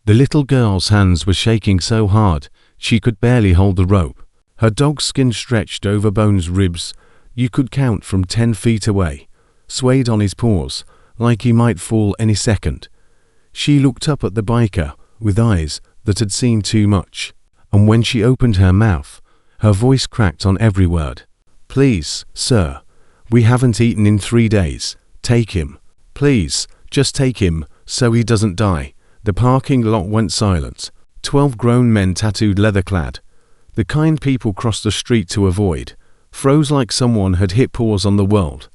The little girl's hands were shaking so hard she could barely hold the rope. Her dog's skin stretched over Bones' ribs. You could count from 10 feet away, swayed on his paws, like he might fall any second. She looked up at the biker with eyes that had seen too much, and when she opened her mouth, her voice cracked on every word. "Please, sir, we haven't eaten in 3 days. Take him. Please, just take him, so he doesn't die." The parking lot went silent. 12 grown men, tattooed, leather-clad, the kind people crossed the street to avoid, froze like someone had hit pause on the world.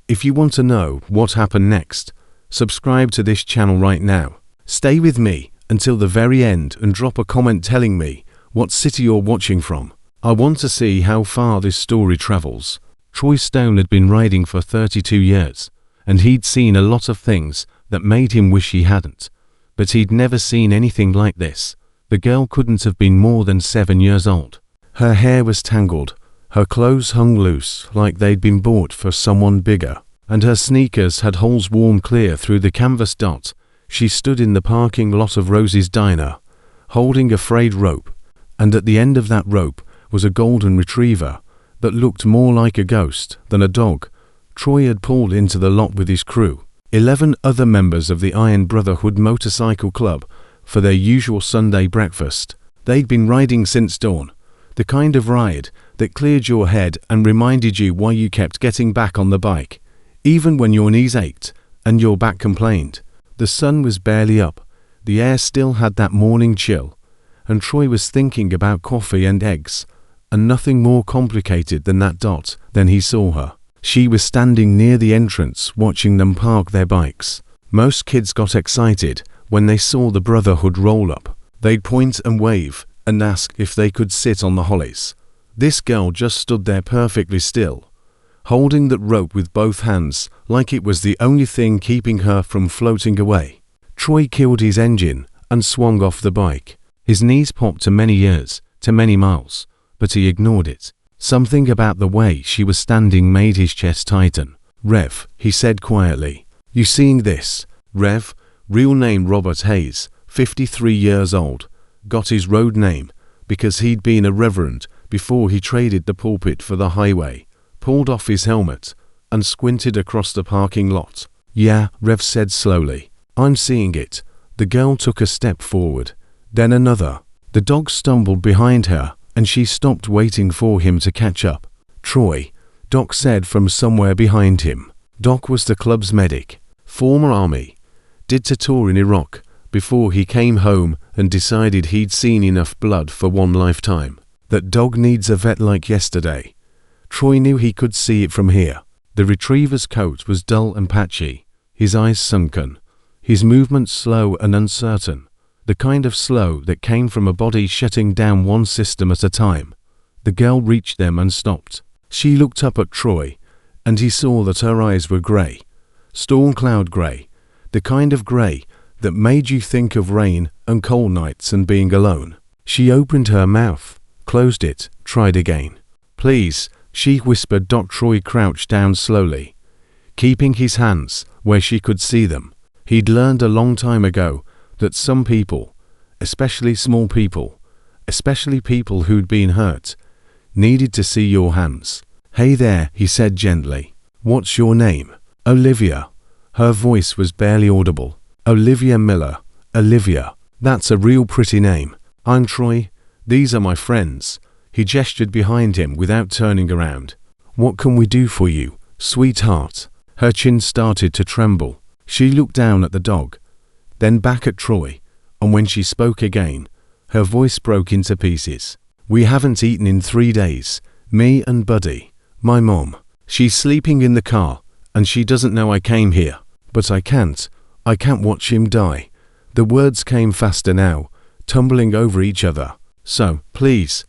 If you want to know what happened next, subscribe to this channel right now. Stay with me until the very end and drop a comment telling me what city you're watching from. I want to see how far this story travels. Troy Stone had been riding for 32 years, and he'd seen a lot of things that made him wish he hadn't. But he'd never seen anything like this. The girl couldn't have been more than 7 years old. Her hair was tangled, her clothes hung loose like they'd been bought for someone bigger, and her sneakers had holes worn clear through the canvas dot. She stood in the parking lot of Rosie's Diner, holding a frayed rope, and at the end of that rope was a golden retriever that looked more like a ghost than a dog. Troy had pulled into the lot with his crew, 11 other members of the Iron Brotherhood Motorcycle Club, for their usual Sunday breakfast. They'd been riding since dawn, the kind of ride that cleared your head and reminded you why you kept getting back on the bike, even when your knees ached and your back complained. The sun was barely up, the air still had that morning chill, and Troy was thinking about coffee and eggs, and nothing more complicated than that dot. Then he saw her. She was standing near the entrance watching them park their bikes. Most kids got excited when they saw the Brotherhood roll up. They'd point and wave and ask if they could sit on the hollies. This girl just stood there perfectly still, holding that rope with both hands like it was the only thing keeping her from floating away. Troy killed his engine and swung off the bike. His knees popped to many years, to many miles, but he ignored it. Something about the way she was standing made his chest tighten. "Rev," he said quietly. "You seeing this?" Rev, real name Robert Hayes, 53 years old, got his road name because he'd been a reverend before he traded the pulpit for the highway, pulled off his helmet, and squinted across the parking lot. "Yeah," Rev said slowly. "I'm seeing it." The girl took a step forward, then another. The dog stumbled behind her, and she stopped, waiting for him to catch up. "Troy," Doc said from somewhere behind him. Doc was the club's medic, former Army, did a tour in Iraq before he came home and decided he'd seen enough blood for one lifetime. That dog needs a vet like yesterday. Troy knew he could see it from here. The retriever's coat was dull and patchy, his eyes sunken, his movements slow and uncertain. The kind of slow that came from a body shutting down one system at a time. The girl reached them and stopped. She looked up at Troy, and he saw that her eyes were grey, storm cloud grey, the kind of grey that made you think of rain and cold nights and being alone. She opened her mouth, closed it, tried again. "Please," she whispered. Troy crouched down slowly, keeping his hands where she could see them. He'd learned a long time ago that some people, especially small people, especially people who'd been hurt, needed to see your hands. "Hey there," he said gently. "What's your name?" "Olivia." Her voice was barely audible. "Olivia Miller. Olivia. That's a real pretty name." "I'm Troy. These are my friends." He gestured behind him without turning around. "What can we do for you, sweetheart?" Her chin started to tremble. She looked down at the dog, then back at Troy, and when she spoke again, her voice broke into pieces. "We haven't eaten in 3 days, me and Buddy. My mom. She's sleeping in the car, and she doesn't know I came here. But I can't watch him die." The words came faster now, tumbling over each other. "So, please,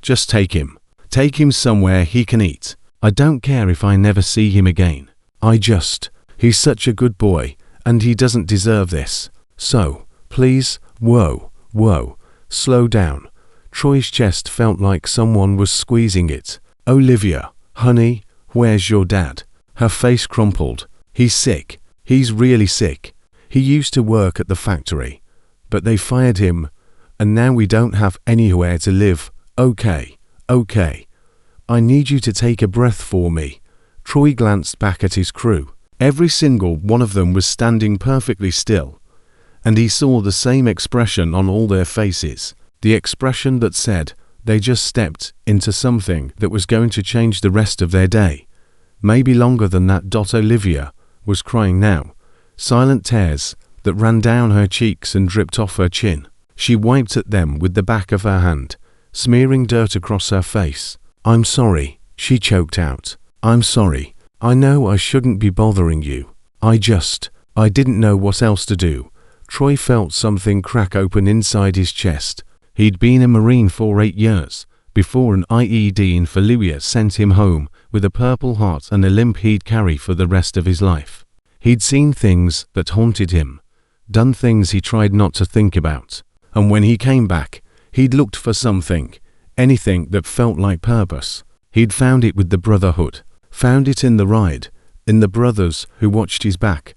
just take him. Take him somewhere he can eat. I don't care if I never see him again. He's such a good boy, and he doesn't deserve this. So, please." Whoa, slow down. Troy's chest felt like someone was squeezing it. "Olivia, honey, where's your dad?" Her face crumpled. "He's sick. He's really sick. He used to work at the factory. But they fired him, and now we don't have anywhere to live. Okay. I need you to take a breath for me. Troy glanced back at his crew. Every single one of them was standing perfectly still, and he saw the same expression on all their faces. The expression that said they just stepped into something that was going to change the rest of their day. Maybe longer than that. Olivia was crying now, silent tears that ran down her cheeks and dripped off her chin. She wiped at them with the back of her hand, smearing dirt across her face. "I'm sorry," she choked out. "I'm sorry. I know I shouldn't be bothering you. I didn't know what else to do." Troy felt something crack open inside his chest. He'd been a Marine for 8 years, before an IED in Fallujah sent him home with a purple heart and a limp he'd carry for the rest of his life. He'd seen things that haunted him, done things he tried not to think about, and when he came back, he'd looked for something, anything that felt like purpose. He'd found it with the Brotherhood, found it in the ride, in the brothers who watched his back,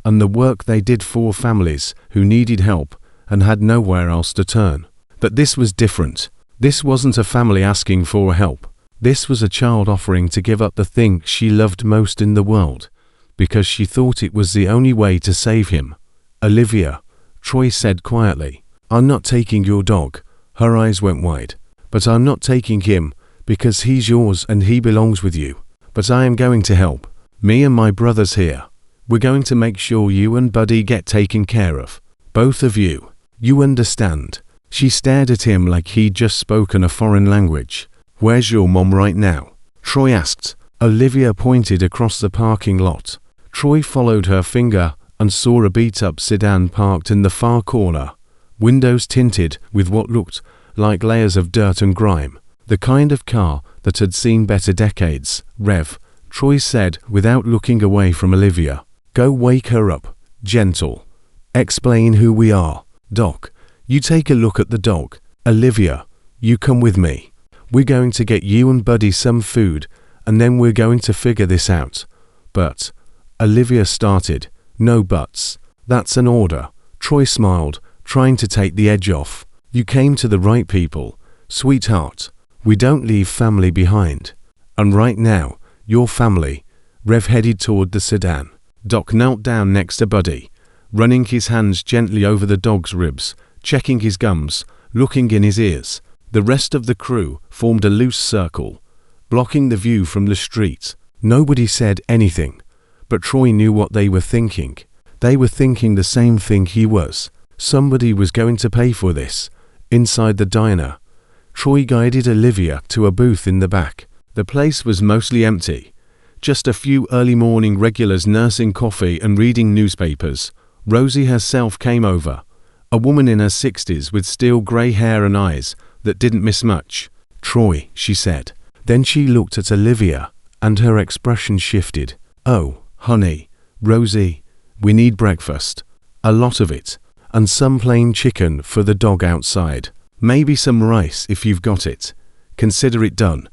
and the work they did for families who needed help and had nowhere else to turn. But this was different. This wasn't a family asking for help. This was a child offering to give up the thing she loved most in the world, because she thought it was the only way to save him. "Olivia," Troy said quietly, "I'm not taking your dog." Her eyes went wide. "But I'm not taking him, because he's yours and he belongs with you. But I am going to help. Me and my brothers here. We're going to make sure you and Buddy get taken care of. Both of you. You understand?" She stared at him like he'd just spoken a foreign language. "Where's your mom right now?" Troy asked. Olivia pointed across the parking lot. Troy followed her finger and saw a beat-up sedan parked in the far corner, windows tinted with what looked like layers of dirt and grime. The kind of car that had seen better decades. "Rev," Troy said without looking away from Olivia. "Go wake her up, gentle. Explain who we are. Doc, you take a look at the dog. Olivia, you come with me. We're going to get you and Buddy some food, and then we're going to figure this out." "But," Olivia started. "No buts. That's an order." Troy smiled, trying to take the edge off. "You came to the right people, sweetheart. We don't leave family behind. And right now, your family." Rev headed toward the sedan. Doc knelt down next to Buddy, running his hands gently over the dog's ribs, checking his gums, looking in his ears. The rest of the crew formed a loose circle, blocking the view from the street. Nobody said anything, but Troy knew what they were thinking. They were thinking the same thing he was. Somebody was going to pay for this. Inside the diner, Troy guided Olivia to a booth in the back. The place was mostly empty. Just a few early morning regulars nursing coffee and reading newspapers. Rosie herself came over, a woman in her 60s with steel grey hair and eyes that didn't miss much. "Troy," she said. Then she looked at Olivia, and her expression shifted. "Oh, honey, Rosie, we need breakfast. A lot of it, and some plain chicken for the dog outside. Maybe some rice if you've got it. Consider it done."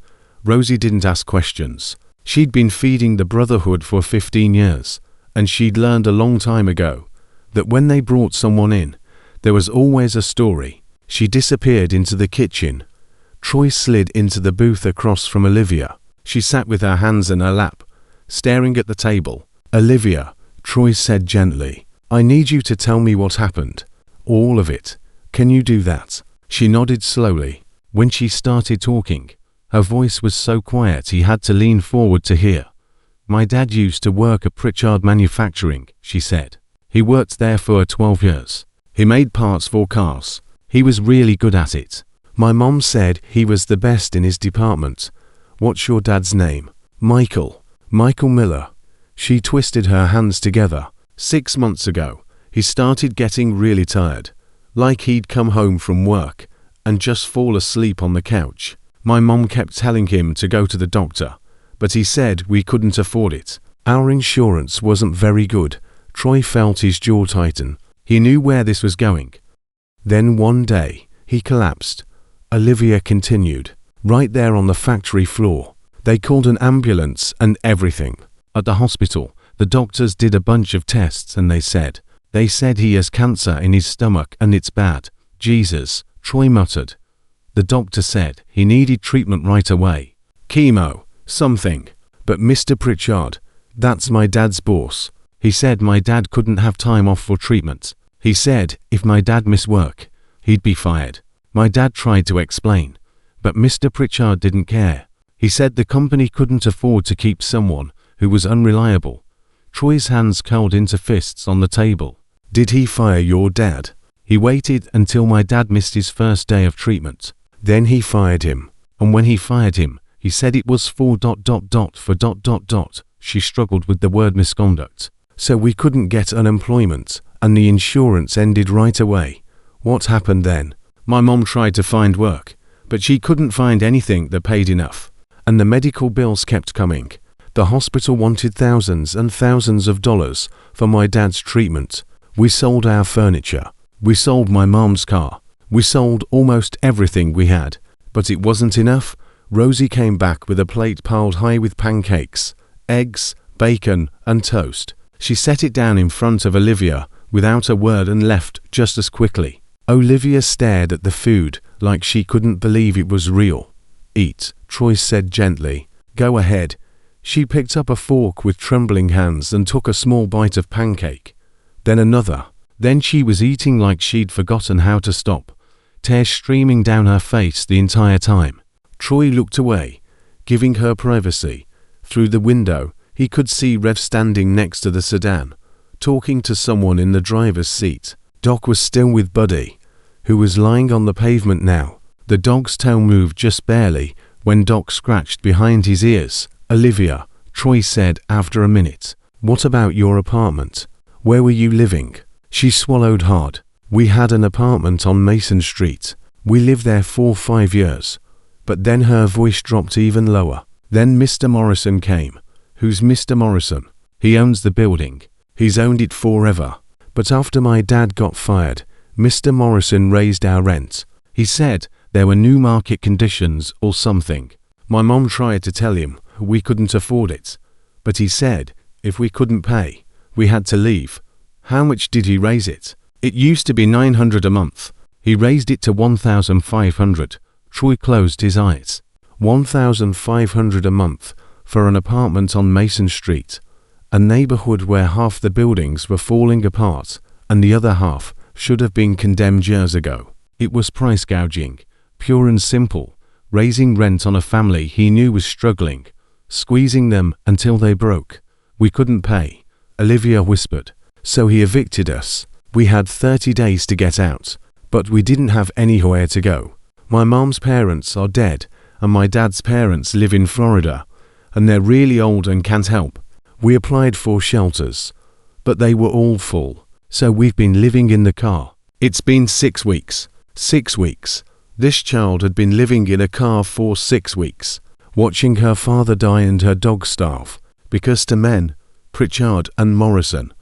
Rosie didn't ask questions. She'd been feeding the Brotherhood for 15 years, and she'd learned a long time ago that when they brought someone in, there was always a story. She disappeared into the kitchen. Troy slid into the booth across from Olivia. She sat with her hands in her lap, staring at the table. "Olivia," Troy said gently, "I need you to tell me what happened. All of it. Can you do that?" She nodded slowly. When she started talking, her voice was so quiet he had to lean forward to hear. "My dad used to work at Pritchard Manufacturing," she said. "He worked there for 12 years. He made parts for cars. He was really good at it. My mom said he was the best in his department." "What's your dad's name?" "Michael. Michael Miller." She twisted her hands together. 6 months ago, he started getting really tired, like he'd come home from work and just fall asleep on the couch. My mom kept telling him to go to the doctor, but he said we couldn't afford it. Our insurance wasn't very good. Troy felt his jaw tighten. He knew where this was going. Then one day, he collapsed. Olivia continued. "Right there on the factory floor. They called an ambulance and everything. At the hospital, the doctors did a bunch of tests and they said, They said he has cancer in his stomach and it's bad. Jesus, Troy muttered. The doctor said he needed treatment right away. Chemo, something. But Mr. Pritchard, that's my dad's boss. He said my dad couldn't have time off for treatment. He said if my dad missed work, he'd be fired. My dad tried to explain, but Mr. Pritchard didn't care. He said the company couldn't afford to keep someone who was unreliable. Troy's hands curled into fists on the table. Did he fire your dad? He waited until my dad missed his first day of treatment. Then he fired him. And when he fired him, he said it was for ... She struggled with the word misconduct. So we couldn't get unemployment, and the insurance ended right away. What happened then? My mom tried to find work, but she couldn't find anything that paid enough. And the medical bills kept coming. The hospital wanted thousands and thousands of dollars for my dad's treatment. We sold our furniture. We sold my mom's car. We sold almost everything we had. But it wasn't enough. Rosie came back with a plate piled high with pancakes, eggs, bacon, and toast. She set it down in front of Olivia without a word and left just as quickly. Olivia stared at the food like she couldn't believe it was real. Eat, Troy said gently. Go ahead. She picked up a fork with trembling hands and took a small bite of pancake. Then another. Then she was eating like she'd forgotten how to stop, tears streaming down her face the entire time. Troy looked away, giving her privacy. Through the window, he could see Rev standing next to the sedan, talking to someone in the driver's seat. Doc was still with Buddy, who was lying on the pavement now. The dog's tail moved just barely when Doc scratched behind his ears. Olivia, Troy said after a minute. What about your apartment? Where were you living? She swallowed hard. We had an apartment on Mason Street. We lived there for 5 years. But then her voice dropped even lower. Then Mr. Morrison came. Who's Mr. Morrison? He owns the building. He's owned it forever. But after my dad got fired, Mr. Morrison raised our rent. He said there were new market conditions or something. My mom tried to tell him we couldn't afford it. But he said if we couldn't pay, we had to leave. How much did he raise it? It used to be $900 a month. He raised it to $1,500. Troy closed his eyes. $1,500 a month for an apartment on Mason Street, a neighborhood where half the buildings were falling apart and the other half should have been condemned years ago. It was price gouging, pure and simple, raising rent on a family he knew was struggling, squeezing them until they broke. We couldn't pay, Olivia whispered, so he evicted us. We had 30 days to get out, but we didn't have anywhere to go. My mom's parents are dead, and my dad's parents live in Florida, and they're really old and can't help. We applied for shelters, but they were all full, so we've been living in the car. It's been 6 weeks. 6 weeks. This child had been living in a car for 6 weeks, watching her father die and her dog starve, because to men, Pritchard and Morrison,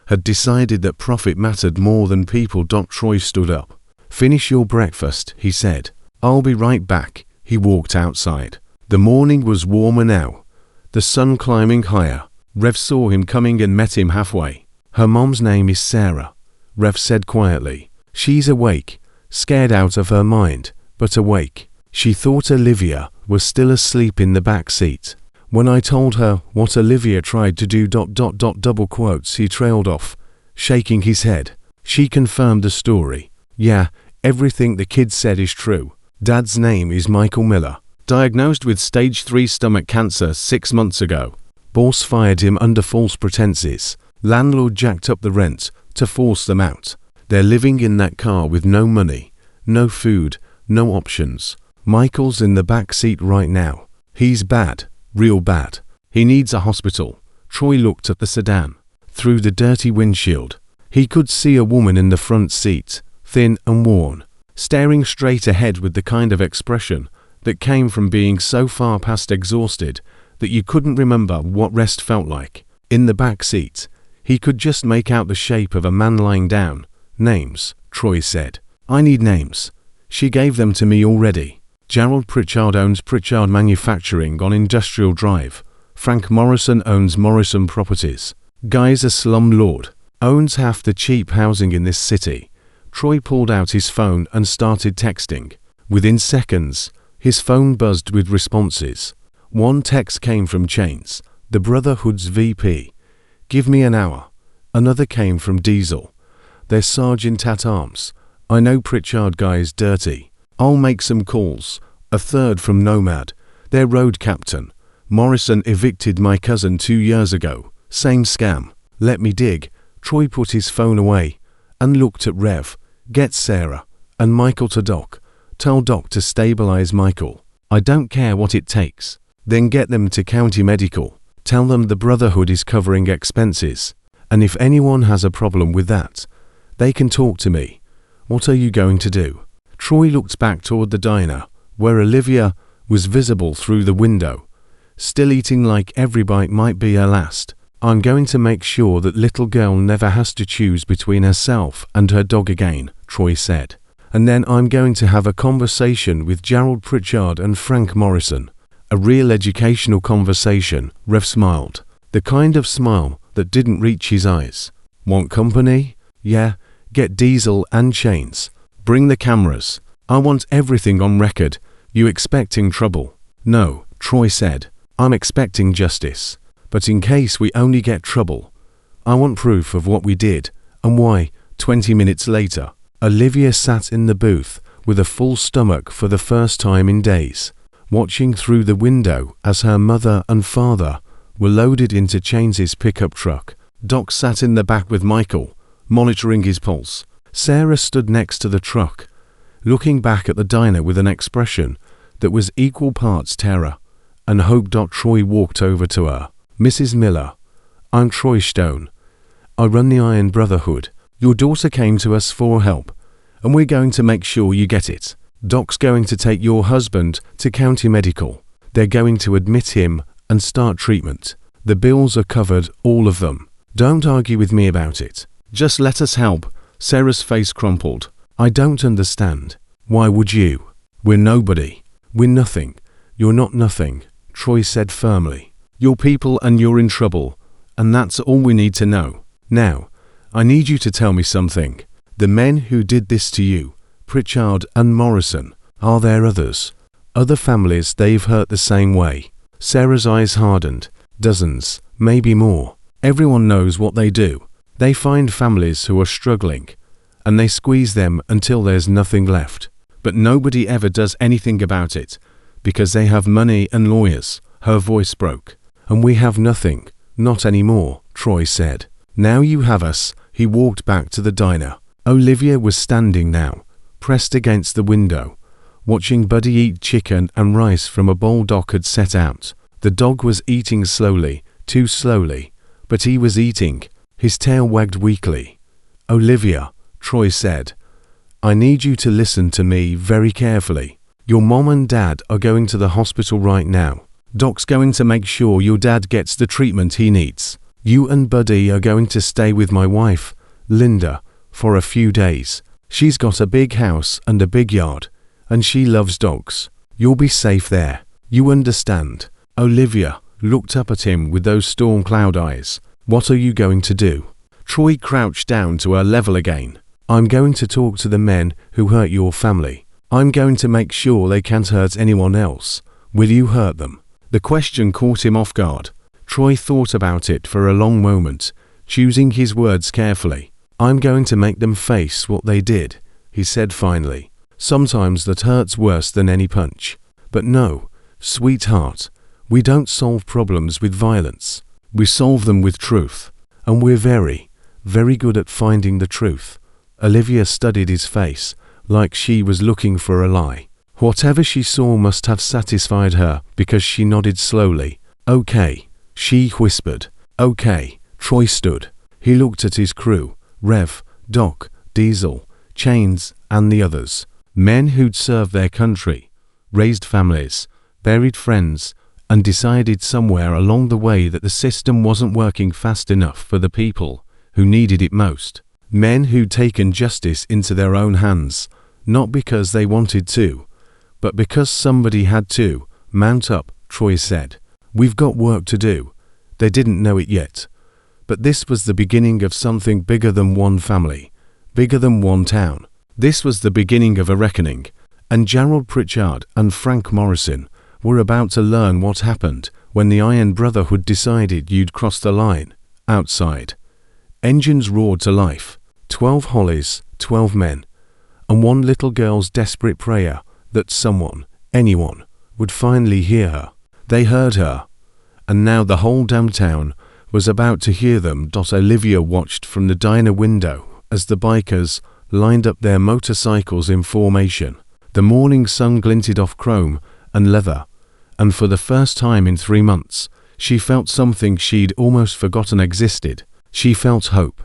had decided that profit mattered more than people. Troy stood up. Finish your breakfast, he said. I'll be right back. He walked outside. The morning was warmer now, the sun climbing higher. Rev saw him coming and met him halfway. Her mom's name is Sarah, Rev said quietly. She's awake, scared out of her mind, but awake. She thought Olivia was still asleep in the back seat. When I told her what Olivia tried to do ... double quotes, he trailed off, shaking his head. She confirmed the story. Yeah, everything the kid said is true. Dad's name is Michael Miller. Diagnosed with stage 3 stomach cancer 6 months ago. Boss fired him under false pretenses. Landlord jacked up the rent to force them out. They're living in that car with no money, no food, no options. Michael's in the back seat right now. He's bad. Real bad. He needs a hospital. Troy looked at the sedan. Through the dirty windshield, he could see a woman in the front seat, thin and worn, staring straight ahead with the kind of expression that came from being so far past exhausted that you couldn't remember what rest felt like. In the back seat, he could just make out the shape of a man lying down. Names, Troy said. I need names. She gave them to me already. Gerald Pritchard owns Pritchard Manufacturing on Industrial Drive. Frank Morrison owns Morrison Properties. Guy's a slum lord. Owns half the cheap housing in this city. Troy pulled out his phone and started texting. Within seconds, his phone buzzed with responses. One text came from Chains, the Brotherhood's VP. Give me an hour. Another came from Diesel. Their sergeant at arms. I know Pritchard guy's dirty. I'll make some calls. A third from Nomad. Their road captain. Morrison evicted my cousin 2 years ago. Same scam. Let me dig. Troy put his phone away and looked at Rev. Get Sarah and Michael to Doc. Tell Doc to stabilize Michael. I don't care what it takes. Then get them to county medical. Tell them the Brotherhood is covering expenses. And if anyone has a problem with that, they can talk to me. What are you going to do? Troy looked back toward the diner, where Olivia was visible through the window, still eating like every bite might be her last. I'm going to make sure that little girl never has to choose between herself and her dog again, Troy said. And then I'm going to have a conversation with Gerald Pritchard and Frank Morrison. A real educational conversation, Rev smiled. The kind of smile that didn't reach his eyes. Want company? Yeah, get Diesel and Chains. Bring the cameras. I want everything on record. You expecting trouble? No, Troy said. I'm expecting justice. But in case we only get trouble, I want proof of what we did and why. 20 minutes later, Olivia sat in the booth with a full stomach for the first time in days, watching through the window as her mother and father were loaded into Chains's pickup truck. Doc sat in the back with Michael, monitoring his pulse. Sarah stood next to the truck, looking back at the diner with an expression that was equal parts terror and hope. Troy walked over to her. Mrs. Miller, I'm Troy Stone. I run the Iron Brotherhood. Your daughter came to us for help, and we're going to make sure you get it. Doc's going to take your husband to county medical. They're going to admit him and start treatment. The bills are covered, all of them. Don't argue with me about it. Just let us help. Sarah's face crumpled. I don't understand. Why would you? We're nobody. We're nothing. You're not nothing, Troy said firmly. You're people and you're in trouble, and that's all we need to know. Now, I need you to tell me something. The men who did this to you, Pritchard and Morrison, are there others? Other families they've hurt the same way? Sarah's eyes hardened. Dozens, maybe more. Everyone knows what they do. They find families who are struggling, and they squeeze them until there's nothing left. But nobody ever does anything about it, because they have money and lawyers. Her voice broke. And we have nothing. Not anymore, Troy said. Now you have us. He walked back to the diner. Olivia was standing now, pressed against the window, watching Buddy eat chicken and rice from a bowl Doc had set out. The dog was eating slowly, too slowly, but he was eating. His tail wagged weakly. Olivia, Troy said, I need you to listen to me very carefully. Your mom and dad are going to the hospital right now. Doc's going to make sure your dad gets the treatment he needs. You and Buddy are going to stay with my wife, Linda, for a few days. She's got a big house and a big yard, and she loves dogs. You'll be safe there. You understand? Olivia looked up at him with those storm cloud eyes. What are you going to do? Troy crouched down to her level again. I'm going to talk to the men who hurt your family. I'm going to make sure they can't hurt anyone else. Will you hurt them? The question caught him off guard. Troy thought about it for a long moment, choosing his words carefully. I'm going to make them face what they did, he said finally. Sometimes that hurts worse than any punch. But no, sweetheart, we don't solve problems with violence. We solve them with truth. And we're very, very good at finding the truth. Olivia studied his face, like she was looking for a lie. Whatever she saw must have satisfied her because she nodded slowly. Okay, she whispered. Okay, Troy stood. He looked at his crew, Rev, Doc, Diesel, Chains, and the others. Men who'd served their country, raised families, buried friends, and decided somewhere along the way that the system wasn't working fast enough for the people who needed it most. Men who'd taken justice into their own hands, not because they wanted to, but because somebody had to. Mount up, Troy said. We've got work to do. They didn't know it yet, But this was the beginning of something bigger than one family, bigger than one town. This was the beginning of a reckoning, and Gerald Pritchard and Frank Morrison were about to learn what happened when the Iron Brotherhood decided you'd crossed the line. Outside, engines roared to life. 12 Hollies, 12 men, and one little girl's desperate prayer that someone, anyone, would finally hear her. They heard her, and now the whole damn town was about to hear them. Olivia watched from the diner window as the bikers lined up their motorcycles in formation. The morning sun glinted off chrome and leather, and for the first time in 3 months, she felt something she'd almost forgotten existed. She felt hope.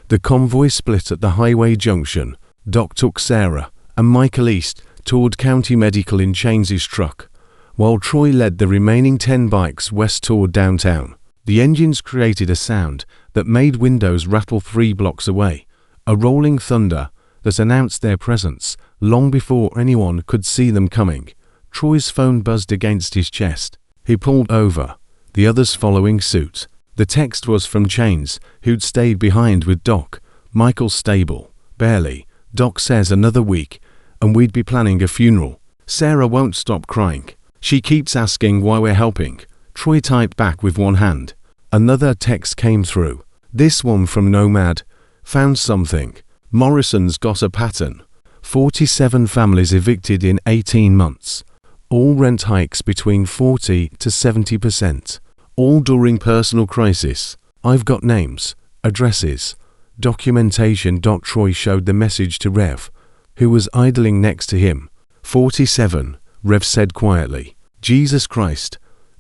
The convoy split at the highway junction. Doc took Sarah and Michael East toward County Medical in Chains's truck, while Troy led the remaining 10 bikes west toward downtown. The engines created a sound that made windows rattle 3 blocks away, a rolling thunder that announced their presence long before anyone could see them coming. Troy's phone buzzed against his chest. He pulled over, the others following suit. The text was from Chains, who'd stayed behind with Doc. "Michael's stable. Barely. Doc says another week, and we'd be planning a funeral. Sarah won't stop crying. She keeps asking why we're helping." Troy typed back with one hand. Another text came through. This one from Nomad. "Found something. Morrison's got a pattern. 47 families evicted in 18 months. All rent hikes between 40 to 70%. All during personal crisis. I've got names, addresses, documentation." Troy showed the message to Rev, who was idling next to him. 47, Rev said quietly. "Jesus Christ.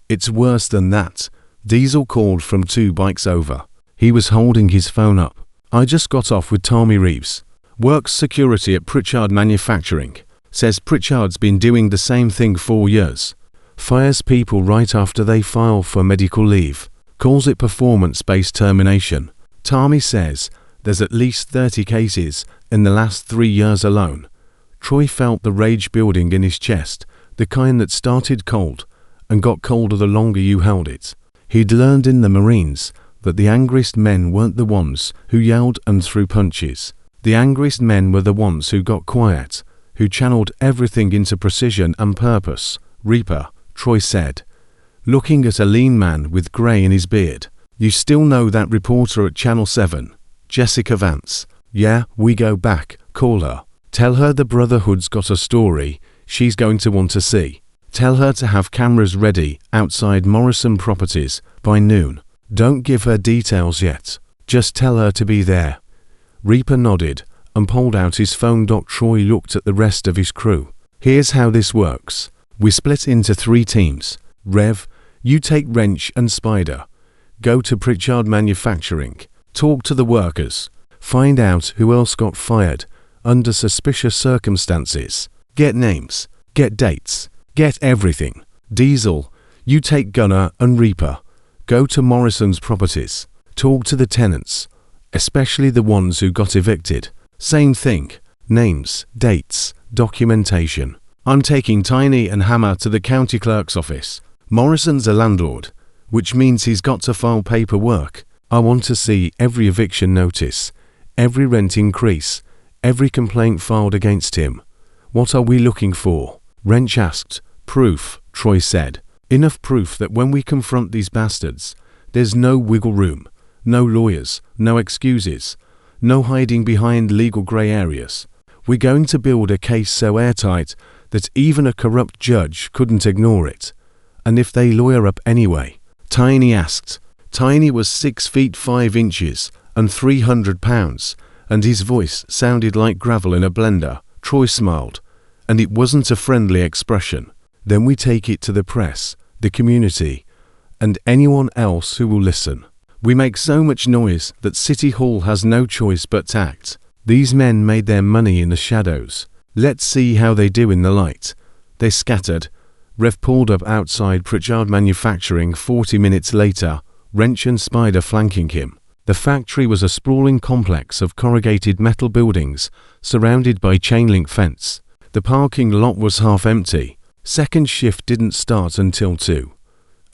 It's worse than that." Diesel called from 2 bikes over. He was holding his phone up. "I just got off with Tommy Reeves. Works security at Pritchard Manufacturing. Says Pritchard's been doing the same thing 4 years. Fires people right after they file for medical leave. Calls it performance-based termination. Tommy says there's at least 30 cases in the last 3 years alone." Troy felt the rage building in his chest, the kind that started cold and got colder the longer you held it. He'd learned in the Marines that the angriest men weren't the ones who yelled and threw punches. The angriest men were the ones who got quiet, who channeled everything into precision and purpose. "Reaper," Troy said, looking at a lean man with grey in his beard. "You still know that reporter at Channel 7, Jessica Vance?" "Yeah, we go back. Call her. Tell her the Brotherhood's got a story she's going to want to see. Tell her to have cameras ready outside Morrison Properties by noon. Don't give her details yet. Just tell her to be there." Reaper nodded and pulled out his phone. Troy looked at the rest of his crew. "Here's how this works. We split into 3 teams. Rev, you take Wrench and Spider. Go to Pritchard Manufacturing. Talk to the workers. Find out who else got fired under suspicious circumstances. Get names. Get dates. Get everything. Diesel, you take Gunner and Reaper. Go to Morrison's Properties. Talk to the tenants, especially the ones who got evicted. Same thing. Names, dates, documentation. I'm taking Tiny and Hammer to the county clerk's office. Morrison's a landlord, which means he's got to file paperwork. I want to see every eviction notice, every rent increase, every complaint filed against him. What are we looking for?" Wrench asked. "Proof," Troy said. "Enough proof that when we confront these bastards, there's no wiggle room, no lawyers, no excuses, no hiding behind legal grey areas. We're going to build a case so airtight that even a corrupt judge couldn't ignore it. And if they lawyer up anyway?" Tiny asked. Tiny was 6 feet 5 inches and 300 pounds, and his voice sounded like gravel in a blender. Troy smiled, and it wasn't a friendly expression. "Then we take it to the press, the community, and anyone else who will listen. We make so much noise that City Hall has no choice but to act. These men made their money in the shadows. Let's see how they do in the light." They scattered. Rev pulled up outside Pritchard Manufacturing 40 minutes later, Wrench and Spider flanking him. The factory was a sprawling complex of corrugated metal buildings surrounded by chain-link fence. The parking lot was half empty. Second shift didn't start until 2.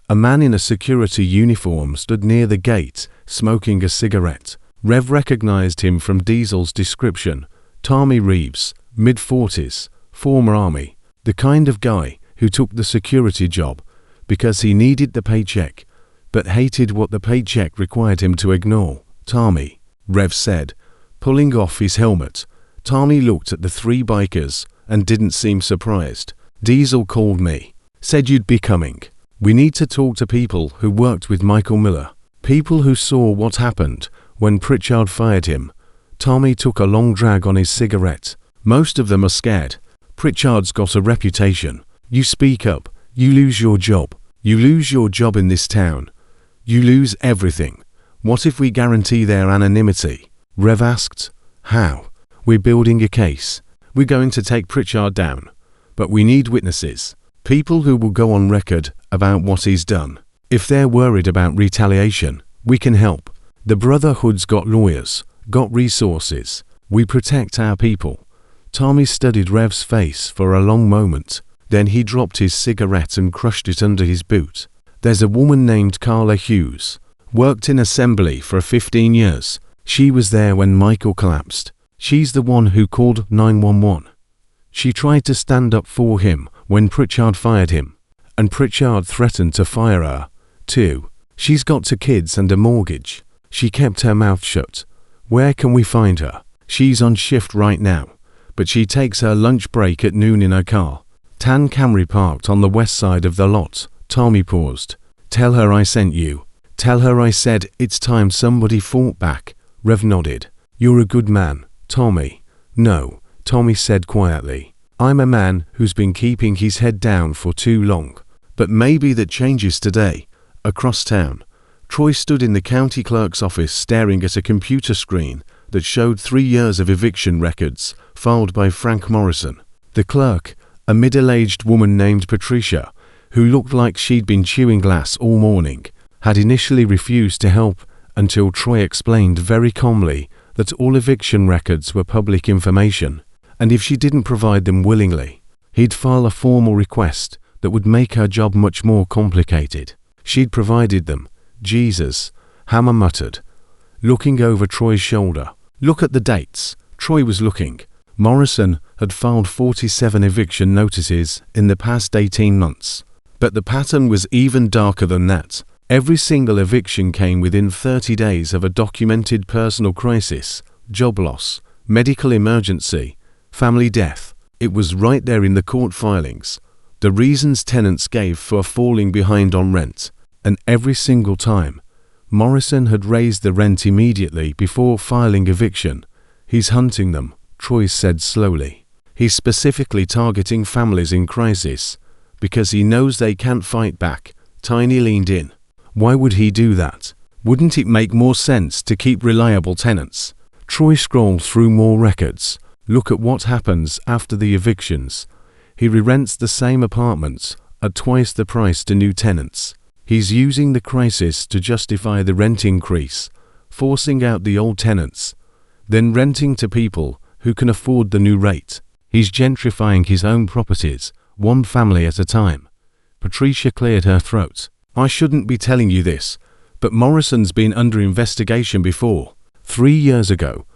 A man in a security uniform stood near the gate, smoking a cigarette. Rev recognized him from Diesel's description. Tommy Reeves, mid-40s, former army, the kind of guy who took the security job because he needed the paycheck, but hated what the paycheck required him to ignore. Tommy, Rev said, pulling off his helmet. Tommy looked at the three bikers and didn't seem surprised. Diesel called me, said you'd be coming. We need to talk to people who worked with Michael Miller, people who saw what happened when Pritchard fired him. Tommy took a long drag on his cigarette. Most of them are scared. Pritchard's got a reputation. You speak up, you lose your job. You lose your job in this town. You lose everything. What if we guarantee their anonymity? Rev asked. How? We're building a case. We're going to take Pritchard down. But we need witnesses. People who will go on record about what he's done. If they're worried about retaliation, we can help. The Brotherhood's got lawyers, got resources. We protect our people. Tommy studied Rev's face for a long moment. Then he dropped his cigarette and crushed it under his boot. There's a woman named Carla Hughes. Worked in assembly for 15 years. She was there when Michael collapsed. She's the one who called 911. She tried to stand up for him when Pritchard fired him. And Pritchard threatened to fire her, too. She's got 2 kids and a mortgage. She kept her mouth shut. Where can we find her? She's on shift right now, but she takes her lunch break at noon in her car. Tan Camry parked on the west side of the lot. Tommy paused. Tell her I sent you. Tell her I said it's time somebody fought back. Rev nodded. You're a good man, Tommy. No, Tommy said quietly. I'm a man who's been keeping his head down for too long. But maybe that changes today. Across town, Troy stood in the county clerk's office staring at a computer screen that showed 3 years of eviction records filed by Frank Morrison. The clerk, a middle-aged woman named Patricia, who looked like she'd been chewing glass all morning, had initially refused to help until Troy explained very calmly that all eviction records were public information, and if she didn't provide them willingly, he'd file a formal request that would make her job much more complicated. She'd provided them. Jesus, Hammer muttered, looking over Troy's shoulder. Look at the dates. Troy was looking. Morrison had filed 47 eviction notices in the past 18 months. But the pattern was even darker than that. Every single eviction came within 30 days of a documented personal crisis, job loss, medical emergency, family death. It was right there in the court filings. The reasons tenants gave for falling behind on rent. And every single time, Morrison had raised the rent immediately before filing eviction. He's hunting them, Troy said slowly. He's specifically targeting families in crisis, because he knows they can't fight back. Tiny leaned in. Why would he do that? Wouldn't it make more sense to keep reliable tenants? Troy scrolled through more records. Look at what happens after the evictions. He re-rents the same apartments at twice the price to new tenants. He's using the crisis to justify the rent increase, forcing out the old tenants, then renting to people who can afford the new rate. He's gentrifying his own properties, one family at a time. Patricia cleared her throat. I shouldn't be telling you this, but Morrison's been under investigation before. 3 years ago,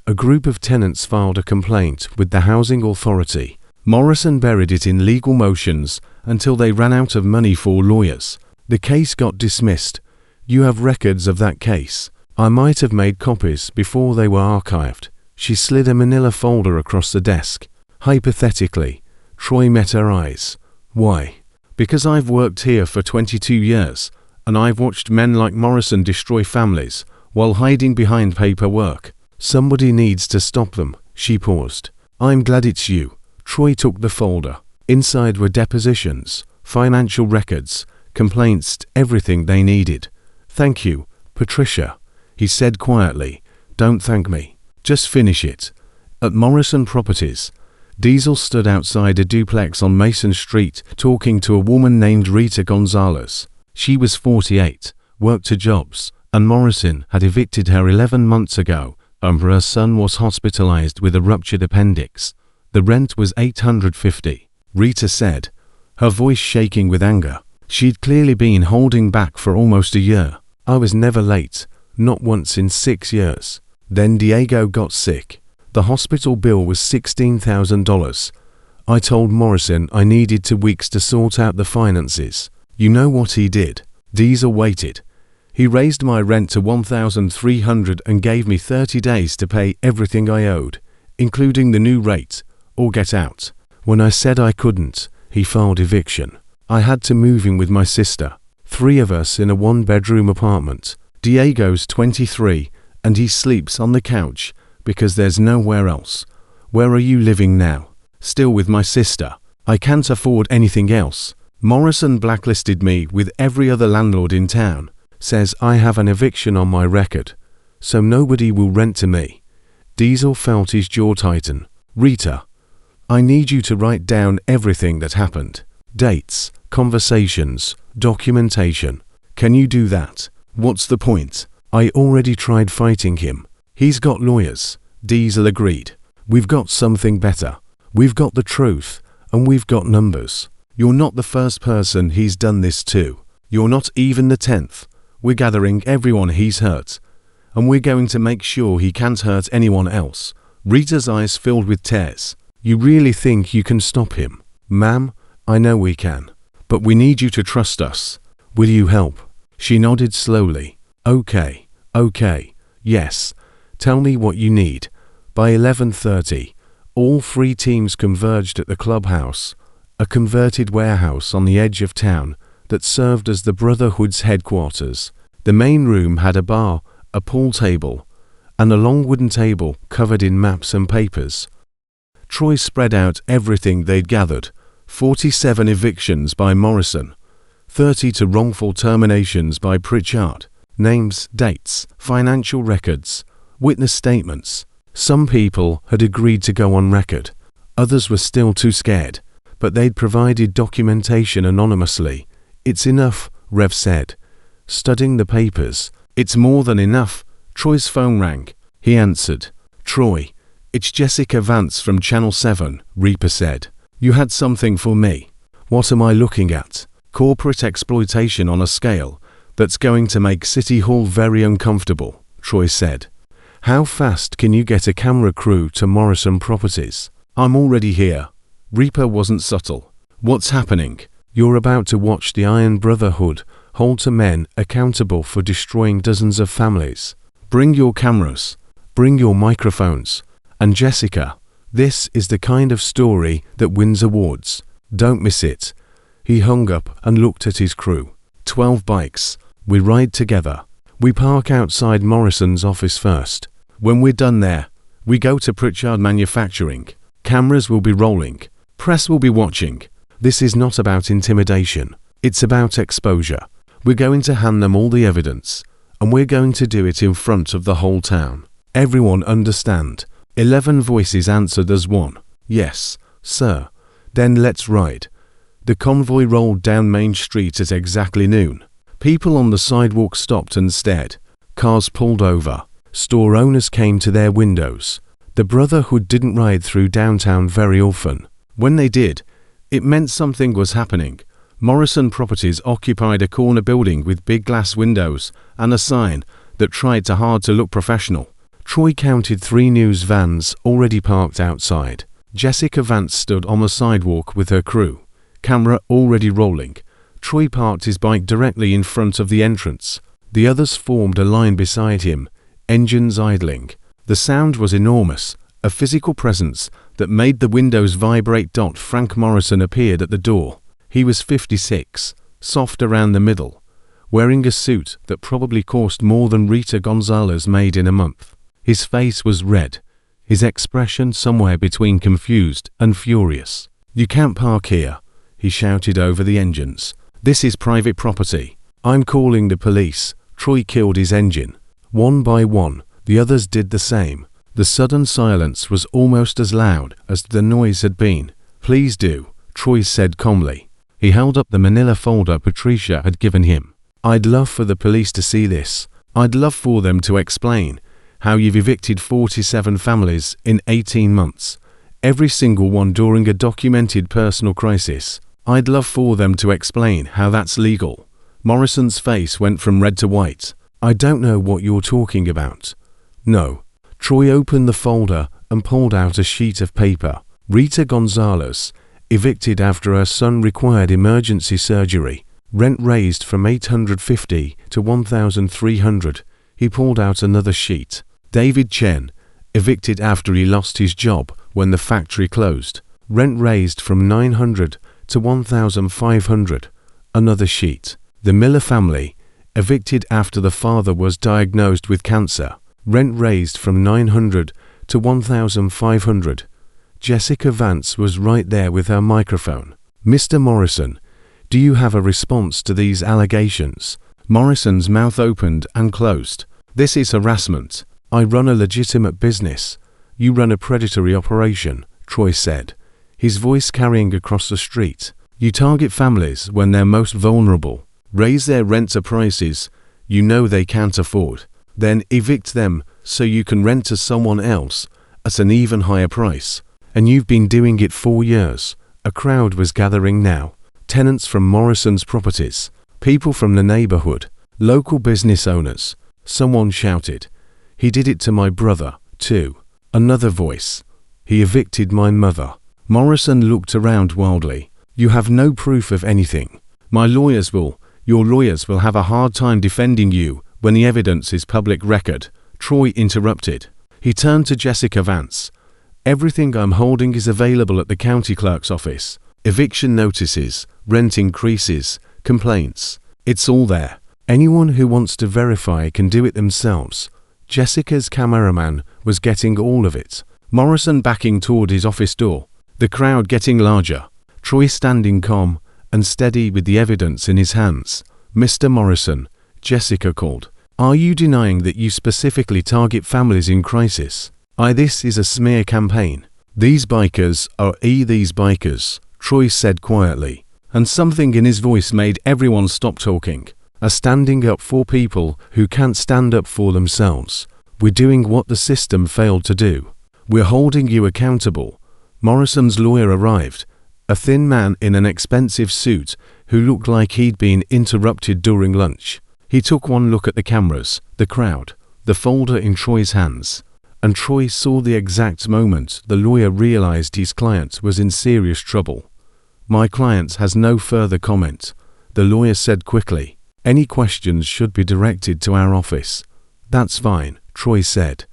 a group of tenants filed a complaint with the housing authority. Morrison buried it in legal motions until they ran out of money for lawyers. The case got dismissed. You have records of that case. I might have made copies before they were archived. She slid a manila folder across the desk. Hypothetically, Troy met her eyes. Why? Because I've worked here for 22 years, and I've watched men like Morrison destroy families while hiding behind paperwork. Somebody needs to stop them. She paused. I'm glad it's you. Troy took the folder. Inside were depositions, financial records, complaints, everything they needed. Thank you, Patricia, he said quietly. Don't thank me. Just finish it. At Morrison Properties, Diesel stood outside a duplex on Mason Street talking to a woman named Rita Gonzalez. She was 48, worked 2 jobs, and Morrison had evicted her 11 months ago, and her son was hospitalized with a ruptured appendix. The rent was $850, Rita said, her voice shaking with anger. She'd clearly been holding back for almost a year. I was never late, not once in 6 years. Then Diego got sick. The hospital bill was $16,000. I told Morrison I needed 2 weeks to sort out the finances. You know what he did? Diesel waited. He raised my rent to $1,300 and gave me 30 days to pay everything I owed, including the new rate, or get out. When I said I couldn't, he filed eviction. I had to move in with my sister, 3 of us in a 1-bedroom apartment. Diego's 23 and he sleeps on the couch because there's nowhere else. Where are you living now? Still with my sister. I can't afford anything else. Morrison blacklisted me with every other landlord in town. Says I have an eviction on my record, so nobody will rent to me. Diesel felt his jaw tighten. Rita, I need you to write down everything that happened. Dates, conversations, documentation. Can you do that? What's the point? I already tried fighting him. He's got lawyers. Diesel agreed. We've got something better. We've got the truth, and we've got numbers. You're not the first person he's done this to. You're not even the 10th. We're gathering everyone he's hurt, and we're going to make sure he can't hurt anyone else. Rita's eyes filled with tears. You really think you can stop him? Ma'am, I know we can, but we need you to trust us. Will you help? She nodded slowly. Okay, yes. Tell me what you need. By 11:30, all 3 teams converged at the clubhouse, a converted warehouse on the edge of town that served as the Brotherhood's headquarters. The main room had a bar, a pool table, and a long wooden table covered in maps and papers. Troy spread out everything they'd gathered: 47 evictions by Morrison, 32 wrongful terminations by Pritchard, names, dates, financial records, witness statements. Some people had agreed to go on record. Others were still too scared, but they'd provided documentation anonymously. It's enough, Rev said, studying the papers. It's more than enough. Troy's phone rang. He answered. Troy, it's Jessica Vance from Channel 7, Reaper said. You had something for me. What am I looking at? Corporate exploitation on a scale that's going to make City Hall very uncomfortable, Troy said. How fast can you get a camera crew to Morrison Properties? I'm already here. Reaper wasn't subtle. What's happening? You're about to watch the Iron Brotherhood hold 2 men accountable for destroying dozens of families. Bring your cameras. Bring your microphones. And Jessica, this is the kind of story that wins awards. Don't miss it. He hung up and looked at his crew. 12 bikes. We ride together. We park outside Morrison's office first. When we're done there, we go to Pritchard Manufacturing. Cameras will be rolling. Press will be watching. This is not about intimidation. It's about exposure. We're going to hand them all the evidence, and we're going to do it in front of the whole town. Everyone understand? 11 voices answered as one. Yes, sir. Then let's ride. The convoy rolled down Main Street at exactly noon. People on the sidewalk stopped and stared. Cars pulled over. Store owners came to their windows. The Brotherhood didn't ride through downtown very often. When they did, it meant something was happening. Morrison Properties occupied a corner building with big glass windows and a sign that tried too hard to look professional. Troy counted 3 news vans already parked outside. Jessica Vance stood on the sidewalk with her crew, camera already rolling. Troy parked his bike directly in front of the entrance. The others formed a line beside him, engines idling. The sound was enormous, a physical presence that made the windows vibrate. Frank Morrison appeared at the door. He was 56, soft around the middle, wearing a suit that probably cost more than Rita Gonzalez made in a month. His face was red, his expression somewhere between confused and furious. You can't park here, he shouted over the engines. This is private property. I'm calling the police. Troy killed his engine. One by one, the others did the same. The sudden silence was almost as loud as the noise had been. Please do, Troy said calmly. He held up the manila folder Patricia had given him. I'd love for the police to see this. I'd love for them to explain how you've evicted 47 families in 18 months, every single one during a documented personal crisis. I'd love for them to explain how that's legal. Morrison's face went from red to white. I don't know what you're talking about. No. Troy opened the folder and pulled out a sheet of paper. Rita Gonzalez, evicted after her son required emergency surgery. Rent raised from $850 to $1,300. He pulled out another sheet. David Chen, evicted after he lost his job when the factory closed. Rent raised from $900 to $1,500. Another sheet. The Miller family, evicted after the father was diagnosed with cancer. Rent raised from $900 to $1,500. Jessica Vance was right there with her microphone. Mr. Morrison, do you have a response to these allegations? Morrison's mouth opened and closed. This is harassment. I run a legitimate business. You run a predatory operation, Troy said, his voice carrying across the street. You target families when they're most vulnerable. Raise their renter prices you know they can't afford. Then evict them so you can rent to someone else at an even higher price. And you've been doing it 4 years. A crowd was gathering now. Tenants from Morrison's properties, people from the neighborhood, local business owners. Someone shouted, "He did it to my brother, too." Another voice, "He evicted my mother." Morrison looked around wildly. You have no proof of anything. Your lawyers will have a hard time defending you when the evidence is public record, Troy interrupted. He turned to Jessica Vance. Everything I'm holding is available at the county clerk's office. Eviction notices, rent increases, complaints. It's all there. Anyone who wants to verify can do it themselves. Jessica's cameraman was getting all of it. Morrison backing toward his office door. The crowd getting larger. Troy standing calm and steady with the evidence in his hands. Mr. Morrison, Jessica called. Are you denying that you specifically target families in crisis? This is a smear campaign. These bikers are these bikers, Troy said quietly, and something in his voice made everyone stop talking. Standing up for people who can't stand up for themselves. We're doing what the system failed to do. We're holding you accountable. Morrison's lawyer arrived, a thin man in an expensive suit who looked like he'd been interrupted during lunch. He took one look at the cameras, the crowd, the folder in Troy's hands, and Troy saw the exact moment the lawyer realized his client was in serious trouble. My client has no further comment, the lawyer said quickly. Any questions should be directed to our office. That's fine, Troy said.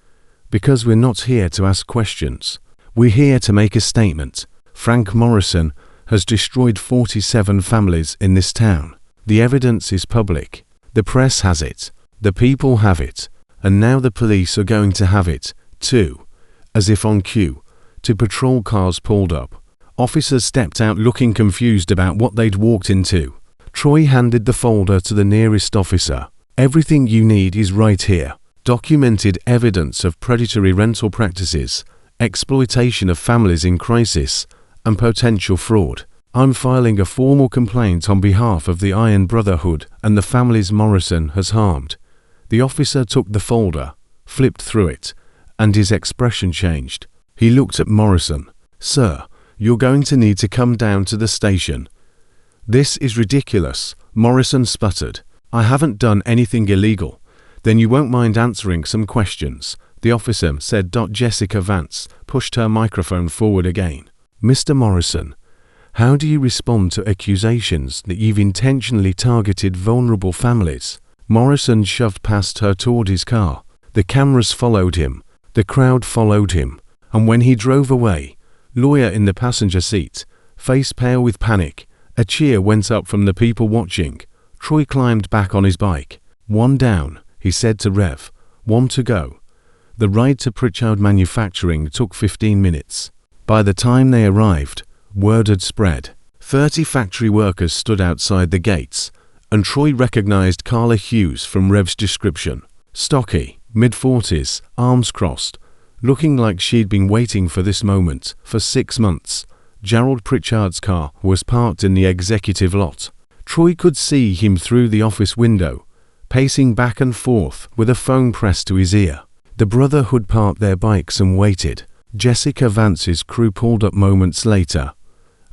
Because we're not here to ask questions. We're here to make a statement. Frank Morrison has destroyed 47 families in this town. The evidence is public. The press has it. The people have it. And now the police are going to have it, too. As if on cue, two patrol cars pulled up. Officers stepped out looking confused about what they'd walked into. Troy handed the folder to the nearest officer. Everything you need is right here. Documented evidence of predatory rental practices, exploitation of families in crisis, and potential fraud. I'm filing a formal complaint on behalf of the Iron Brotherhood and the families Morrison has harmed. The officer took the folder, flipped through it, and his expression changed. He looked at Morrison. Sir, you're going to need to come down to the station. This is ridiculous, Morrison sputtered. I haven't done anything illegal. Then you won't mind answering some questions, the officer said. Jessica Vance pushed her microphone forward again. Mr. Morrison, how do you respond to accusations that you've intentionally targeted vulnerable families? Morrison shoved past her toward his car. The cameras followed him. The crowd followed him. And when he drove away, lawyer in the passenger seat, face pale with panic, a cheer went up from the people watching. Troy climbed back on his bike. One down, he said to Rev. One to go. The ride to Pritchard Manufacturing took 15 minutes. By the time they arrived, word had spread. 30 factory workers stood outside the gates, and Troy recognized Carla Hughes from Rev's description. Stocky, mid-40s, arms crossed, looking like she'd been waiting for this moment for 6 months. Gerald Pritchard's car was parked in the executive lot. Troy could see him through the office window, pacing back and forth with a phone pressed to his ear. The Brotherhood parked their bikes and waited. Jessica Vance's crew pulled up moments later,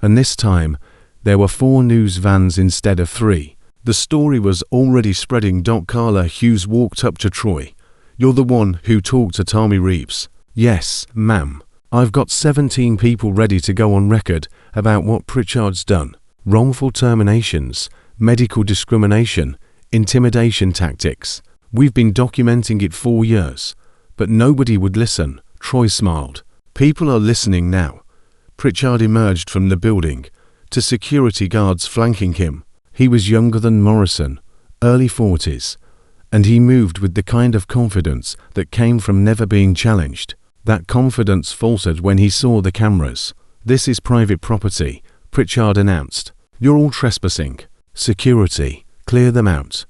and this time there were 4 news vans instead of 3. The story was already spreading. Carla Hughes walked up to Troy. "You're the one who talked to Tommy Reeves?" "Yes, ma'am. I've got 17 people ready to go on record about what Pritchard's done. Wrongful terminations, medical discrimination, intimidation tactics. We've been documenting it for years. But nobody would listen." Troy smiled. "People are listening now." Pritchard emerged from the building, to security guards flanking him. He was younger than Morrison, early 40s, and he moved with the kind of confidence that came from never being challenged. That confidence faltered when he saw the cameras. "This is private property," Pritchard announced. "You're all trespassing. Security, clear them out."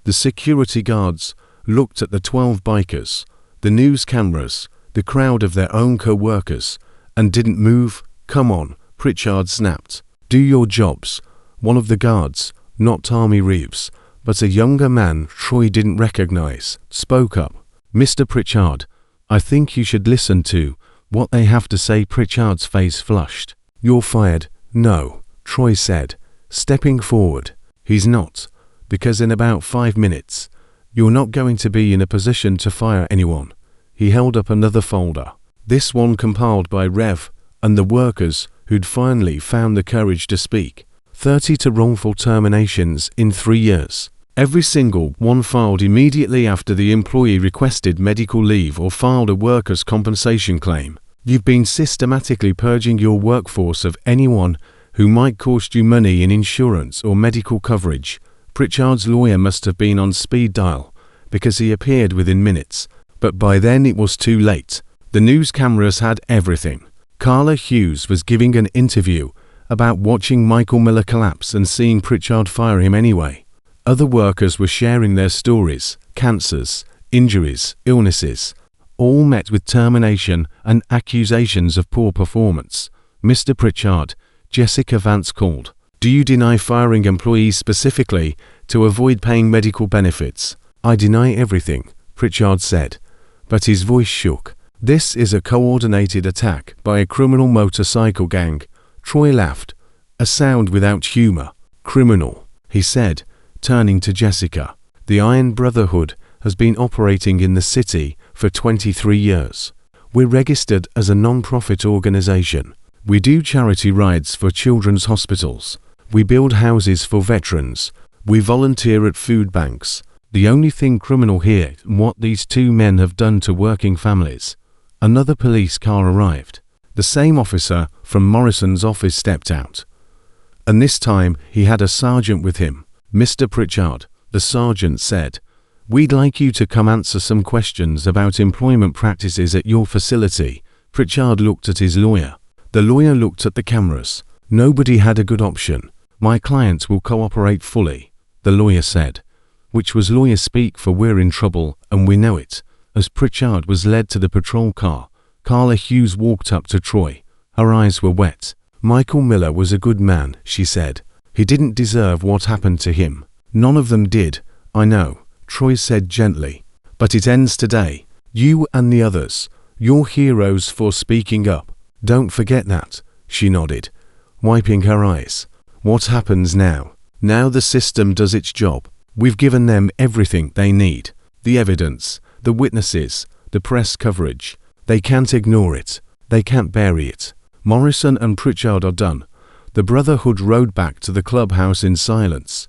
The security guards looked at the 12 bikers, the news cameras, the crowd of their own co-workers, and didn't move. "Come on," Pritchard snapped. "Do your jobs." One of the guards, not Tommy Reeves, but a younger man Troy didn't recognize, spoke up. "Mr. Pritchard, I think you should listen to what they have to say." Pritchard's face flushed. "You're fired." "No," Troy said, stepping forward. "He's not, because in about 5 minutes, you're not going to be in a position to fire anyone." He held up another folder. This one compiled by Rev and the workers who'd finally found the courage to speak. 32 wrongful terminations in 3 years. Every single one filed immediately after the employee requested medical leave or filed a workers' compensation claim. "You've been systematically purging your workforce of anyone who might cost you money in insurance or medical coverage." Pritchard's lawyer must have been on speed dial, because he appeared within minutes. But by then it was too late. The news cameras had everything. Carla Hughes was giving an interview about watching Michael Miller collapse and seeing Pritchard fire him anyway. Other workers were sharing their stories, cancers, injuries, illnesses, all met with termination and accusations of poor performance. "Mr. Pritchard," Jessica Vance called, "do you deny firing employees specifically to avoid paying medical benefits?" "I deny everything," Pritchard said, but his voice shook. "This is a coordinated attack by a criminal motorcycle gang." Troy laughed, a sound without humor. "Criminal," he said, turning to Jessica. "The Iron Brotherhood has been operating in the city for 23 years. We're registered as a non-profit organization. We do charity rides for children's hospitals. We build houses for veterans. We volunteer at food banks. The only thing criminal here is what these 2 men have done to working families." Another police car arrived. The same officer from Morrison's office stepped out. And this time he had a sergeant with him. "Mr. Pritchard," the sergeant said, "we'd like you to come answer some questions about employment practices at your facility." Pritchard looked at his lawyer. The lawyer looked at the cameras. "Nobody had a good option. My clients will cooperate fully," the lawyer said. Which was lawyer speak for "we're in trouble and we know it." As Pritchard was led to the patrol car, Carla Hughes walked up to Troy. Her eyes were wet. "Michael Miller was a good man," she said. "He didn't deserve what happened to him." "None of them did, I know," Troy said gently. "But it ends today. You and the others, you're heroes for speaking up. Don't forget that." She nodded, wiping her eyes. "What happens now?" "Now the system does its job. We've given them everything they need. The evidence, the witnesses, the press coverage. They can't ignore it. They can't bury it." Morrison and Pritchard are done. The Brotherhood rode back to the clubhouse in silence,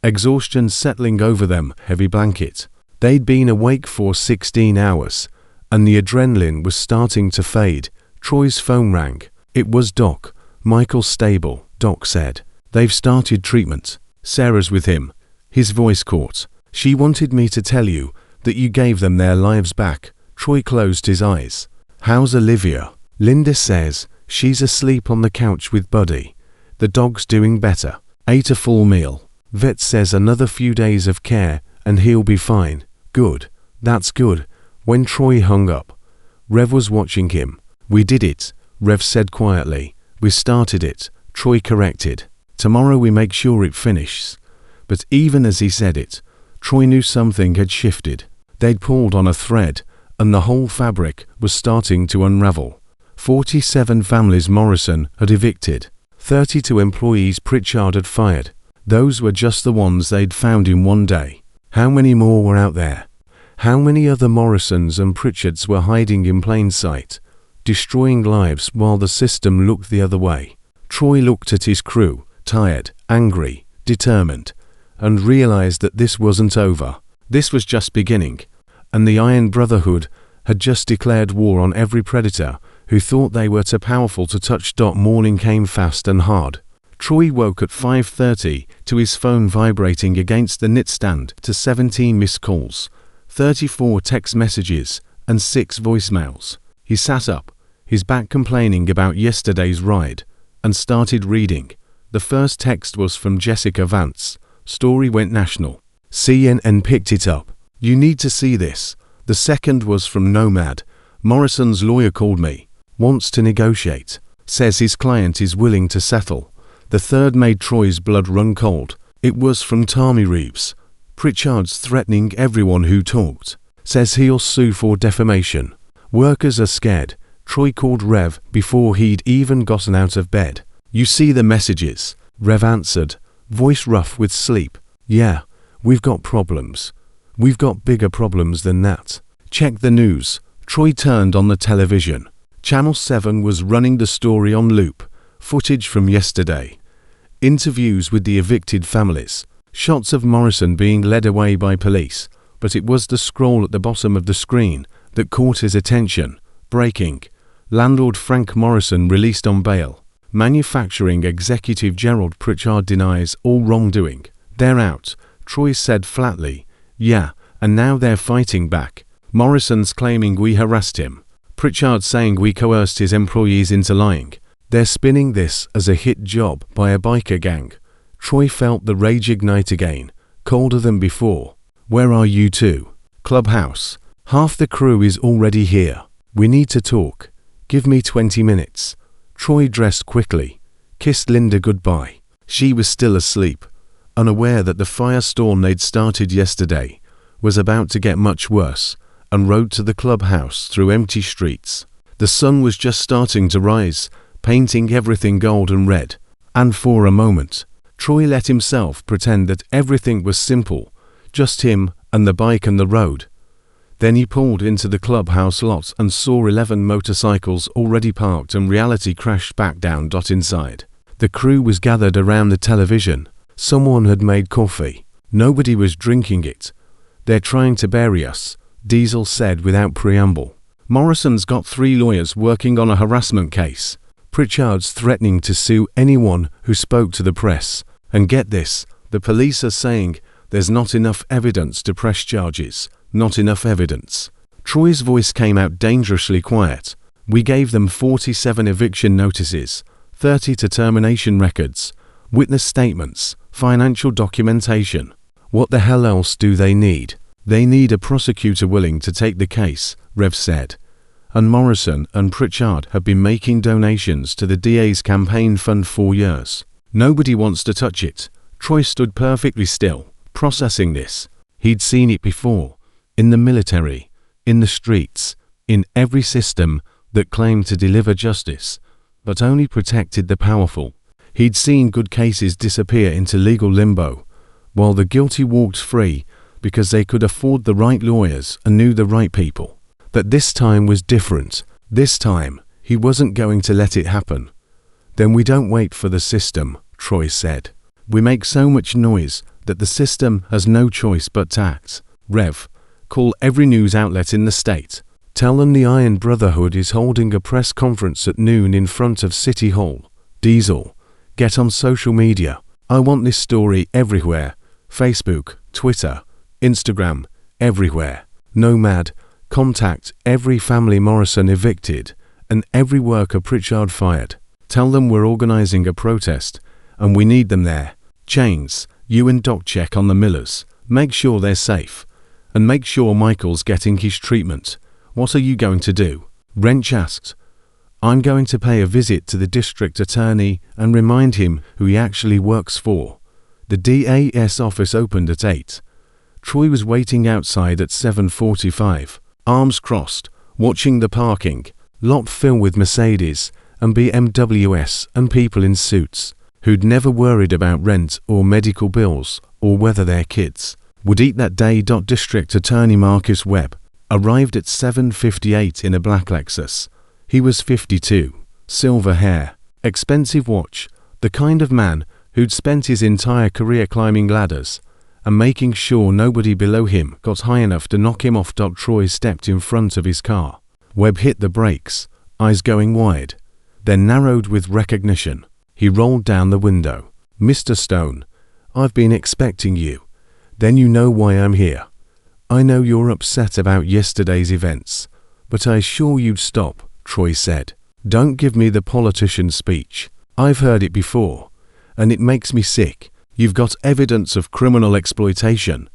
exhaustion settling over them, heavy blanket. They'd been awake for 16 hours, and the adrenaline was starting to fade. Troy's phone rang. It was Doc. "Michael's stable," Doc said. "They've started treatment. Sarah's with him." His voice caught. "She wanted me to tell you that you gave them their lives back." Troy closed his eyes. "How's Olivia?" "Linda says she's asleep on the couch with Buddy. The dog's doing better. Ate a full meal. Vet says another few days of care and he'll be fine." "Good. That's good." When Troy hung up, Rev was watching him. "We did it," Rev said quietly. "We started it," Troy corrected. "Tomorrow we make sure it finishes." But even as he said it, Troy knew something had shifted. They'd pulled on a thread, and the whole fabric was starting to unravel. 47 families Morrison had evicted. 32 employees Pritchard had fired. Those were just the ones they'd found in one day. How many more were out there? How many other Morrisons and Pritchards were hiding in plain sight, destroying lives while the system looked the other way? Troy looked at his crew, tired, angry, determined, and realized that this wasn't over. This was just beginning, and the Iron Brotherhood had just declared war on every predator who thought they were too powerful to touch. Morning came fast and hard. Troy woke at 5:30 to his phone vibrating against the nightstand to 17 missed calls, 34 text messages, and 6 voicemails. He sat up, his back complaining about yesterday's ride, and started reading. The first text was from Jessica Vance. Story went national. CNN picked it up. You need to see this. The second was from Nomad. Morrison's lawyer called me. Wants to negotiate. Says his client is willing to settle. The third made Troy's blood run cold. It was from Tommy Reeves. Pritchard's threatening everyone who talked. Says he'll sue for defamation. Workers are scared. Troy called Rev before he'd even gotten out of bed. You see the messages? Rev answered, voice rough with sleep. Yeah, we've got problems. We've got bigger problems than that. Check the news. Troy turned on the television. Channel 7 was running the story on loop. Footage from yesterday. Interviews with the evicted families. Shots of Morrison being led away by police. But it was the scroll at the bottom of the screen that caught his attention. Breaking. Landlord Frank Morrison released on bail. Manufacturing executive Gerald Pritchard denies all wrongdoing. They're out, Troy said flatly. Yeah, and now they're fighting back. Morrison's claiming we harassed him. Pritchard saying we coerced his employees into lying. They're spinning this as a hit job by a biker gang. Troy felt the rage ignite again, colder than before. Where are you two? Clubhouse. Half the crew is already here. We need to talk. Give me 20 minutes. Troy dressed quickly, kissed Linda goodbye. She was still asleep, unaware that the firestorm they'd started yesterday was about to get much worse, and rode to the clubhouse through empty streets. The sun was just starting to rise, painting everything gold and red, and for a moment, Troy let himself pretend that everything was simple, just him and the bike and the road. Then he pulled into the clubhouse lot and saw 11 motorcycles already parked, and reality crashed back down. Inside, the crew was gathered around the television. Someone had made coffee. Nobody was drinking it. They're trying to bury us, Diesel said without preamble. Morrison's got 3 lawyers working on a harassment case. Pritchard's threatening to sue anyone who spoke to the press. And get this, the police are saying there's not enough evidence to press charges. Not enough evidence. Troy's voice came out dangerously quiet. We gave them 47 eviction notices, 30 termination records, witness statements, financial documentation. What the hell else do they need? They need a prosecutor willing to take the case, Rev said. And Morrison and Pritchard have been making donations to the DA's campaign fund for years. Nobody wants to touch it. Troy stood perfectly still, processing this. He'd seen it before. In the military, in the streets, in every system that claimed to deliver justice, but only protected the powerful. He'd seen good cases disappear into legal limbo, while the guilty walked free because they could afford the right lawyers and knew the right people. But this time was different. This time, he wasn't going to let it happen. Then we don't wait for the system, Troy said. We make so much noise that the system has no choice but to act. Rev. Call every news outlet in the state. Tell them the Iron Brotherhood is holding a press conference at noon in front of City Hall. Diesel. Get on social media. I want this story everywhere. Facebook, Twitter, Instagram, everywhere. Nomad. Contact every family Morrison evicted and every worker Pritchard fired. Tell them we're organizing a protest and we need them there. Chains. You and Doc check on the Millers. Make sure they're safe. And make sure Michael's getting his treatment. What are you going to do? Wrench asked. I'm going to pay a visit to the district attorney and remind him who he actually works for. The DA's office opened at 8. Troy was waiting outside at 7:45, arms crossed, watching the parking lot fill with Mercedes and BMWs and people in suits. who'd never worried about rent or medical bills or whether their kids would eat that day. District Attorney Marcus Webb arrived at 7:58 in a black Lexus. He was 52, silver hair, expensive watch, the kind of man who'd spent his entire career climbing ladders and making sure nobody below him got high enough to knock him off. Troy stepped in front of his car. Webb hit the brakes, eyes going wide, then narrowed with recognition. He rolled down the window. "Mr. Stone, I've been expecting you. Then you know why I'm here. I know you're upset about yesterday's events, but I assure you'd stop," Troy said. "Don't give me the politician speech. I've heard it before, and it makes me sick. You've got evidence of criminal exploitation,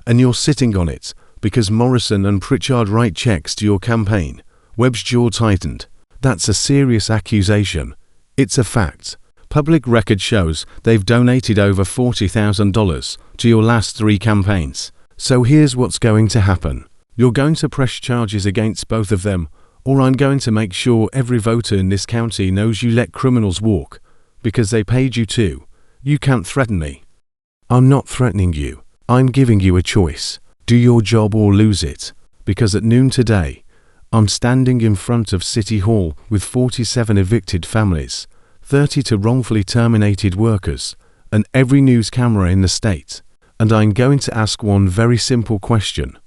and you're sitting on it because Morrison and Pritchard write checks to your campaign." Webb's jaw tightened. "That's a serious accusation. It's a fact. Public record shows they've donated over $40,000 to your last 3 campaigns. So here's what's going to happen. You're going to press charges against both of them, or I'm going to make sure every voter in this county knows you let criminals walk because they paid you to. You can't threaten me." "I'm not threatening you. I'm giving you a choice. Do your job or lose it. Because at noon today, I'm standing in front of City Hall with 47 evicted families, 32 wrongfully terminated workers, and every news camera in the state. And I'm going to ask one very simple question.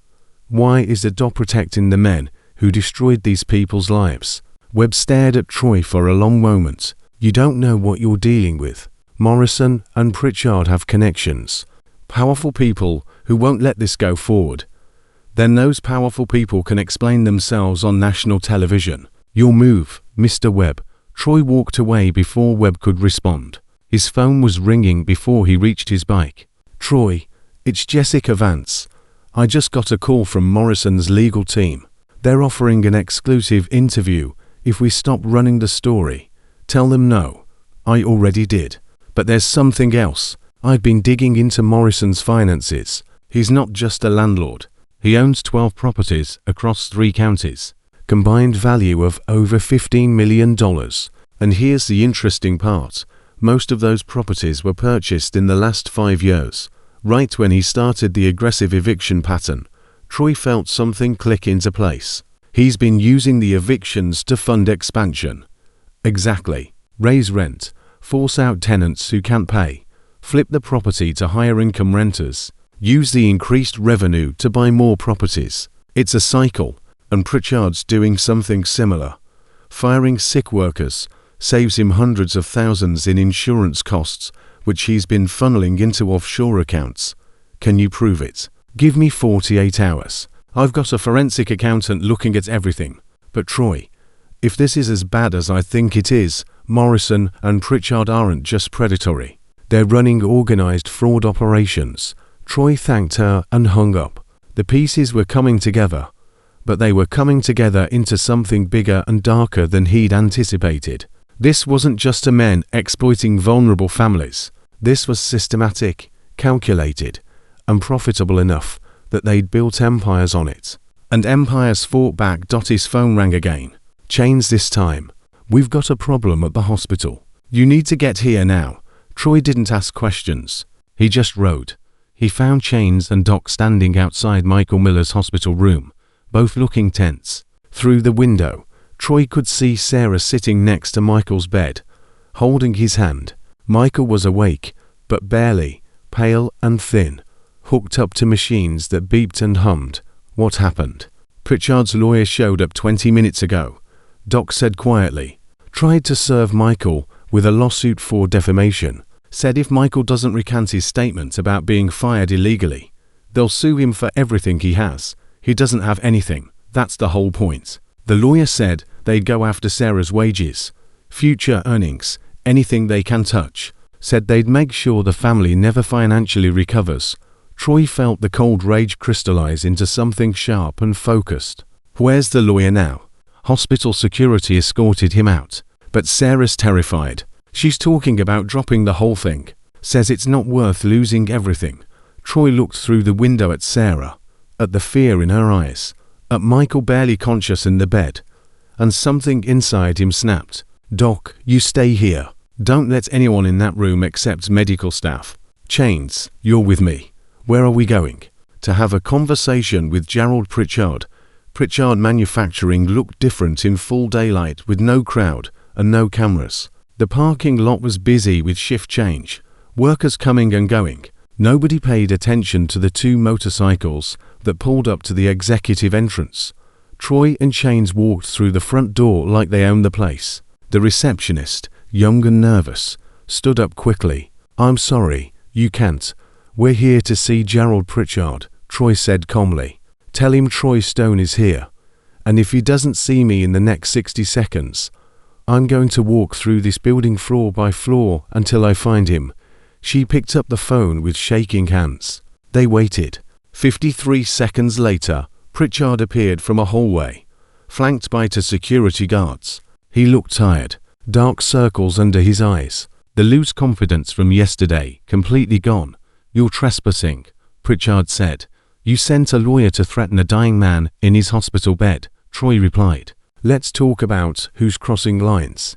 Why is the DOC protecting the men who destroyed these people's lives?" Webb stared at Troy for a long moment. "You don't know what you're dealing with. Morrison and Pritchard have connections. Powerful people who won't let this go forward. Then those powerful people can explain themselves on national television. Your move, Mr. Webb." Troy walked away before Webb could respond. His phone was ringing before he reached his bike. "Troy, it's Jessica Vance. I just got a call from Morrison's legal team. They're offering an exclusive interview if we stop running the story. Tell them no. I already did. But there's something else. I've been digging into Morrison's finances. He's not just a landlord. He owns 12 properties across 3 counties. Combined value of over $15 million. And here's the interesting part. Most of those properties were purchased in the last 5 years, right when he started the aggressive eviction pattern." Troy felt something click into place. He's been using the evictions to fund expansion. Exactly. Raise rent, force out tenants who can't pay, flip the property to higher income renters, use the increased revenue to buy more properties. It's a cycle, and Pritchard's doing something similar. Firing sick workers saves him hundreds of thousands in insurance costs, which he's been funneling into offshore accounts. Can you prove it? Give me 48 hours. I've got a forensic accountant looking at everything. But Troy, if this is as bad as I think it is, Morrison and Pritchard aren't just predatory. They're running organized fraud operations. Troy thanked her and hung up. The pieces were coming together, but they were coming together into something bigger and darker than he'd anticipated. This wasn't just a men exploiting vulnerable families. This was systematic, calculated, and profitable enough that they'd built empires on it. And empires fought back. His phone rang again. "Chains this time. We've got a problem at the hospital. You need to get here now." Troy didn't ask questions. He just wrote. He found Chains and Doc standing outside Michael Miller's hospital room, both looking tense. Through the window, Troy could see Sarah sitting next to Michael's bed, holding his hand. Michael was awake, but barely, pale and thin, hooked up to machines that beeped and hummed. "What happened?" "Pritchard's lawyer showed up 20 minutes ago," Doc said quietly. "Tried to serve Michael with a lawsuit for defamation. Said if Michael doesn't recant his statement about being fired illegally, they'll sue him for everything he has. He doesn't have anything. That's the whole point." The lawyer said they'd go after Sarah's wages, future earnings, anything they can touch. Said they'd make sure the family never financially recovers. Troy felt the cold rage crystallize into something sharp and focused. "Where's the lawyer now?" Hospital security escorted him out. But Sarah's terrified. She's talking about dropping the whole thing. Says it's not worth losing everything. Troy looked through the window at Sarah, at the fear in her eyes, at Michael barely conscious in the bed, and something inside him snapped. "Doc, you stay here. Don't let anyone in that room except medical staff. Chains, you're with me. Where are we going? To have a conversation with Gerald Pritchard. Pritchard Manufacturing looked different in full daylight with no crowd and no cameras. The parking lot was busy with shift change, workers coming and going. Nobody paid attention to the two motorcycles that pulled up to the executive entrance. Troy and Chains walked through the front door like they owned the place. The receptionist, young and nervous, stood up quickly. "I'm sorry, you can't. We're here to see Gerald Pritchard," Troy said calmly. "Tell him Troy Stone is here. And if he doesn't see me in the next 60 seconds, I'm going to walk through this building floor by floor until I find him." She picked up the phone with shaking hands. They waited. 53 seconds later, Pritchard appeared from a hallway, flanked by two security guards. He looked tired, dark circles under his eyes, the loose confidence from yesterday completely gone. "You're trespassing," Pritchard said. "You sent a lawyer to threaten a dying man in his hospital bed," Troy replied. "Let's talk about who's crossing lines."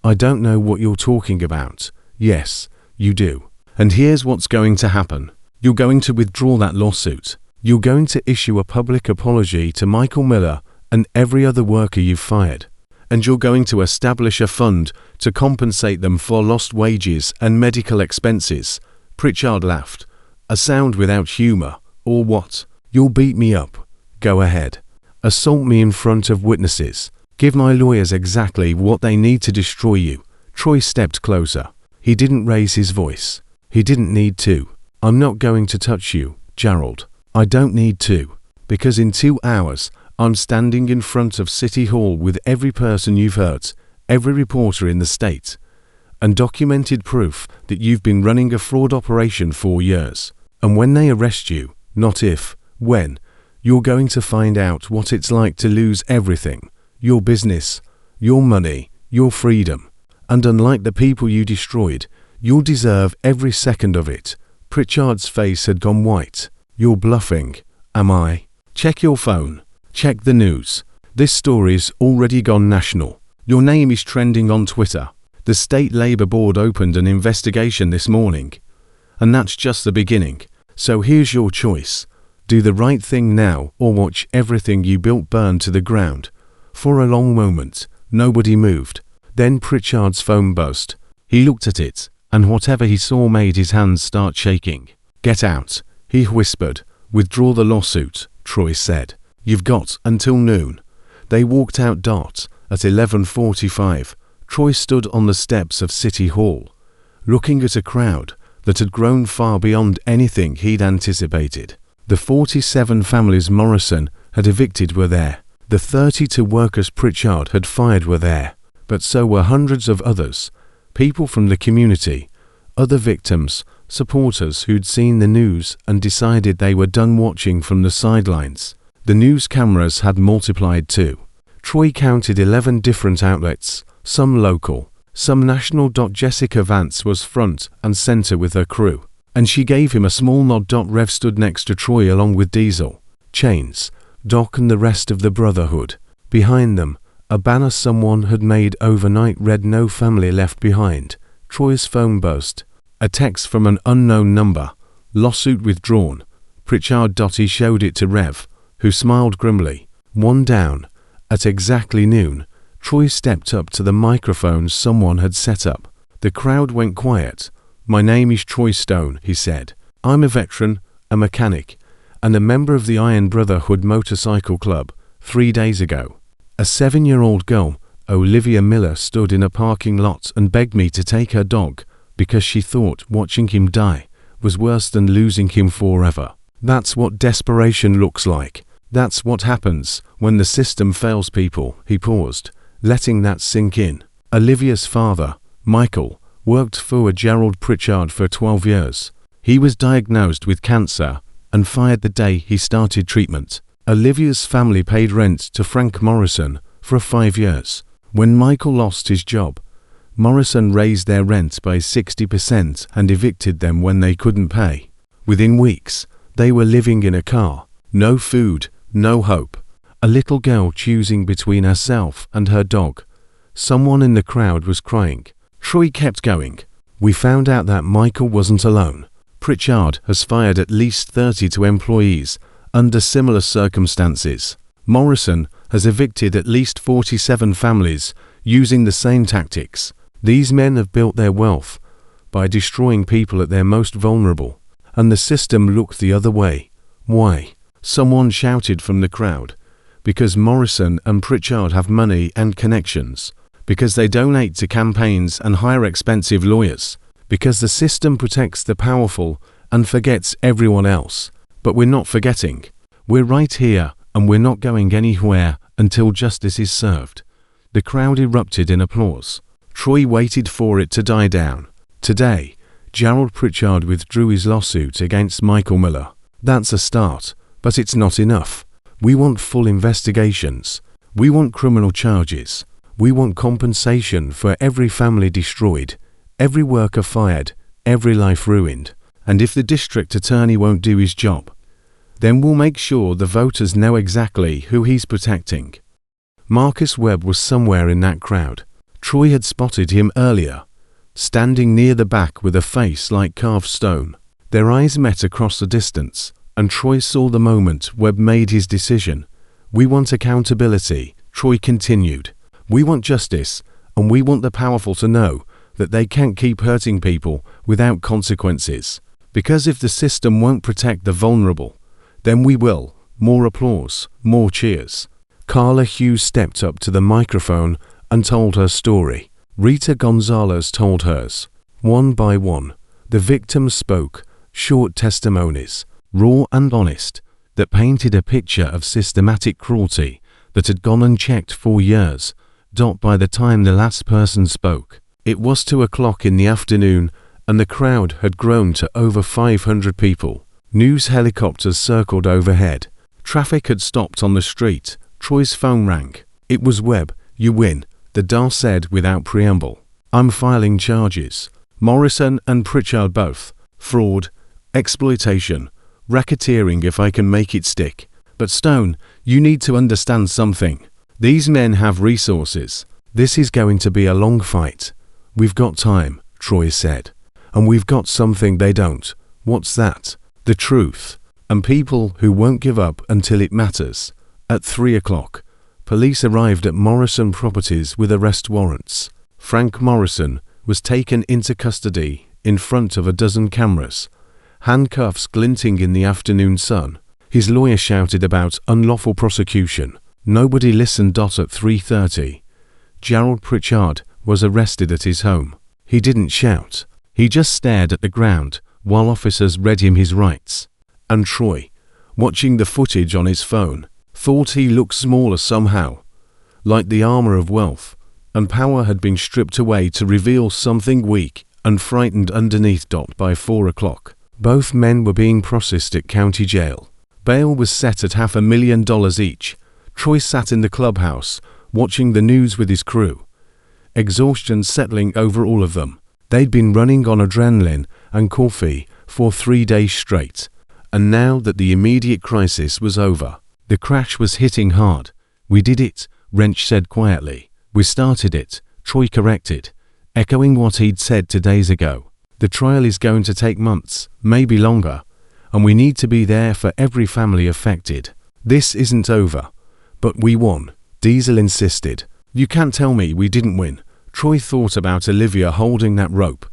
"I don't know what you're talking about." "Yes, you do. And here's what's going to happen. You're going to withdraw that lawsuit. You're going to issue a public apology to Michael Miller and every other worker you've fired. And you're going to establish a fund to compensate them for lost wages and medical expenses." Pritchard laughed. "A sound without humor, or what? You'll beat me up. Go ahead. Assault me in front of witnesses. Give my lawyers exactly what they need to destroy you." Troy stepped closer. He didn't raise his voice. He didn't need to. "I'm not going to touch you, Gerald. I don't need to. Because in 2 hours, I'm standing in front of City Hall with every person you've hurt, every reporter in the state, and documented proof that you've been running a fraud operation for years. And when they arrest you, not if, when, you're going to find out what it's like to lose everything. Your business, your money, your freedom. And unlike the people you destroyed, you'll deserve every second of it." Pritchard's face had gone white. "You're bluffing, am I? Check your phone. Check the news. This story's already gone national. Your name is trending on Twitter. The State Labor Board opened an investigation this morning. And that's just the beginning. So here's your choice. Do the right thing now or watch everything you built burn to the ground." For a long moment, nobody moved. Then Pritchard's phone buzzed. He looked at it, and whatever he saw made his hands start shaking. "Get out," he whispered. "Withdraw the lawsuit," Troy said. "You've got until noon." They walked out. At 11:45, Troy stood on the steps of City Hall, looking at a crowd that had grown far beyond anything he'd anticipated. The 47 families Morrison had evicted were there. The 32 workers Pritchard had fired were there. But so were hundreds of others. People from the community, other victims, supporters who'd seen the news and decided they were done watching from the sidelines. The news cameras had multiplied too. Troy counted 11 different outlets, some local, some national. Jessica Vance was front and center with her crew, and she gave him a small nod. Rev stood next to Troy along with Diesel, Chains, Doc and the rest of the Brotherhood. Behind them, a banner someone had made overnight read "No family left behind." Troy's phone buzzed. A text from an unknown number. "Lawsuit withdrawn." Pritchard. He showed it to Rev, who smiled grimly. One down. At exactly noon, Troy stepped up to the microphone someone had set up. The crowd went quiet. "My name is Troy Stone," he said. "I'm a veteran, a mechanic, and a member of the Iron Brotherhood Motorcycle Club. 3 days ago, a 7-year-old girl, Olivia Miller, stood in a parking lot and begged me to take her dog because she thought watching him die was worse than losing him forever. That's what desperation looks like. That's what happens when the system fails people." He paused, letting that sink in. Olivia's father, Michael, worked for Gerald Pritchard for 12 years. He was diagnosed with cancer and fired the day he started treatment. Olivia's family paid rent to Frank Morrison for 5 years. When Michael lost his job, Morrison raised their rent by 60% and evicted them when they couldn't pay. Within weeks, they were living in a car, no food, no hope. A little girl choosing between herself and her dog. Someone in the crowd was crying. Troy kept going. We found out that Michael wasn't alone. Pritchard has fired at least 32 employees under similar circumstances. Morrison has evicted at least 47 families using the same tactics. These men have built their wealth by destroying people at their most vulnerable, and the system looked the other way. Why? Someone shouted from the crowd. Because Morrison and Pritchard have money and connections. Because they donate to campaigns and hire expensive lawyers. Because the system protects the powerful and forgets everyone else. But we're not forgetting. We're right here, and we're not going anywhere until justice is served. The crowd erupted in applause. Troy waited for it to die down. Today, Gerald Pritchard withdrew his lawsuit against Michael Miller. That's a start, but it's not enough. We want full investigations. We want criminal charges. We want compensation for every family destroyed, every worker fired, every life ruined. And if the district attorney won't do his job, then we'll make sure the voters know exactly who he's protecting. Marcus Webb was somewhere in that crowd. Troy had spotted him earlier, standing near the back with a face like carved stone. Their eyes met across the distance, and Troy saw the moment Webb made his decision. We want accountability, Troy continued. We want justice, and we want the powerful to know that they can't keep hurting people without consequences. Because if the system won't protect the vulnerable, then we will. More applause, more cheers. Carla Hughes stepped up to the microphone and told her story. Rita Gonzalez told hers. One by one, the victims spoke, short testimonies, raw and honest, that painted a picture of systematic cruelty that had gone unchecked for years. By the time the last person spoke, it was 2:00 in the afternoon, and the crowd had grown to over 500 people. News helicopters circled overhead. Traffic had stopped on the street. Troy's phone rang. It was Webb. You win, the dial said without preamble. I'm filing charges. Morrison and Pritchard both. Fraud, exploitation, racketeering if I can make it stick. But Stone, you need to understand something. These men have resources. This is going to be a long fight. We've got time, Troy said. And we've got something they don't. What's that? The truth. And people who won't give up until it matters. At 3:00, police arrived at Morrison Properties with arrest warrants. Frank Morrison was taken into custody in front of a dozen cameras, handcuffs glinting in the afternoon sun. His lawyer shouted about unlawful prosecution. Nobody listened. At 3:30, Gerald Pritchard was arrested at his home. He didn't shout. He just stared at the ground while officers read him his rights. And Troy, watching the footage on his phone, thought he looked smaller somehow, like the armor of wealth and power had been stripped away to reveal something weak and frightened underneath. By 4:00, both men were being processed at county jail. Bail was set at $500,000 each. Troy sat in the clubhouse, watching the news with his crew, exhaustion settling over all of them. They'd been running on adrenaline and coffee for 3 days straight, and now that the immediate crisis was over, the crash was hitting hard. We did it, Wrench said quietly. We started it, Troy corrected, echoing what he'd said 2 days ago. The trial is going to take months, maybe longer, and we need to be there for every family affected. This isn't over. But we won, Diesel insisted. You can't tell me we didn't win. Troy thought about Olivia holding that rope,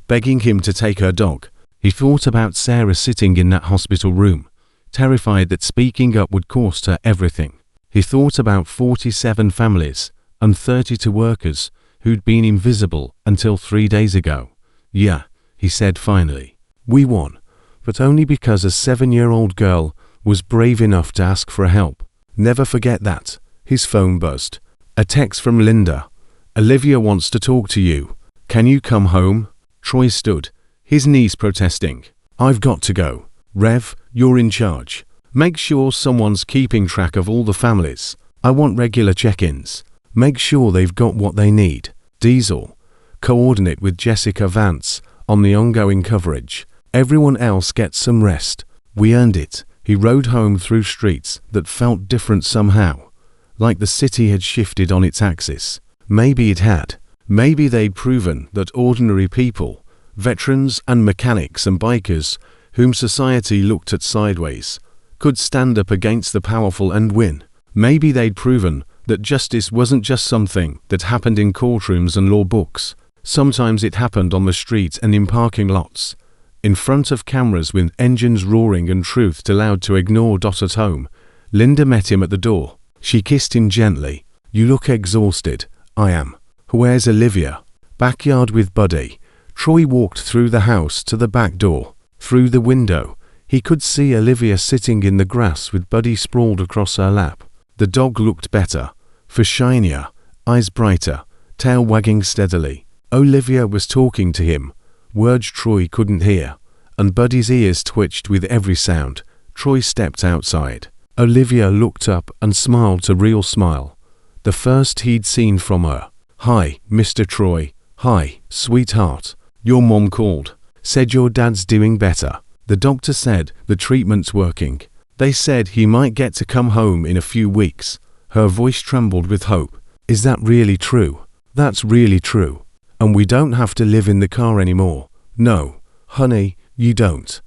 begging him to take her dog. He thought about Sarah sitting in that hospital room, terrified that speaking up would cost her everything. He thought about 47 families and 32 workers who'd been invisible until 3 days ago. Yeah, he said finally. We won, but only because a 7-year-old girl was brave enough to ask for help. Never forget that. His phone buzzed. A text from Linda. Olivia wants to talk to you. Can you come home? Troy stood, his knees protesting. I've got to go. Rev, you're in charge. Make sure someone's keeping track of all the families. I want regular check-ins. Make sure they've got what they need. Diesel, coordinate with Jessica Vance on the ongoing coverage. Everyone else gets some rest. We earned it. He rode home through streets that felt different somehow, like the city had shifted on its axis. Maybe it had. Maybe they'd proven that ordinary people, veterans and mechanics and bikers, whom society looked at sideways, could stand up against the powerful and win. Maybe they'd proven that justice wasn't just something that happened in courtrooms and law books. Sometimes it happened on the street and in parking lots, in front of cameras with engines roaring and truth too loud to ignore. At home, Linda met him at the door. She kissed him gently. "You look exhausted." "I am." "Where's Olivia?" "Backyard with Buddy." Troy walked through the house to the back door. Through the window, he could see Olivia sitting in the grass with Buddy sprawled across her lap. The dog looked better, for shinier, eyes brighter, tail wagging steadily. Olivia was talking to him, words Troy couldn't hear, and Buddy's ears twitched with every sound. Troy stepped outside. Olivia looked up and smiled a real smile, the first he'd seen from her. "Hi, Mr. Troy." "Hi, sweetheart. Your mom called. Said your dad's doing better. The doctor said the treatment's working. They said he might get to come home in a few weeks." Her voice trembled with hope. "Is that really true?" "That's really true. And we don't have to live in the car anymore." "No, honey, you don't.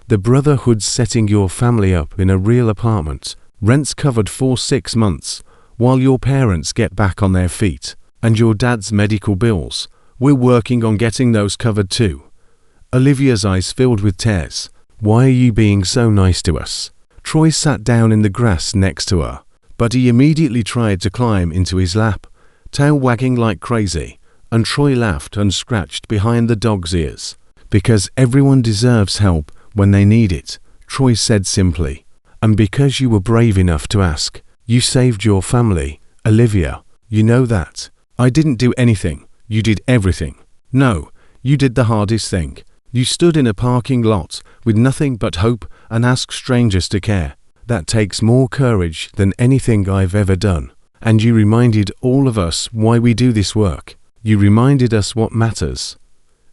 The Brotherhood's setting your family up in a real apartment. Rent's covered for 6 months, while your parents get back on their feet. And your dad's medical bills, we're working on getting those covered too." Olivia's eyes filled with tears. "Why are you being so nice to us?" Troy sat down in the grass next to her, but he immediately tried to climb into his lap, tail wagging like crazy, and Troy laughed and scratched behind the dog's ears. "Because everyone deserves help when they need it," Troy said simply. "And because you were brave enough to ask. You saved your family, Olivia. You know that. I didn't do anything. You did everything. No, you did the hardest thing. You stood in a parking lot with nothing but hope and asked strangers to care. That takes more courage than anything I've ever done. And you reminded all of us why we do this work. You reminded us what matters."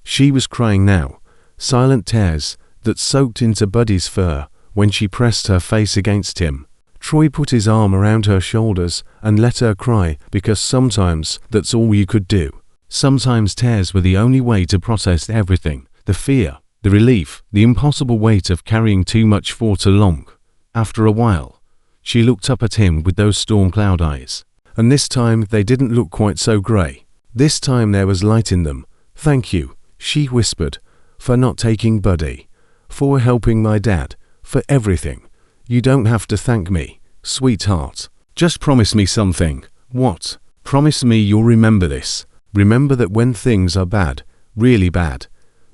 She was crying now, silent tears that soaked into Buddy's fur when she pressed her face against him. Troy put his arm around her shoulders and let her cry, because sometimes that's all you could do. Sometimes tears were the only way to process everything, the fear, the relief, the impossible weight of carrying too much for too long. After a while, she looked up at him with those storm cloud eyes. And this time they didn't look quite so grey. This time there was light in them. "Thank you," she whispered, "for not taking Buddy, for helping my dad, for everything. You don't have to thank me, sweetheart. Just promise me something." "What?" "Promise me you'll remember this. Remember that when things are bad, really bad,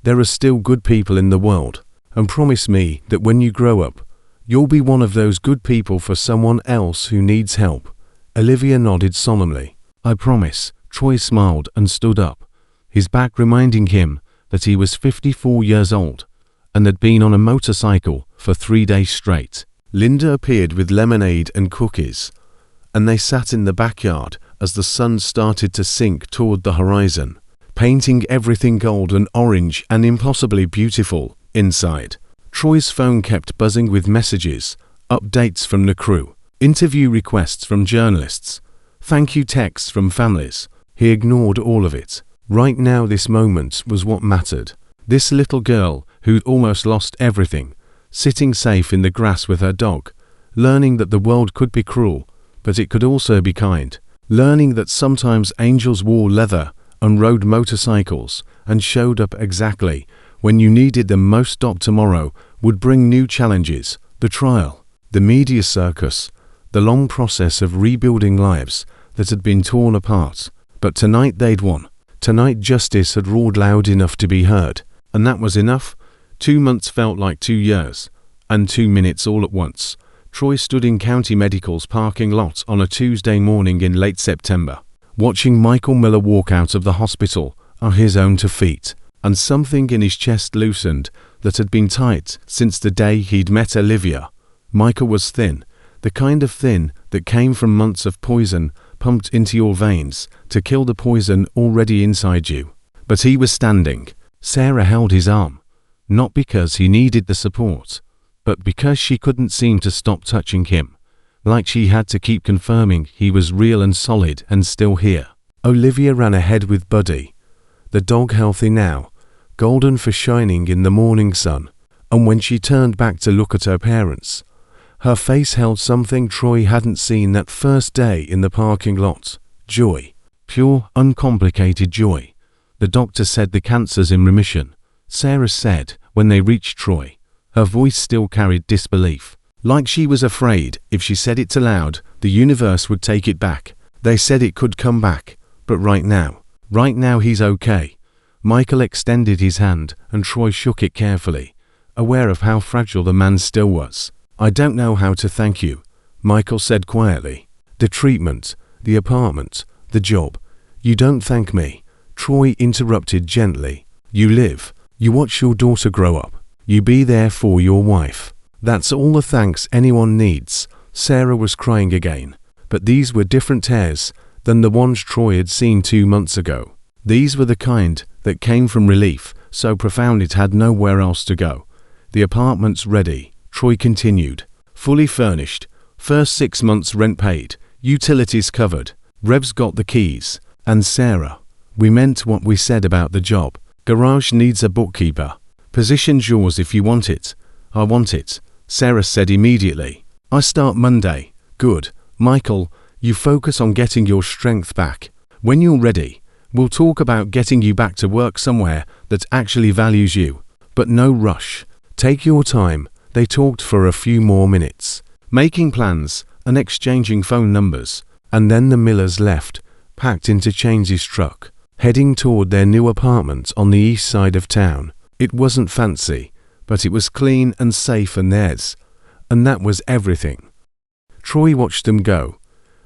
there are still good people in the world. And promise me that when you grow up, you'll be one of those good people for someone else who needs help." Olivia nodded solemnly. "I promise." Troy smiled and stood up, his back reminding him that he was 54 years old and had been on a motorcycle for 3 days straight. Linda appeared with lemonade and cookies, and they sat in the backyard as the sun started to sink toward the horizon, painting everything gold and orange and impossibly beautiful inside. Troy's phone kept buzzing with messages, updates from the crew, interview requests from journalists, thank you texts from families. He ignored all of it. Right now this moment was what mattered. This little girl who'd almost lost everything, sitting safe in the grass with her dog, learning that the world could be cruel, but it could also be kind, learning that sometimes angels wore leather and rode motorcycles and showed up exactly when you needed them most. Tomorrow would bring new challenges, the trial, the media circus, the long process of rebuilding lives that had been torn apart. But tonight they'd won. Tonight justice had roared loud enough to be heard, and that was enough. 2 months felt like 2 years, and 2 minutes all at once. Troy stood in County Medical's parking lot on a Tuesday morning in late September, watching Michael Miller walk out of the hospital on his own 2 feet, and something in his chest loosened that had been tight since the day he'd met Olivia. Michael was thin, the kind of thin that came from months of poison pumped into your veins to kill the poison already inside you. But he was standing. Sarah held his arm, not because he needed the support, but because she couldn't seem to stop touching him, like she had to keep confirming he was real and solid and still here. Olivia ran ahead with Buddy, the dog healthy now, golden for shining in the morning sun, and when she turned back to look at her parents, her face held something Troy hadn't seen that first day in the parking lot. Joy. Pure, uncomplicated joy. The doctor said the cancer's in remission, Sarah said when they reached Troy. Her voice still carried disbelief, like she was afraid if she said it aloud, the universe would take it back. They said it could come back, but right now he's okay. Michael extended his hand and Troy shook it carefully, aware of how fragile the man still was. I don't know how to thank you, Michael said quietly. The treatment, the apartment, the job. You don't thank me, Troy interrupted gently. You live, you watch your daughter grow up, you be there for your wife. That's all the thanks anyone needs. Sarah was crying again, but these were different tears than the ones Troy had seen 2 months ago. These were the kind that came from relief so profound it had nowhere else to go. The apartment's ready, Troy continued. Fully furnished, first 6 months rent paid, utilities covered. Rev's got the keys. And Sarah, we meant what we said about the job. Garage needs a bookkeeper. Position's yours if you want it. I want it, Sarah said immediately. I start Monday. Good. Michael, you focus on getting your strength back. When you're ready, we'll talk about getting you back to work somewhere that actually values you. But no rush. Take your time. They talked for a few more minutes, making plans and exchanging phone numbers, and then the Millers left, packed into Chainsey's truck, heading toward their new apartment on the east side of town. It wasn't fancy, but it was clean and safe and theirs, and that was everything. Troy watched them go,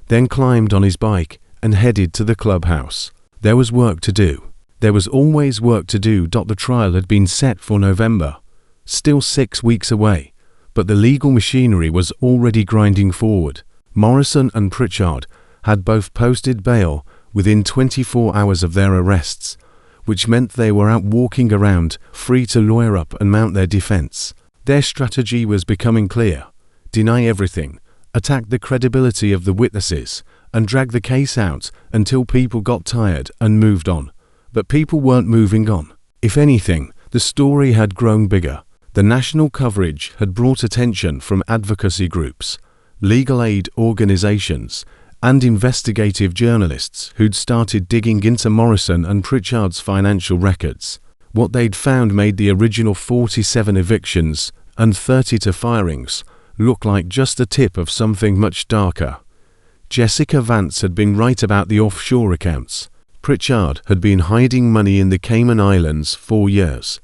then climbed on his bike and headed to the clubhouse. There was work to do. There was always work to do. The trial had been set for November, still 6 weeks away, but the legal machinery was already grinding forward. Morrison and Pritchard had both posted bail within 24 hours of their arrests, which meant they were out walking around, free to lawyer up and mount their defense. Their strategy was becoming clear: deny everything, attack the credibility of the witnesses, and drag the case out until people got tired and moved on. But people weren't moving on. If anything, the story had grown bigger. The national coverage had brought attention from advocacy groups, legal aid organizations, and investigative journalists who'd started digging into Morrison and Pritchard's financial records. What they'd found made the original 47 evictions and 32 firings look like just the tip of something much darker. Jessica Vance had been right about the offshore accounts. Pritchard had been hiding money in the Cayman Islands for years.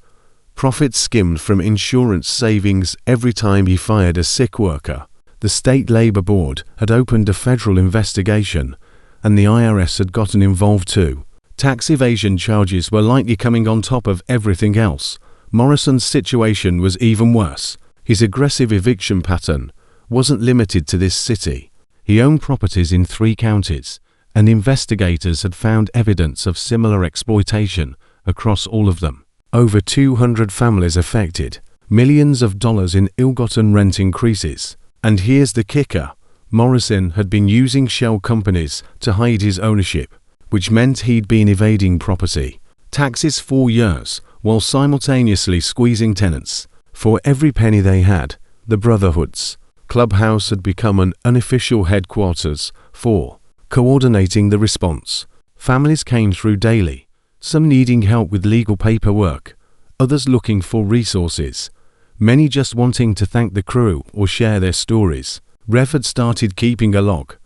Profits skimmed from insurance savings every time he fired a sick worker. The State Labor Board had opened a federal investigation, and the IRS had gotten involved too. Tax evasion charges were likely coming on top of everything else. Morrison's situation was even worse. His aggressive eviction pattern wasn't limited to this city. He owned properties in 3 counties, and investigators had found evidence of similar exploitation across all of them. Over 200 families affected, millions of dollars in ill-gotten rent increases. And here's the kicker: Morrison had been using shell companies to hide his ownership, which meant he'd been evading property taxes for years while simultaneously squeezing tenants for every penny they had. The Brotherhood's clubhouse had become an unofficial headquarters for coordinating the response. Families came through daily, some needing help with legal paperwork, others looking for resources, many just wanting to thank the crew or share their stories. Rev had started keeping a log,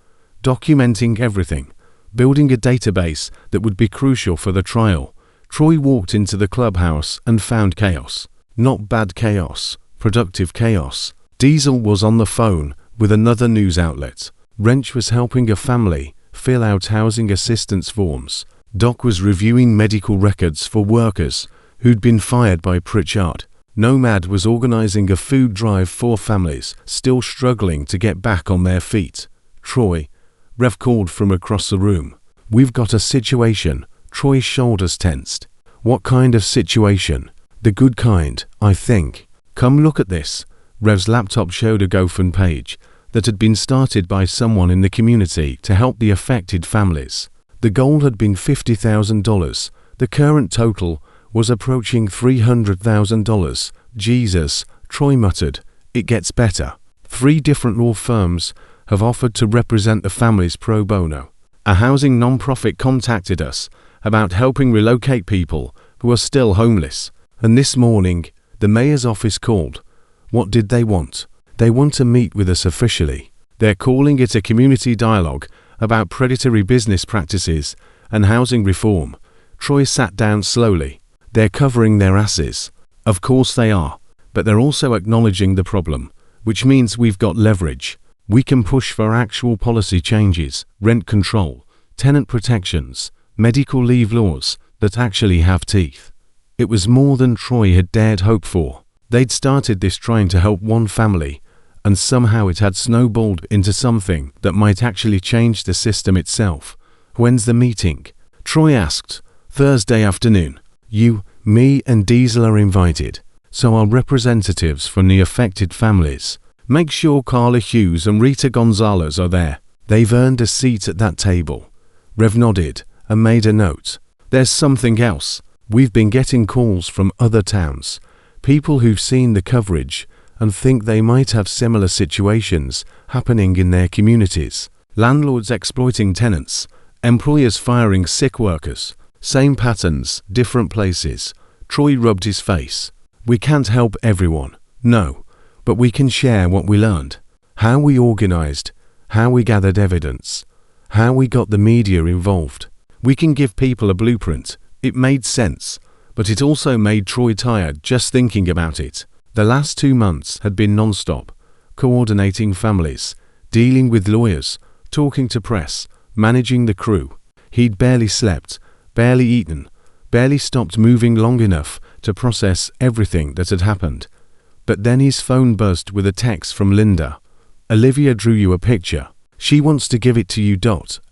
documenting everything, building a database that would be crucial for the trial. Troy walked into the clubhouse and found chaos. Not bad chaos, productive chaos. Diesel was on the phone with another news outlet. Wrench was helping a family fill out housing assistance forms. Doc was reviewing medical records for workers who'd been fired by Pritchard. Nomad was organizing a food drive for families still struggling to get back on their feet. Troy, Rev called from across the room. We've got a situation. Troy's shoulders tensed. What kind of situation? The good kind, I think. Come look at this. Rev's laptop showed a GoFundMe page that had been started by someone in the community to help the affected families. The goal had been $50,000. The current total was approaching $300,000. Jesus, Troy muttered. It gets better. 3 different law firms have offered to represent the families pro bono. A housing non-profit contacted us about helping relocate people who are still homeless. And this morning, the mayor's office called. What did they want? They want to meet with us officially. They're calling it a community dialogue about predatory business practices and housing reform. Troy sat down slowly. They're covering their asses. Of course they are. But they're also acknowledging the problem, which means we've got leverage. We can push for actual policy changes, rent control, tenant protections, medical leave laws that actually have teeth. It was more than Troy had dared hope for. They'd started this trying to help one family, and somehow it had snowballed into something that might actually change the system itself. When's the meeting? Troy asked. Thursday afternoon. You, me and Diesel are invited. So are representatives from the affected families. Make sure Carla Hughes and Rita Gonzalez are there. They've earned a seat at that table. Rev nodded and made a note. There's something else. We've been getting calls from other towns. People who've seen the coverage and think they might have similar situations happening in their communities. Landlords exploiting tenants. Employers firing sick workers. Same patterns, different places. Troy rubbed his face. We can't help everyone. No. But we can share what we learned. How we organized. How we gathered evidence. How we got the media involved. We can give people a blueprint. It made sense. But it also made Troy tired just thinking about it. The last 2 months had been non-stop. Coordinating families. Dealing with lawyers. Talking to press. Managing the crew. He'd barely slept. Barely eaten. Barely stopped moving long enough to process everything that had happened. But then his phone buzzed with a text from Linda. Olivia drew you a picture. She wants to give it to you.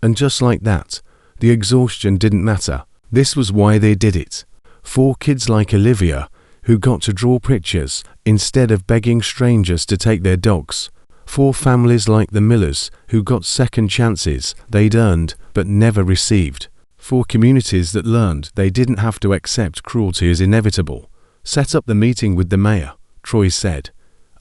And just like that, the exhaustion didn't matter. This was why they did it. 4 kids like Olivia, who got to draw pictures instead of begging strangers to take their dogs. 4 families like the Millers, who got second chances they'd earned but never received. 4 communities that learned they didn't have to accept cruelty as inevitable. Set up the meeting with the mayor, Troy said.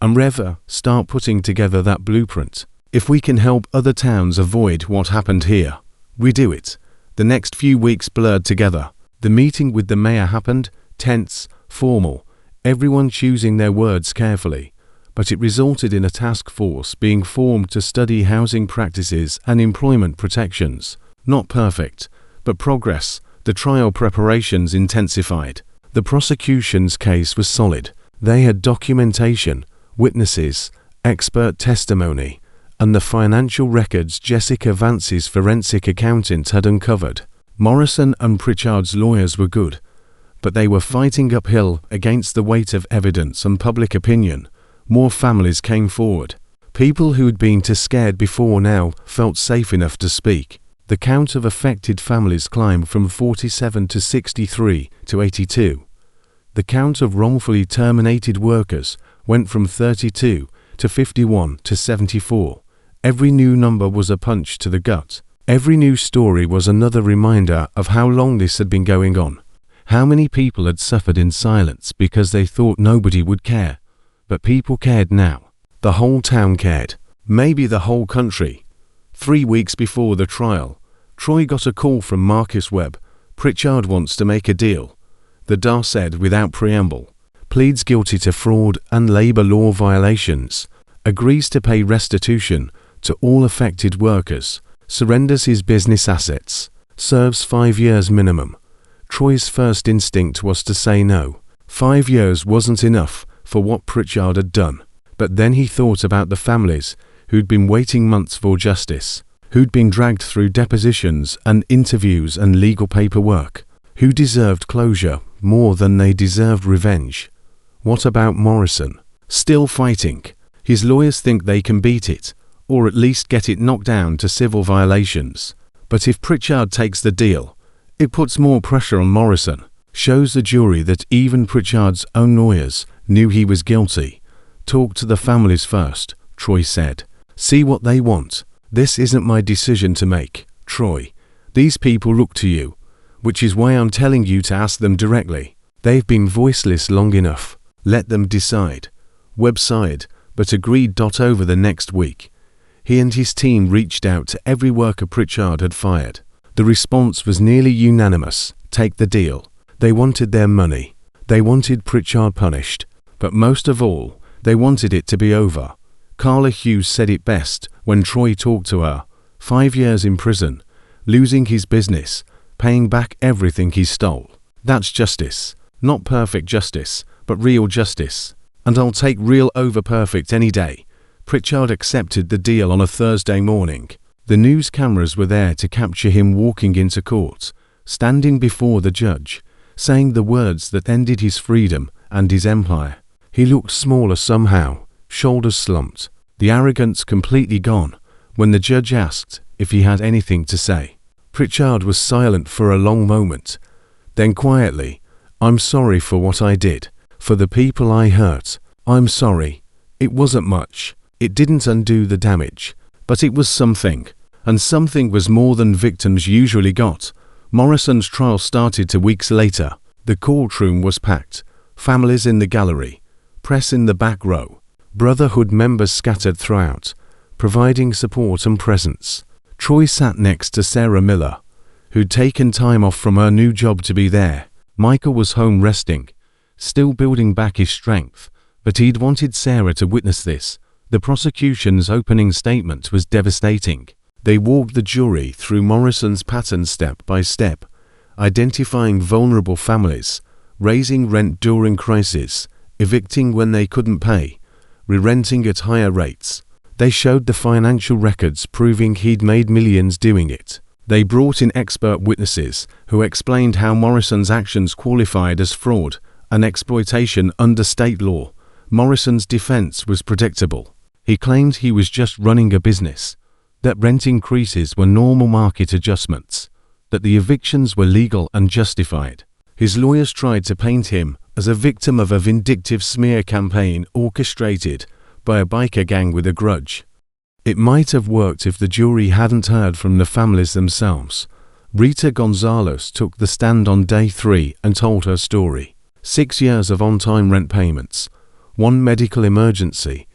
And Reva, start putting together that blueprint. If we can help other towns avoid what happened here, we do it. The next few weeks blurred together. The meeting with the mayor happened, tense, formal, everyone choosing their words carefully. But it resulted in a task force being formed to study housing practices and employment protections. Not perfect, but progress. The trial preparations intensified. The prosecution's case was solid. They had documentation, witnesses, expert testimony, and the financial records Jessica Vance's forensic accountant had uncovered. Morrison and Pritchard's lawyers were good, but they were fighting uphill against the weight of evidence and public opinion. More families came forward. People who had been too scared before now felt safe enough to speak. The count of affected families climbed from 47 to 63 to 82. The count of wrongfully terminated workers went from 32 to 51 to 74. Every new number was a punch to the gut. Every new story was another reminder of how long this had been going on. How many people had suffered in silence because they thought nobody would care. But people cared now. The whole town cared. Maybe the whole country. 3 weeks before the trial, Troy got a call from Marcus Webb. Pritchard wants to make a deal. The DA said without preamble. Pleads guilty to fraud and labor law violations. Agrees to pay restitution to all affected workers. Surrenders his business assets. Serves 5 years minimum. Troy's first instinct was to say no. 5 years wasn't enough for what Pritchard had done. But then he thought about the families who'd been waiting months for justice, who'd been dragged through depositions and interviews and legal paperwork, who deserved closure more than they deserved revenge. What about Morrison? Still fighting. His lawyers think they can beat it, or at least get it knocked down to civil violations. But if Pritchard takes the deal, it puts more pressure on Morrison, shows the jury that even Pritchard's own lawyers knew he was guilty. Talk to the families first, Troy said. See what they want. This isn't my decision to make, Troy. These people look to you, which is why I'm telling you to ask them directly. They've been voiceless long enough. Let them decide. Webb sighed, but agreed. Over the next week, he and his team reached out to every worker Pritchard had fired. The response was nearly unanimous. Take the deal. They wanted their money. They wanted Pritchard punished. But most of all, they wanted it to be over. Carla Hughes said it best when Troy talked to her. 5 years in prison, losing his business, paying back everything he stole. That's justice. Not perfect justice, but real justice. And I'll take real over perfect any day. Pritchard accepted the deal on a Thursday morning. The news cameras were there to capture him walking into court, standing before the judge, saying the words that ended his freedom and his empire. He looked smaller somehow, shoulders slumped, the arrogance completely gone, when the judge asked if he had anything to say. Pritchard was silent for a long moment. Then quietly, I'm sorry for what I did, for the people I hurt. I'm sorry. It wasn't much. It didn't undo the damage. But it was something. And something was more than victims usually got. Morrison's trial started 2 weeks later. The courtroom was packed. Families in the gallery. Press in the back row. Brotherhood members scattered throughout, providing support and presence. Troy sat next to Sarah Miller, who'd taken time off from her new job to be there. Michael was home resting, still building back his strength, but he'd wanted Sarah to witness this. The prosecution's opening statement was devastating. They walked the jury through Morrison's pattern step by step, identifying vulnerable families, raising rent during crisis, evicting when they couldn't pay, re-renting at higher rates. They showed the financial records proving he'd made millions doing it. They brought in expert witnesses who explained how Morrison's actions qualified as fraud and exploitation under state law. Morrison's defense was predictable. He claimed he was just running a business, that rent increases were normal market adjustments, that the evictions were legal and justified. His lawyers tried to paint him as a victim of a vindictive smear campaign orchestrated by a biker gang with a grudge. It might have worked if the jury hadn't heard from the families themselves. Rita Gonzalez took the stand on day 3 and told her story. 6 years of on-time rent payments, 1 medical emergency,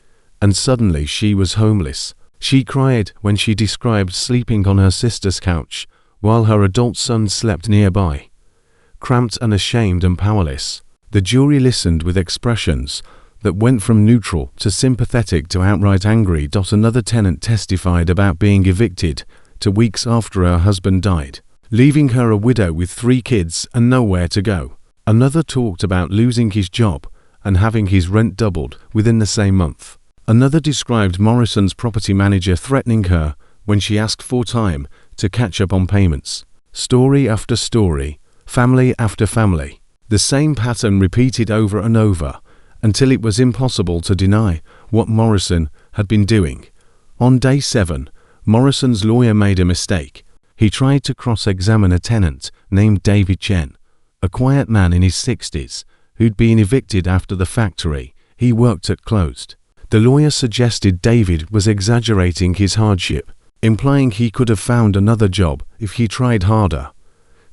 and suddenly she was homeless. She cried when she described sleeping on her sister's couch while her adult son slept nearby. Cramped and ashamed and powerless. The jury listened with expressions that went from neutral to sympathetic to outright angry. Another tenant testified about being evicted 2 weeks after her husband died, leaving her a widow with 3 kids and nowhere to go. Another talked about losing his job and having his rent doubled within the same month. Another described Morrison's property manager threatening her when she asked for time to catch up on payments. Story after story, family after family. The same pattern repeated over and over, until it was impossible to deny what Morrison had been doing. On day 7, Morrison's lawyer made a mistake. He tried to cross-examine a tenant named David Chen, a quiet man in his 60s, who'd been evicted after the factory he worked at closed. The lawyer suggested David was exaggerating his hardship, implying he could have found another job if he tried harder.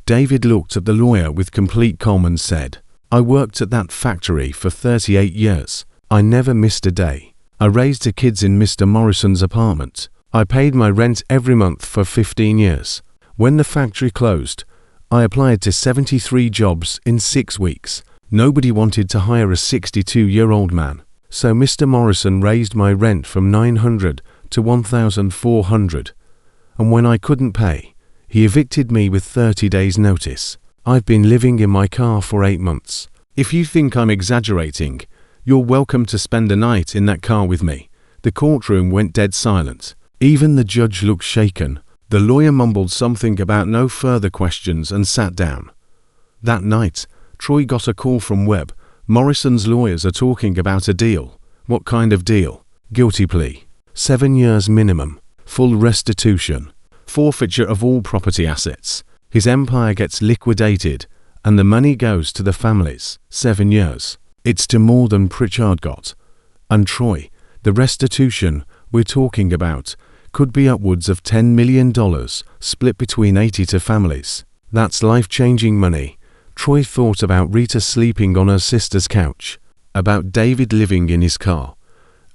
David looked at the lawyer with complete calm and said, "I worked at that factory for 38 years. I never missed a day. I raised the kids in Mr. Morrison's apartment. I paid my rent every month for 15 years. When the factory closed, I applied to 73 jobs in 6 weeks. Nobody wanted to hire a 62-year-old man. So Mr. Morrison raised my rent from $900 to $1,400. And when I couldn't pay, he evicted me with 30 days' notice. I've been living in my car for 8 months. If you think I'm exaggerating, you're welcome to spend a night in that car with me." The courtroom went dead silent. Even the judge looked shaken. The lawyer mumbled something about no further questions and sat down. That night, Troy got a call from Webb. "Morrison's lawyers are talking about a deal." "What kind of deal?" "Guilty plea. 7 years minimum. Full restitution. Forfeiture of all property assets. His empire gets liquidated, and the money goes to the families. 7 years. It's to more than Pritchard got. And Troy, the restitution we're talking about Could be upwards of $10 million, split between 82 families. That's life-changing money. Troy thought about Rita sleeping on her sister's couch, about David living in his car,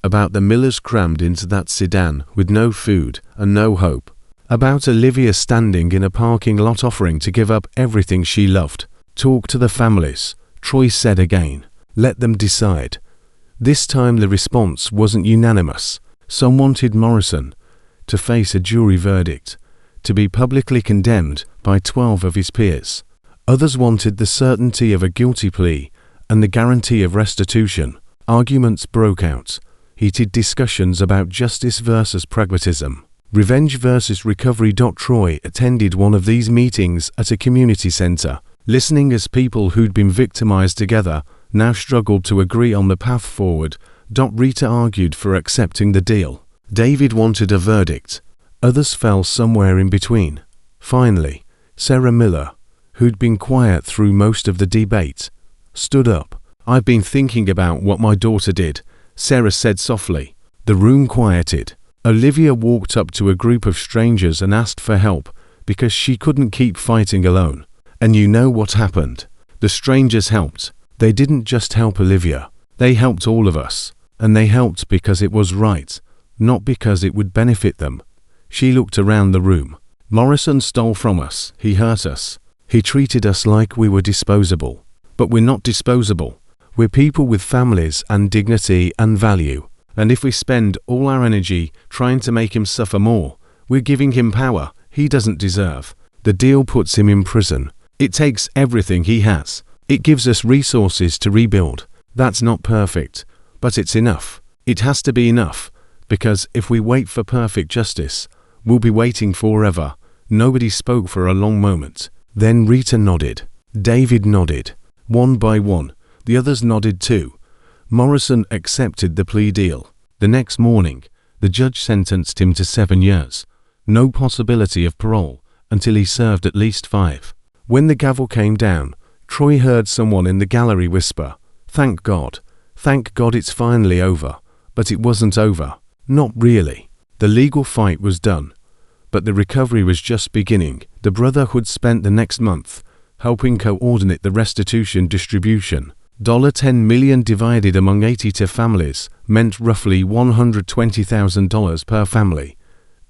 about the Millers crammed into that sedan with no food and no hope, about Olivia standing in a parking lot offering to give up everything she loved. Talk to the families, Troy said again. Let them decide. This time the response wasn't unanimous. Some wanted Morrison to face a jury verdict, to be publicly condemned by 12 of his peers. Others wanted the certainty of a guilty plea and the guarantee of restitution. Arguments broke out, heated discussions about justice versus pragmatism, revenge versus recovery. Troy attended one of these meetings at a community center, listening as people who'd been victimized together now struggled to agree on the path forward. Rita argued for accepting the deal. David wanted a verdict. Others fell somewhere in between. Finally, Sarah Miller, who'd been quiet through most of the debate, stood up. "I've been thinking about what my daughter did," Sarah said softly. The room quieted. Olivia walked up to a group of strangers and asked for help because she couldn't keep fighting alone. And you know what happened? The strangers helped. They didn't just help Olivia. They helped all of us. And they helped because it was right, not because it would benefit them. She looked around the room. Morrison stole from us. He hurt us. He treated us like we were disposable. But we're not disposable. We're people with families and dignity and value. And if we spend all our energy trying to make him suffer more, we're giving him power he doesn't deserve. The deal puts him in prison. It takes everything he has. It gives us resources to rebuild. That's not perfect, but it's enough. It has to be enough, because if we wait for perfect justice, we'll be waiting forever. Nobody spoke for a long moment. Then Rita nodded. David nodded. One by one, the others nodded too. Morrison accepted the plea deal. The next morning, the judge sentenced him to 7 years. No possibility of parole until he served at least 5. When the gavel came down, Troy heard someone in the gallery whisper, "Thank God. Thank God it's finally over." But it wasn't over. Not really. The legal fight was done. But the recovery was just beginning. The Brotherhood spent the next month helping coordinate the restitution distribution. $10 million divided among 82 families meant roughly $120,000 per family.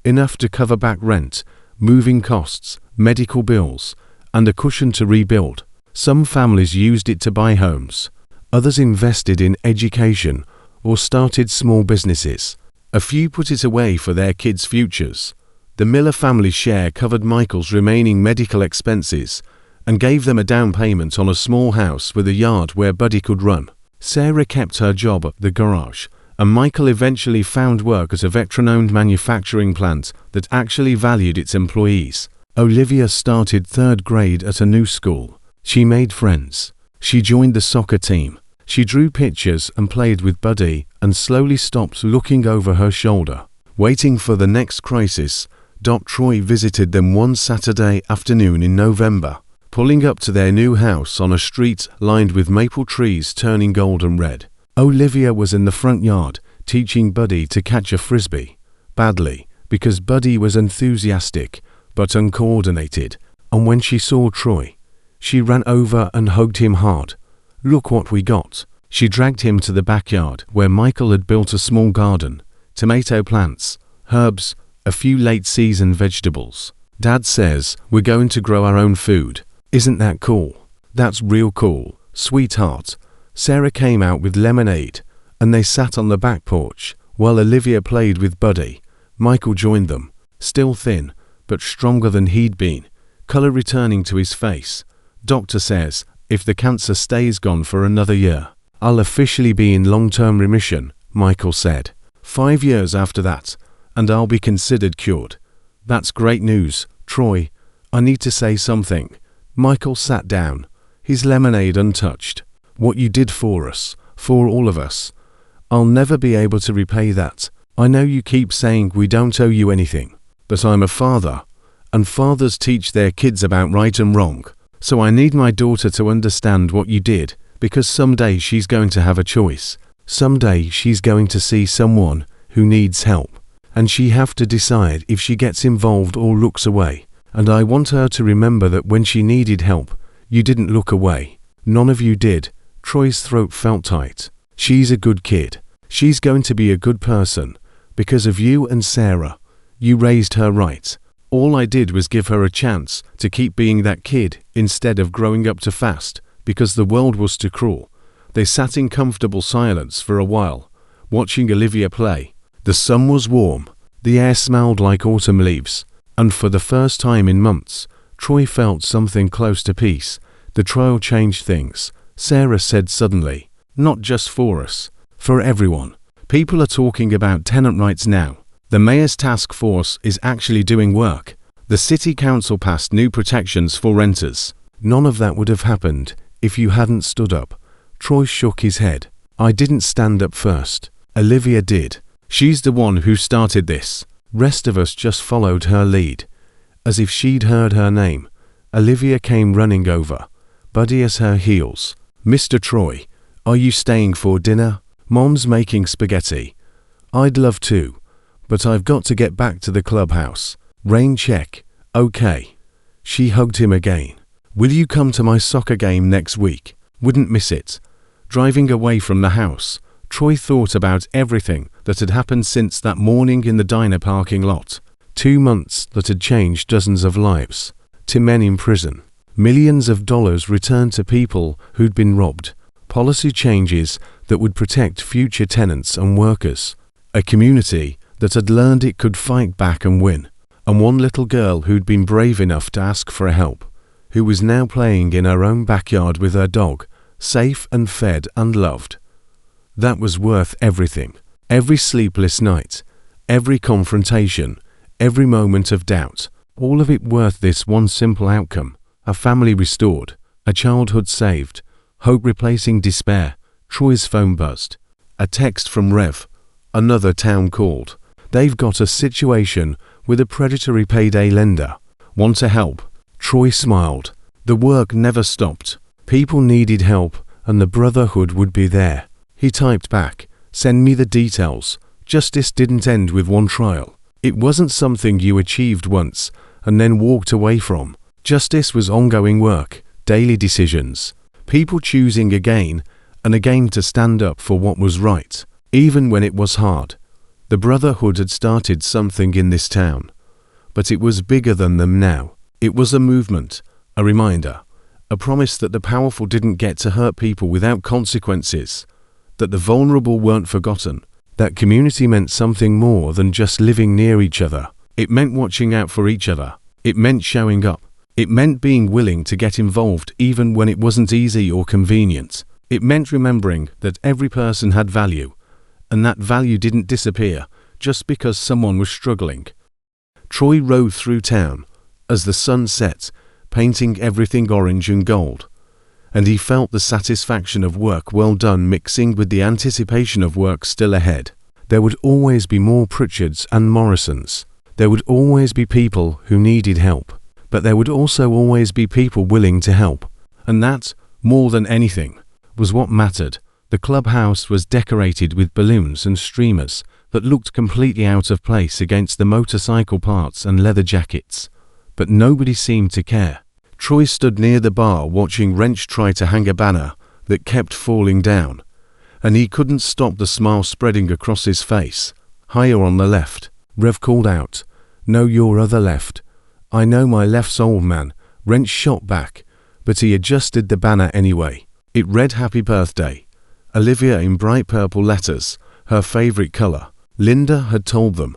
Enough to cover back rent, moving costs, medical bills, and a cushion to rebuild. Some families used it to buy homes. Others invested in education or started small businesses. A few put it away for their kids' futures. The Miller family's share covered Michael's remaining medical expenses and gave them a down payment on a small house with a yard where Buddy could run. Sarah kept her job at the garage, and Michael eventually found work at a veteran-owned manufacturing plant that actually valued its employees. Olivia started 3rd grade at a new school. She made friends. She joined the soccer team. She drew pictures and played with Buddy and slowly stopped looking over her shoulder. Waiting for the next crisis, Troy visited them one Saturday afternoon in November, pulling up to their new house on a street lined with maple trees turning golden red. Olivia was in the front yard, teaching Buddy to catch a frisbee. Badly, because Buddy was enthusiastic, but uncoordinated, and when she saw Troy, she ran over and hugged him hard. "Look what we got." She dragged him to the backyard where Michael had built a small garden, tomato plants, herbs, a few late-season vegetables. "Dad says we're going to grow our own food. Isn't that cool?" "That's real cool, sweetheart." Sarah came out with lemonade, and they sat on the back porch while Olivia played with Buddy. Michael joined them, still thin, but stronger than he'd been, color returning to his face. "Doctor says if the cancer stays gone for another year, I'll officially be in long-term remission," Michael said. 5 years after that, and I'll be considered cured. "That's great news, Troy. I need to say something." Michael sat down, his lemonade untouched. "What you did for us, for all of us. I'll never be able to repay that. I know you keep saying we don't owe you anything, but I'm a father, and fathers teach their kids about right and wrong. So I need my daughter to understand what you did, because someday she's going to have a choice. Someday she's going to see someone who needs help. and she have to decide if she gets involved or looks away. And I want her to remember that when she needed help, you didn't look away. None of you did. Troy's throat felt tight. She's a good kid. She's going to be a good person. Because of you and Sarah. You raised her right. All I did was give her a chance to keep being that kid instead of growing up too fast, because the world was too cruel. They sat in comfortable silence for a while, watching Olivia play. The sun was warm. The air smelled like autumn leaves. And for the first time in months, Troy felt something close to peace. The trial changed things, Sarah said suddenly. Not just for us. For everyone. People are talking about tenant rights now. The mayor's task force is actually doing work. The city council passed new protections for renters. None of that would have happened if you hadn't stood up. Troy shook his head. I didn't stand up first. Olivia did. She's the one who started this. Rest of us just followed her lead. As if she'd heard her name, Olivia came running over, Buddy at her heels. Mr. Troy, are you staying for dinner? Mom's making spaghetti. I'd love to, but I've got to get back to the clubhouse. Rain check. Okay. She hugged him again. Will you come to my soccer game next week? Wouldn't miss it. Driving away from the house, Troy thought about everything that had happened since that morning in the diner parking lot. 2 months that had changed dozens of lives. 2 men in prison. Millions of dollars returned to people who'd been robbed. Policy changes that would protect future tenants and workers. A community that had learned it could fight back and win. And one little girl who'd been brave enough to ask for help, who was now playing in her own backyard with her dog, safe and fed and loved. That was worth everything. Every sleepless night, every confrontation, every moment of doubt, all of it worth this one simple outcome. A family restored, a childhood saved, hope replacing despair. Troy's phone buzzed. A text from Rev. Another town called. They've got a situation with a predatory payday lender. Want to help? Troy smiled. The work never stopped. People needed help, and the Brotherhood would be there. He typed back, send me the details. Justice didn't end with one trial. It wasn't something you achieved once and then walked away from. Justice was ongoing work, daily decisions. People choosing again and again to stand up for what was right, even when it was hard. The Brotherhood had started something in this town, but it was bigger than them now. It was a movement, a reminder, a promise that the powerful didn't get to hurt people without consequences, that the vulnerable weren't forgotten, that community meant something more than just living near each other. It meant watching out for each other. It meant showing up. It meant being willing to get involved even when it wasn't easy or convenient. It meant remembering that every person had value, and that value didn't disappear just because someone was struggling. Troy rode through town as the sun set, painting everything orange and gold, and he felt the satisfaction of work well done mixing with the anticipation of work still ahead. There would always be more Pritchards and Morrisons. There would always be people who needed help, but there would also always be people willing to help. And that, more than anything, was what mattered. The clubhouse was decorated with balloons and streamers that looked completely out of place against the motorcycle parts and leather jackets. But nobody seemed to care. Troy stood near the bar watching Wrench try to hang a banner that kept falling down, and he couldn't stop the smile spreading across his face. Higher on the left, Rev called out, "No, your other left." "I know my left's old man," Wrench shot back, but he adjusted the banner anyway. It read Happy Birthday. Olivia in bright purple letters, her favorite color. Linda had told them.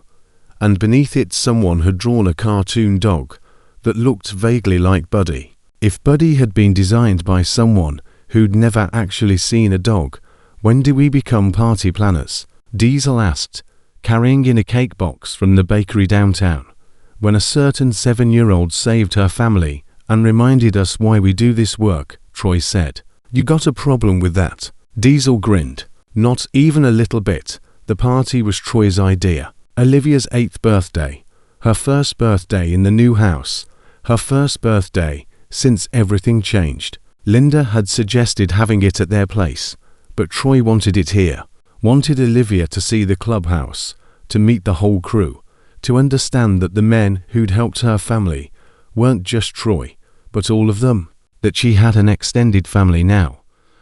And beneath it someone had drawn a cartoon dog that looked vaguely like Buddy. If Buddy had been designed by someone who'd never actually seen a dog, when do we become party planners? Diesel asked, carrying in a cake box from the bakery downtown. When a certain 7-year-old saved her family and reminded us why we do this work, Troy said. You got a problem with that? Diesel grinned. Not even a little bit. The party was Troy's idea. Olivia's 8th birthday. Her first birthday in the new house. Her first birthday since everything changed. Linda had suggested having it at their place, but Troy wanted it here. Wanted Olivia to see the clubhouse, to meet the whole crew, to understand that the men who'd helped her family weren't just Troy, but all of them, that she had an extended family now,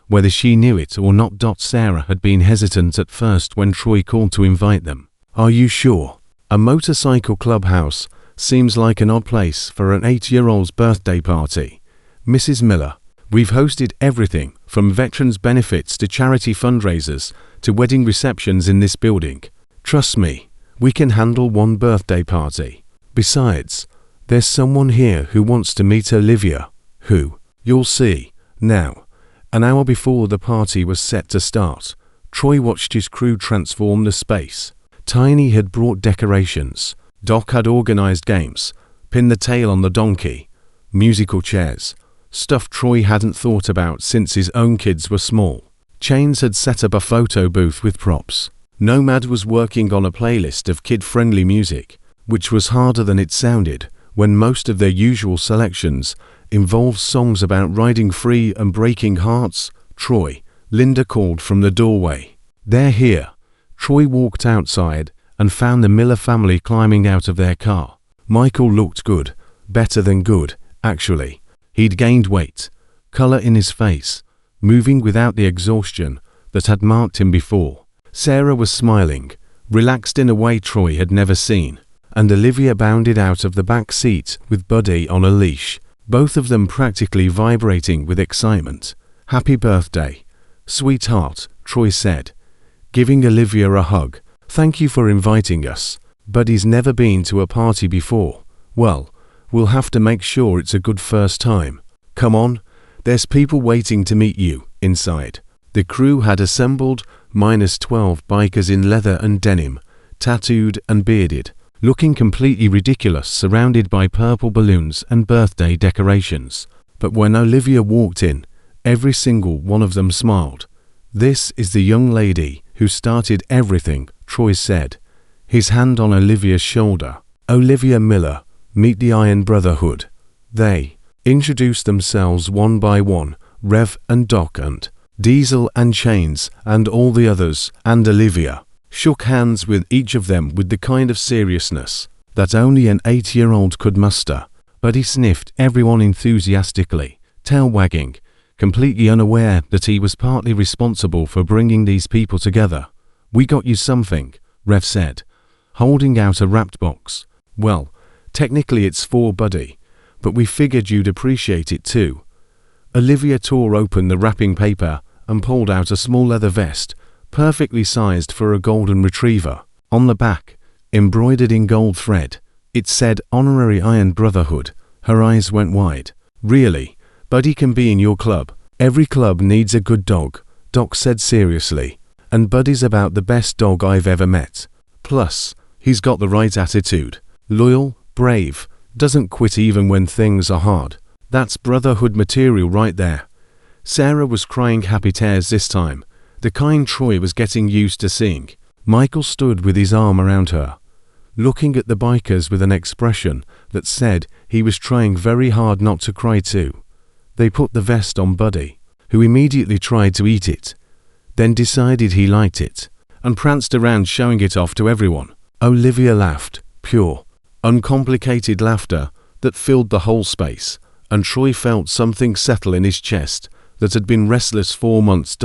whether she knew it or not. Sarah had been hesitant at first when Troy called to invite them. "Are you sure? A motorcycle clubhouse seems like an odd place for an 8-year-old's birthday party. Mrs. Miller, we've hosted everything from veterans benefits to charity fundraisers to wedding receptions in this building. Trust me, we can handle one birthday party. Besides, there's someone here who wants to meet Olivia." "Who?" "You'll see." Now, an hour before the party was set to start, Troy watched his crew transform the space. Tiny had brought decorations. Doc had organized games, pinned the tail on the donkey, musical chairs, stuff Troy hadn't thought about since his own kids were small. Chains had set up a photo booth with props. Nomad was working on a playlist of kid-friendly music, which was harder than it sounded when most of their usual selections involved songs about riding free and breaking hearts. "Troy," Linda called from the doorway. "They're here." Troy walked outside and found the Miller family climbing out of their car. Michael looked good, better than good, actually. He'd gained weight, color in his face, moving without the exhaustion that had marked him before. Sarah was smiling, relaxed in a way Troy had never seen, and Olivia bounded out of the back seat with Buddy on a leash, both of them practically vibrating with excitement. "Happy birthday, sweetheart," Troy said, giving Olivia a hug. "Thank you for inviting us. Buddy's never been to a party before. Well, we'll have to make sure it's a good first time. Come on, there's people waiting to meet you inside." The crew had assembled, -12 bikers in leather and denim, tattooed and bearded, looking completely ridiculous surrounded by purple balloons and birthday decorations. But when Olivia walked in, every single one of them smiled. "This is the young lady who started everything," Troy said, his hand on Olivia's shoulder. "Olivia Miller, meet the Iron Brotherhood." They introduced themselves one by one, Rev and Doc and Diesel and Chains and all the others, and Olivia shook hands with each of them with the kind of seriousness that only an 8-year-old could muster. But he sniffed everyone enthusiastically, tail wagging, completely unaware that he was partly responsible for bringing these people together. "We got you something," Rev said, holding out a wrapped box. "Well, technically it's for Buddy, but we figured you'd appreciate it too." Olivia tore open the wrapping paper and pulled out a small leather vest, perfectly sized for a golden retriever. On the back, embroidered in gold thread, it said Honorary Iron Brotherhood. Her eyes went wide. "Really? Buddy can be in your club. Every club needs a good dog," Doc said seriously. "And Buddy's about the best dog I've ever met. Plus, he's got the right attitude. Loyal, brave, doesn't quit even when things are hard. That's brotherhood material right there." Sarah was crying happy tears this time, the kind Troy was getting used to seeing. Michael stood with his arm around her, looking at the bikers with an expression that said he was trying very hard not to cry too. They put the vest on Buddy, who immediately tried to eat it, then decided he liked it, and pranced around showing it off to everyone. Olivia laughed, pure, uncomplicated laughter that filled the whole space, and Troy felt something settle in his chest that had been restless for months.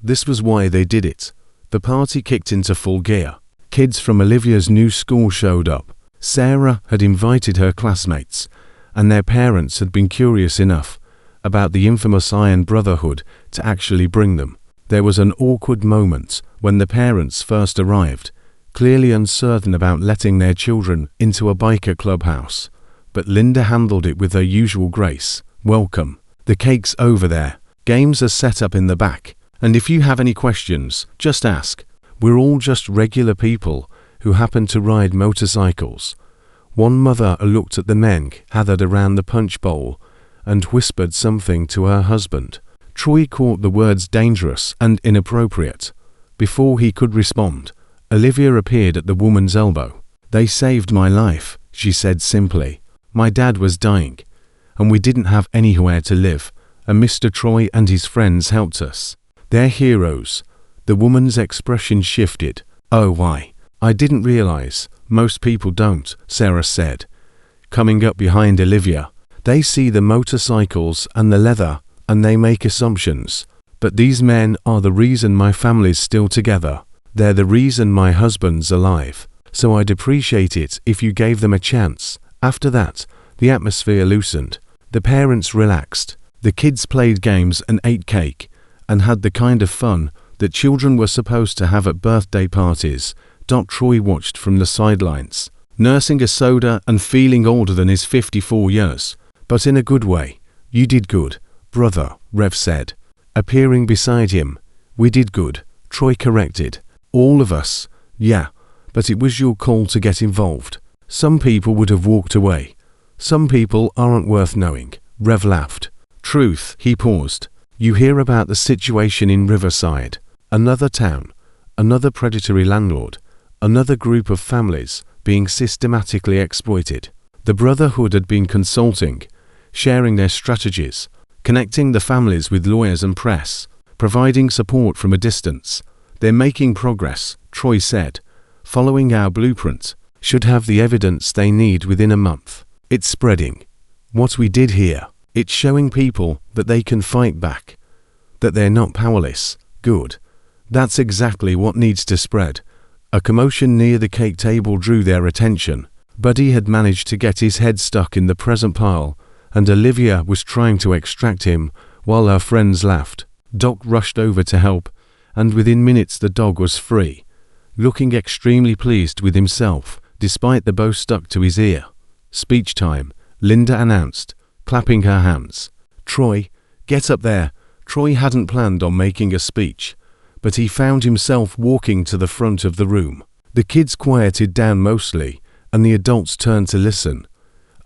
This was why they did it. The party kicked into full gear. Kids from Olivia's new school showed up. Sarah had invited her classmates, and their parents had been curious enough about the infamous Iron Brotherhood to actually bring them. There was an awkward moment when the parents first arrived, clearly uncertain about letting their children into a biker clubhouse. But Linda handled it with her usual grace. "Welcome. The cake's over there. Games are set up in the back. And if you have any questions, just ask. We're all just regular people who happen to ride motorcycles." One mother looked at the men gathered around the punch bowl and whispered something to her husband. Troy caught the words dangerous and inappropriate. Before he could respond, Olivia appeared at the woman's elbow. "They saved my life," she said simply. "My dad was dying, and we didn't have anywhere to live, and Mr. Troy and his friends helped us. They're heroes." The woman's expression shifted. "Oh, why? I didn't realize. Most people don't, Sarah said, coming up behind Olivia. They see the motorcycles and the leather, and they make assumptions. But these men are the reason my family's still together. They're the reason my husband's alive. So I'd appreciate it if you gave them a chance. After that, the atmosphere loosened. The parents relaxed. The kids played games and ate cake, and had the kind of fun that children were supposed to have at birthday parties. Troy watched from the sidelines, nursing a soda and feeling older than his 54 years. But in a good way. You did good, brother, Rev said, appearing beside him. We did good, Troy corrected. All of us. Yeah, but it was your call to get involved. Some people would have walked away. Some people aren't worth knowing, Rev laughed. Truth, he paused. You hear about the situation in Riverside. Another town, another predatory landlord, another group of families being systematically exploited. The Brotherhood had been consulting, sharing their strategies, connecting the families with lawyers and press, providing support from a distance. They're making progress, Troy said. Following our blueprint, should have the evidence they need within a month. It's spreading. What we did here, it's showing people that they can fight back, that they're not powerless. Good. That's exactly what needs to spread. A commotion near the cake table drew their attention. Buddy had managed to get his head stuck in the present pile, and Olivia was trying to extract him while her friends laughed. Doc rushed over to help, and within minutes the dog was free, looking extremely pleased with himself, despite the bow stuck to his ear. Speech time, Linda announced, clapping her hands. Troy, get up there. Troy hadn't planned on making a speech, but he found himself walking to the front of the room. The kids quieted down mostly, and the adults turned to listen.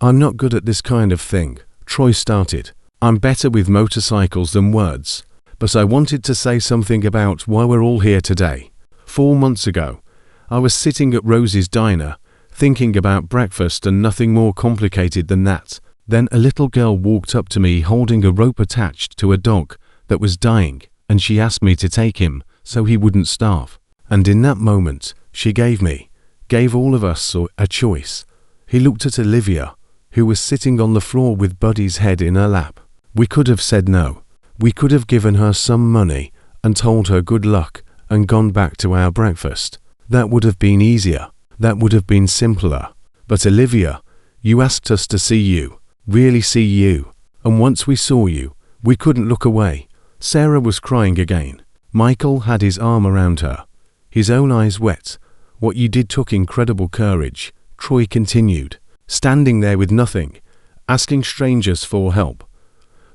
I'm not good at this kind of thing, Troy started. I'm better with motorcycles than words, but I wanted to say something about why we're all here today. 4 months ago, I was sitting at Rosie's diner, thinking about breakfast and nothing more complicated than that. Then a little girl walked up to me holding a rope attached to a dog that was dying, and she asked me to take him so he wouldn't starve. And in that moment, she gave all of us a choice. He looked at Olivia, who was sitting on the floor with Buddy's head in her lap. We could have said no. We could have given her some money and told her good luck and gone back to our breakfast. That would have been easier. That would have been simpler. But Olivia, you asked us to see you, really see you. And once we saw you, we couldn't look away. Sarah was crying again. Michael had his arm around her, his own eyes wet. What you did took incredible courage, Troy continued. Standing there with nothing, asking strangers for help.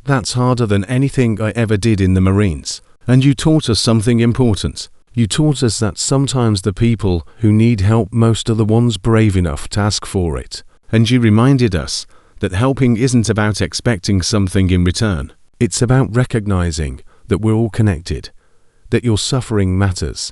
That's harder than anything I ever did in the Marines. And you taught us something important. You taught us that sometimes the people who need help most are the ones brave enough to ask for it. And you reminded us that helping isn't about expecting something in return. It's about recognizing that we're all connected, that your suffering matters,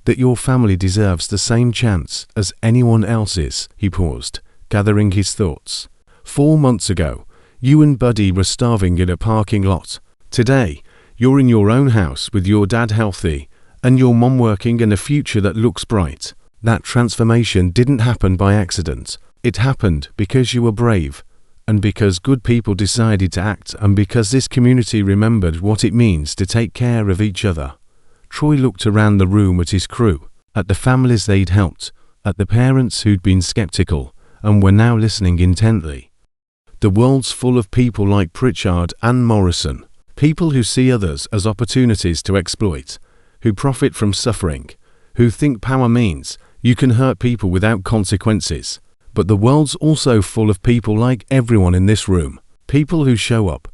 that your family deserves the same chance as anyone else's. He paused, gathering his thoughts. 4 months ago, you and Buddy were starving in a parking lot. Today, you're in your own house with your dad healthy, and your mom working and a future that looks bright. That transformation didn't happen by accident. It happened because you were brave, and because good people decided to act, and because this community remembered what it means to take care of each other. Troy looked around the room at his crew, at the families they'd helped, at the parents who'd been skeptical, and were now listening intently. The world's full of people like Pritchard and Morrison, people who see others as opportunities to exploit, who profit from suffering, who think power means you can hurt people without consequences. But the world's also full of people like everyone in this room, people who show up,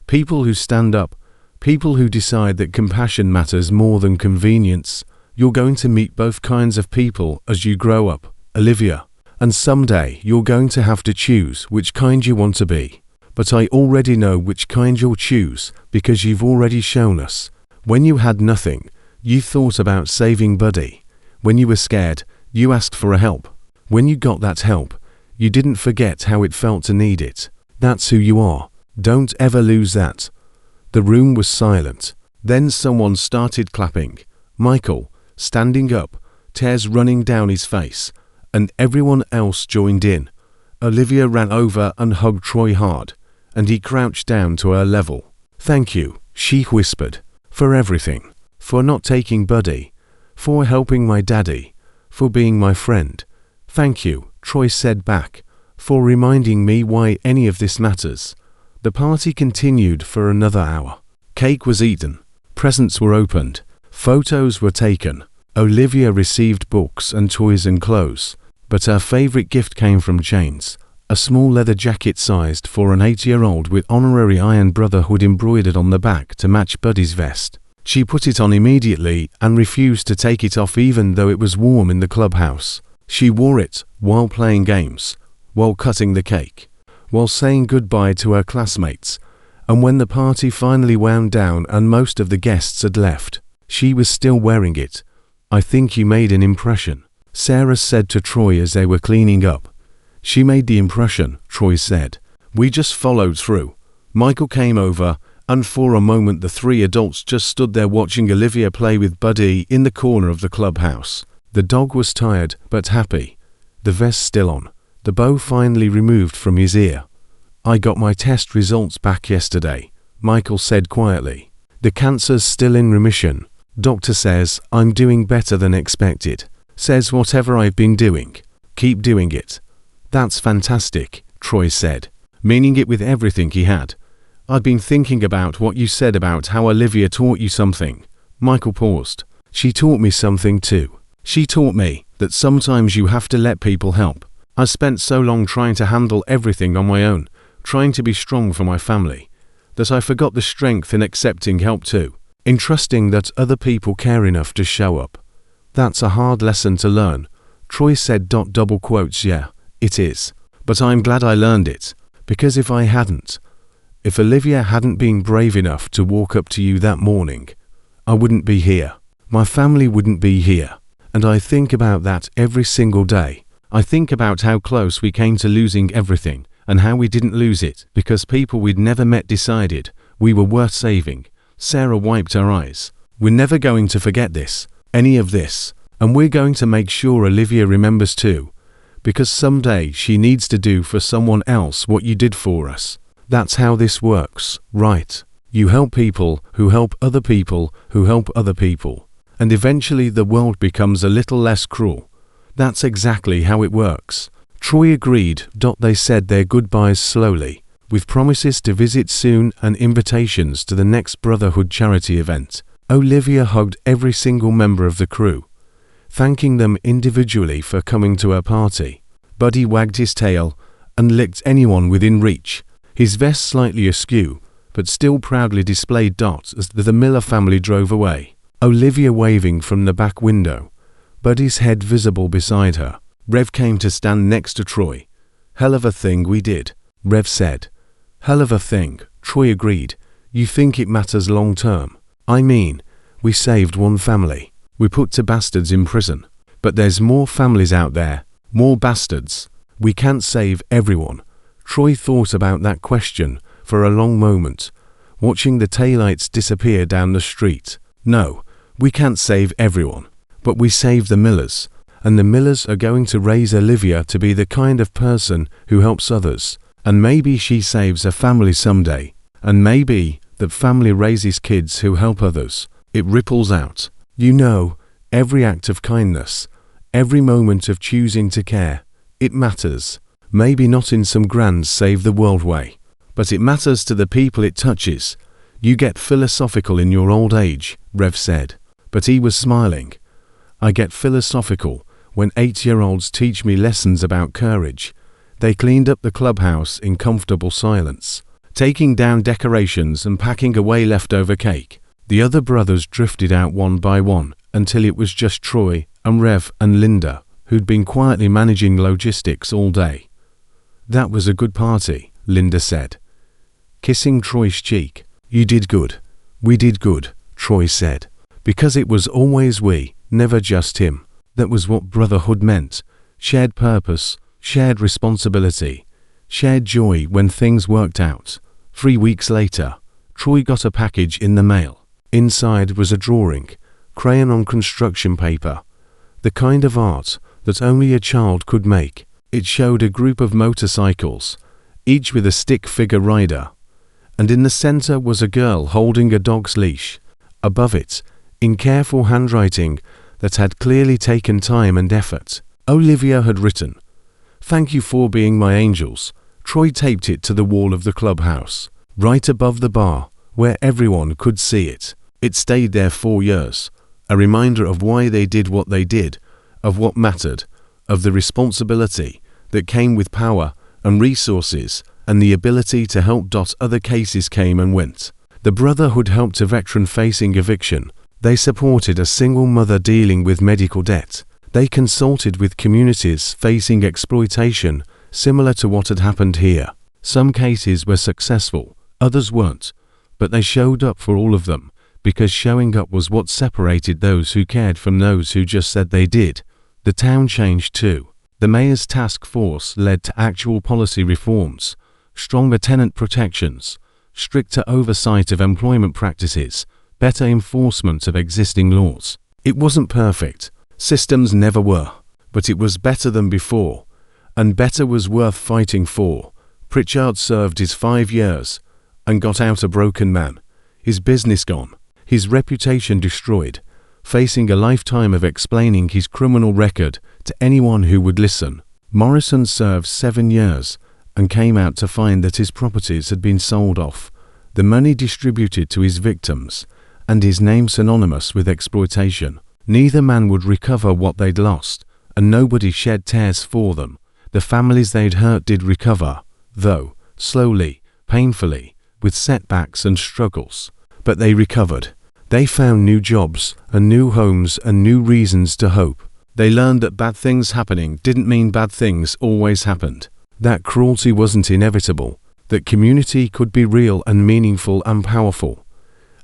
people who stand up, people who decide that compassion matters more than convenience. You're going to meet both kinds of people as you grow up, Olivia. And someday you're going to have to choose which kind you want to be. But I already know which kind you'll choose because you've already shown us. When you had nothing, you thought about saving Buddy. When you were scared, you asked for help. When you got that help, you didn't forget how it felt to need it. That's who you are. Don't ever lose that. The room was silent. Then someone started clapping. Michael, standing up, tears running down his face, and everyone else joined in. Olivia ran over and hugged Troy hard, and he crouched down to her level. "Thank you," she whispered, "for everything. For not taking Buddy. For helping my daddy. For being my friend. Thank you," Troy said back, "for reminding me why any of this matters." The party continued for another hour. Cake was eaten. Presents were opened. Photos were taken. Olivia received books and toys and clothes, but her favorite gift came from Jane's, a small leather jacket sized for an 8-year-old with honorary Iron Brotherhood embroidered on the back to match Buddy's vest. She put it on immediately and refused to take it off even though it was warm in the clubhouse. She wore it while playing games, while cutting the cake, while saying goodbye to her classmates, and when the party finally wound down and most of the guests had left, she was still wearing it. "I think you made an impression," Sarah said to Troy as they were cleaning up. "She made the impression," Troy said. "We just followed through." Michael came over, and for a moment the three adults just stood there watching Olivia play with Buddy in the corner of the clubhouse. The dog was tired but happy, the vest still on, the bow finally removed from his ear. "I got my test results back yesterday," Michael said quietly. "The cancer's still in remission. Doctor says I'm doing better than expected. Says whatever I've been doing, keep doing it." "That's fantastic," Troy said, meaning it with everything he had. "I'd been thinking about what you said about how Olivia taught you something." Michael paused. "She taught me something too. She taught me that sometimes you have to let people help. I spent so long trying to handle everything on my own, trying to be strong for my family, that I forgot the strength in accepting help too, in trusting that other people care enough to show up." "That's a hard lesson to learn," Troy said. Double quotes, "Yeah, it is. But I'm glad I learned it, because if Olivia hadn't been brave enough to walk up to you that morning, I wouldn't be here. My family wouldn't be here. And I think about that every single day. I think about how close we came to losing everything, and how we didn't lose it because people we'd never met decided we were worth saving." Sarah wiped her eyes. "We're never going to forget this, any of this, and we're going to make sure Olivia remembers too, because someday she needs to do for someone else what you did for us. That's how this works, right? You help people who help other people who help other people, and eventually the world becomes a little less cruel. That's exactly how it works." Troy agreed. They said their goodbyes slowly, with promises to visit soon and invitations to the next Brotherhood charity event. Olivia hugged every single member of the crew, thanking them individually for coming to her party. Buddy wagged his tail and licked anyone within reach, his vest slightly askew, but still proudly displayed as the Miller family drove away. Olivia waving from the back window, Buddy's head visible beside her. Rev came to stand next to Troy. "Hell of a thing we did," Rev said. "Hell of a thing," Troy agreed. "You think it matters long term? I mean, we saved one family. We put 2 bastards in prison. But there's more families out there, more bastards. We can't save everyone." Troy thought about that question for a long moment, watching the taillights disappear down the street. "No, we can't save everyone. But we save the Millers, and the Millers are going to raise Olivia to be the kind of person who helps others. And maybe she saves a family someday. And maybe that family raises kids who help others. It ripples out. You know, every act of kindness, every moment of choosing to care, it matters. Maybe not in some grand save the world way, but it matters to the people it touches." "You get philosophical in your old age," Rev said, but he was smiling. "I get philosophical when 8-year-olds teach me lessons about courage." They cleaned up the clubhouse in comfortable silence, taking down decorations and packing away leftover cake. The other brothers drifted out one by one until it was just Troy and Rev and Linda, who'd been quietly managing logistics all day. "That was a good party," Linda said, kissing Troy's cheek. "You did good. We did good," Troy said, "because it was always we, never just him. That was what brotherhood meant. Shared purpose, shared responsibility, shared joy when things worked out." 3 weeks later, Troy got a package in the mail. Inside was a drawing, crayon on construction paper. the kind of art that only a child could make. It showed a group of motorcycles, each with a stick figure rider, and in the center was a girl holding a dog's leash. Above it, in careful handwriting that had clearly taken time and effort, Olivia had written, "Thank you for being my angels." Troy taped it to the wall of the clubhouse, right above the bar, where everyone could see it. It stayed there 4 years, a reminder of why they did what they did, of what mattered, of the responsibility that came with power and resources and the ability to help. Other cases came and went. The Brotherhood helped a veteran facing eviction. They supported a single mother dealing with medical debt. They consulted with communities facing exploitation, similar to what had happened here. Some cases were successful, others weren't, but they showed up for all of them, because showing up was what separated those who cared from those who just said they did. The town changed too. The mayor's task force led to actual policy reforms, stronger tenant protections, stricter oversight of employment practices, better enforcement of existing laws. It wasn't perfect. Systems never were. But it was better than before. And better was worth fighting for. Pritchard served his 5 years and got out a broken man. His business gone. His reputation destroyed. Facing a lifetime of explaining his criminal record to anyone who would listen. Morrison served 7 years and came out to find that his properties had been sold off, the money distributed to his victims, and his name synonymous with exploitation. Neither man would recover what they'd lost, and nobody shed tears for them. The families they'd hurt did recover, though, slowly, painfully, with setbacks and struggles. But they recovered. They found new jobs, and new homes, and new reasons to hope. They learned that bad things happening didn't mean bad things always happened. That cruelty wasn't inevitable. That community could be real and meaningful and powerful.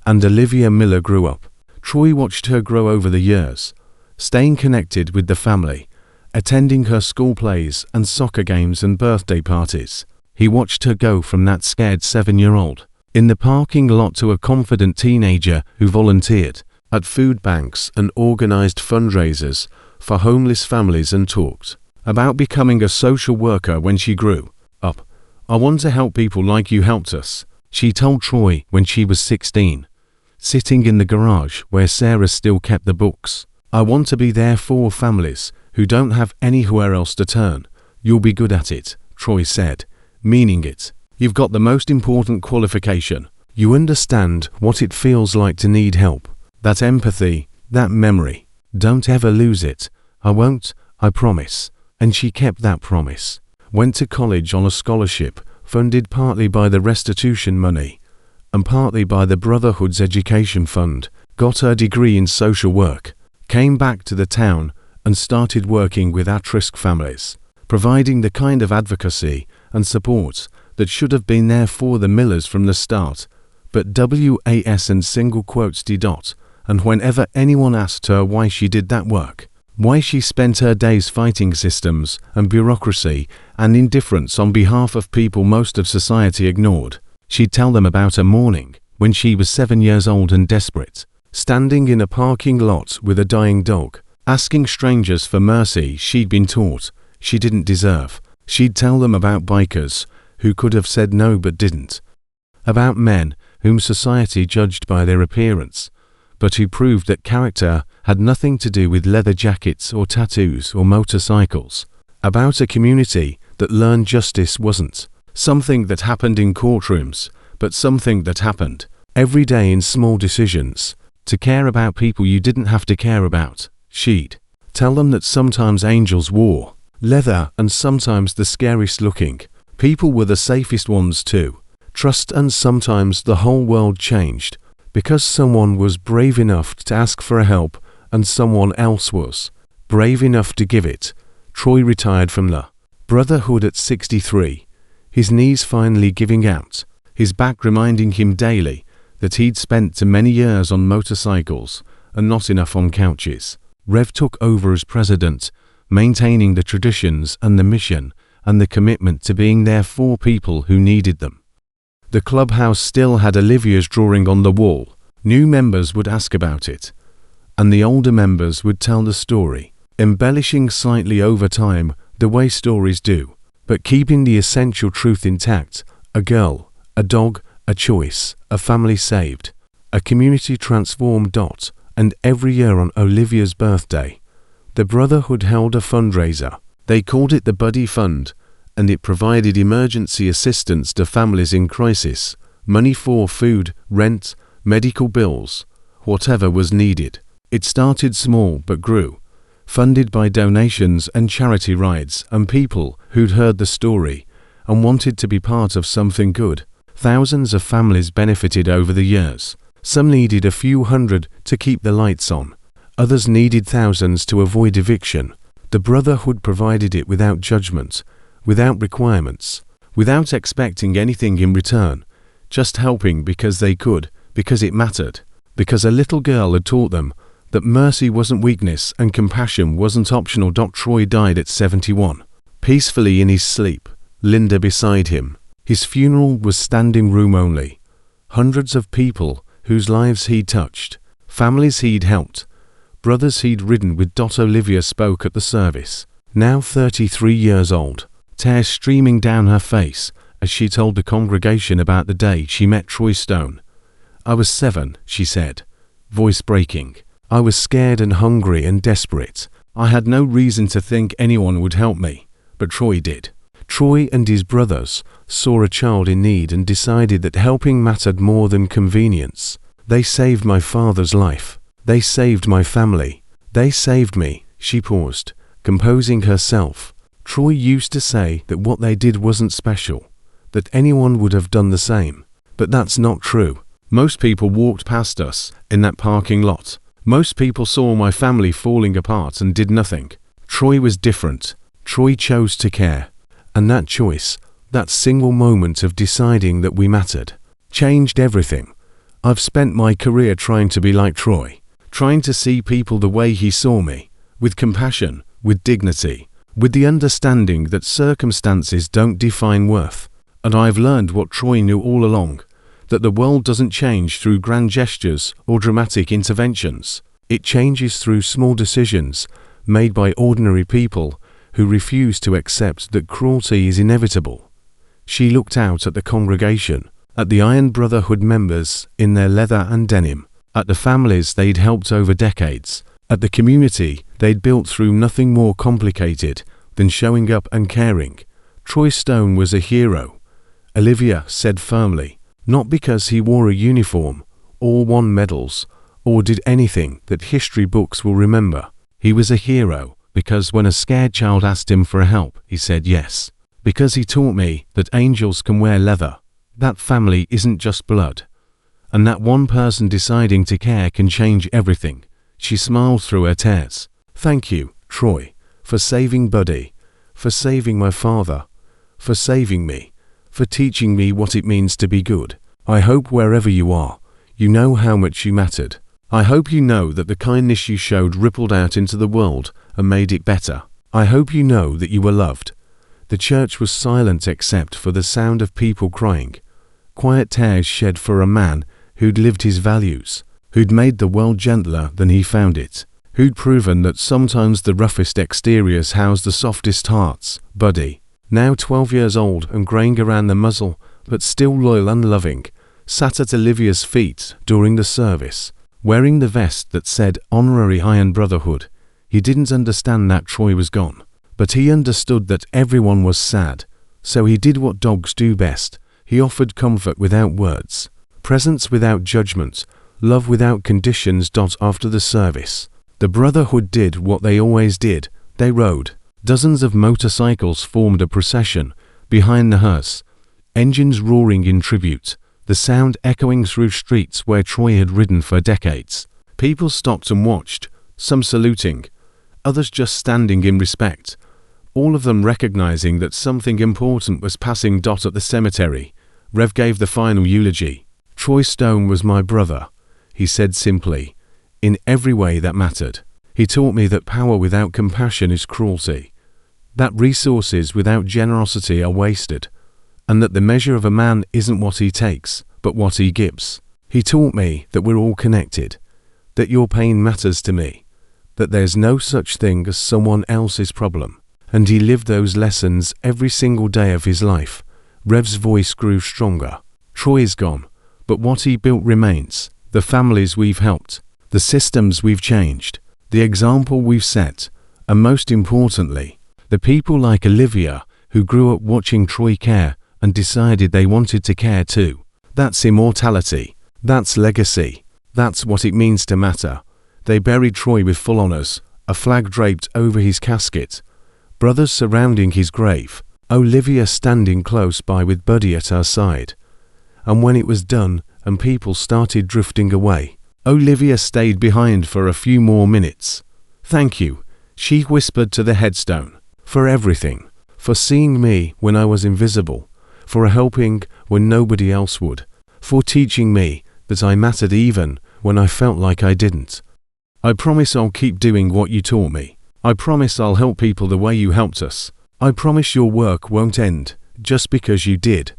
And Olivia Miller grew up. Troy watched her grow over the years, staying connected with the family, attending her school plays and soccer games and birthday parties. He watched her go from that scared 7-year-old in the parking lot to a confident teenager who volunteered at food banks and organized fundraisers for homeless families and talked about becoming a social worker when she grew up. "I want to help people like you helped us," she told Troy when she was 16, sitting in the garage where Sarah still kept the books. "I want to be there for families who don't have anywhere else to turn." "You'll be good at it," Troy said, meaning it. "You've got the most important qualification. You understand what it feels like to need help. That empathy, that memory. Don't ever lose it." "I won't, I promise." And she kept that promise. Went to college on a scholarship, funded partly by the restitution money and partly by the Brotherhood's education fund, got her degree in social work, came back to the town and started working with at-risk families, providing the kind of advocacy and support that should have been there for the Millers from the start, but WAS and single quotes did not. And whenever anyone asked her why she did that work, why she spent her days fighting systems and bureaucracy and indifference on behalf of people most of society ignored, she'd tell them about a morning when she was 7 years old and desperate, standing in a parking lot with a dying dog, asking strangers for mercy she'd been taught she didn't deserve. She'd tell them about bikers who could have said no but didn't, about men whom society judged by their appearance, but who proved that character had nothing to do with leather jackets or tattoos or motorcycles, about a community that learned justice wasn't something that happened in courtrooms, but something that happened every day in small decisions, to care about people you didn't have to care about. She'd tell them that sometimes angels wore leather and sometimes the scariest looking people were the safest ones too. Trust, and sometimes the whole world changed because someone was brave enough to ask for help and someone else was brave enough to give it. Troy retired from the Brotherhood at 63, his knees finally giving out, his back reminding him daily that he'd spent too many years on motorcycles and not enough on couches. Rev took over as president, maintaining the traditions and the mission and the commitment to being there for people who needed them. The clubhouse still had Olivia's drawing on the wall. New members would ask about it, and the older members would tell the story. embellishing slightly over time the way stories do, but keeping the essential truth intact. A girl, a dog, a choice, a family saved, a community transformed. And every year on Olivia's birthday, the Brotherhood held a fundraiser. They called it the Buddy Fund, and it provided emergency assistance to families in crisis, money for food, rent, medical bills, whatever was needed. It started small but grew, funded by donations and charity rides and people who'd heard the story and wanted to be part of something good. Thousands of families benefited over the years. Some needed a few hundred to keep the lights on. Others needed thousands to avoid eviction. The Brotherhood provided it without judgment, without requirements, without expecting anything in return, just helping because they could, because it mattered, because a little girl had taught them that mercy wasn't weakness and compassion wasn't optional. Troy died at 71, peacefully in his sleep, Linda beside him. His funeral was standing room only. Hundreds of people whose lives he'd touched, families he'd helped, brothers he'd ridden with. Olivia spoke at the service, now 33 years old, tears streaming down her face as she told the congregation about the day she met Troy Stone. "I was 7, she said, voice breaking. "I was scared and hungry and desperate. I had no reason to think anyone would help me, but Troy did. Troy and his brothers saw a child in need and decided that helping mattered more than convenience. They saved my father's life. They saved my family. They saved me." She paused, composing herself. Troy used to say that what they did wasn't special, that anyone would have done the same. But that's not true. Most people walked past us in that parking lot. Most people saw my family falling apart and did nothing. Troy was different. Troy chose to care. And that choice, that single moment of deciding that we mattered, changed everything. I've spent my career trying to be like Troy, trying to see people the way he saw me, with compassion, with dignity, with the understanding that circumstances don't define worth. And I've learned what Troy knew all along, that the world doesn't change through grand gestures or dramatic interventions. It changes through small decisions made by ordinary people who refuse to accept that cruelty is inevitable. She looked out at the congregation, at the Iron Brotherhood members in their leather and denim, at the families they'd helped over decades, at the community they'd built through nothing more complicated than showing up and caring. Troy Stone was a hero, Olivia said firmly, not because he wore a uniform, or won medals, or did anything that history books will remember. He was a hero because when a scared child asked him for help, he said yes. Because he taught me that angels can wear leather, that family isn't just blood, and that one person deciding to care can change everything. She smiled through her tears. "Thank you, Troy, for saving Buddy, for saving my father, for saving me, for teaching me what it means to be good. I hope wherever you are, you know how much you mattered. I hope you know that the kindness you showed rippled out into the world and made it better. I hope you know that you were loved." The church was silent except for the sound of people crying, quiet tears shed for a man who'd lived his values, who'd made the world gentler than he found it, who'd proven that sometimes the roughest exteriors house the softest hearts. Buddy, now 12 years old and graying around the muzzle, but still loyal and loving, sat at Olivia's feet during the service, wearing the vest that said Honorary Iron Brotherhood. He didn't understand that Troy was gone, but he understood that everyone was sad, so he did what dogs do best. He offered comfort without words, presence without judgment, love without conditions. After the service, the Brotherhood did what they always did. They rode. Dozens of motorcycles formed a procession behind the hearse, engines roaring in tribute, the sound echoing through streets where Troy had ridden for decades. People stopped and watched, some saluting, others just standing in respect, all of them recognizing that something important was passing. At the cemetery, Rev gave the final eulogy. "Troy Stone was my brother," he said simply, "in every way that mattered. He taught me that power without compassion is cruelty, that resources without generosity are wasted, and that the measure of a man isn't what he takes, but what he gives. He taught me that we're all connected, that your pain matters to me, that there's no such thing as someone else's problem. And he lived those lessons every single day of his life. Rev's voice grew stronger. Troy is gone, but what he built remains. The families we've helped, the systems we've changed, the example we've set, and most importantly, the people like Olivia who grew up watching Troy care and decided they wanted to care too. That's immortality. That's legacy. That's what it means to matter. They buried Troy with full honors, a flag draped over his casket, brothers surrounding his grave, Olivia standing close by with Buddy at her side. And when it was done and people started drifting away, Olivia stayed behind for a few more minutes. "Thank you," she whispered to the headstone, "for everything, for seeing me when I was invisible, for helping when nobody else would, for teaching me that I mattered even when I felt like I didn't. I promise I'll keep doing what you taught me. I promise I'll help people the way you helped us. I promise your work won't end just because you did."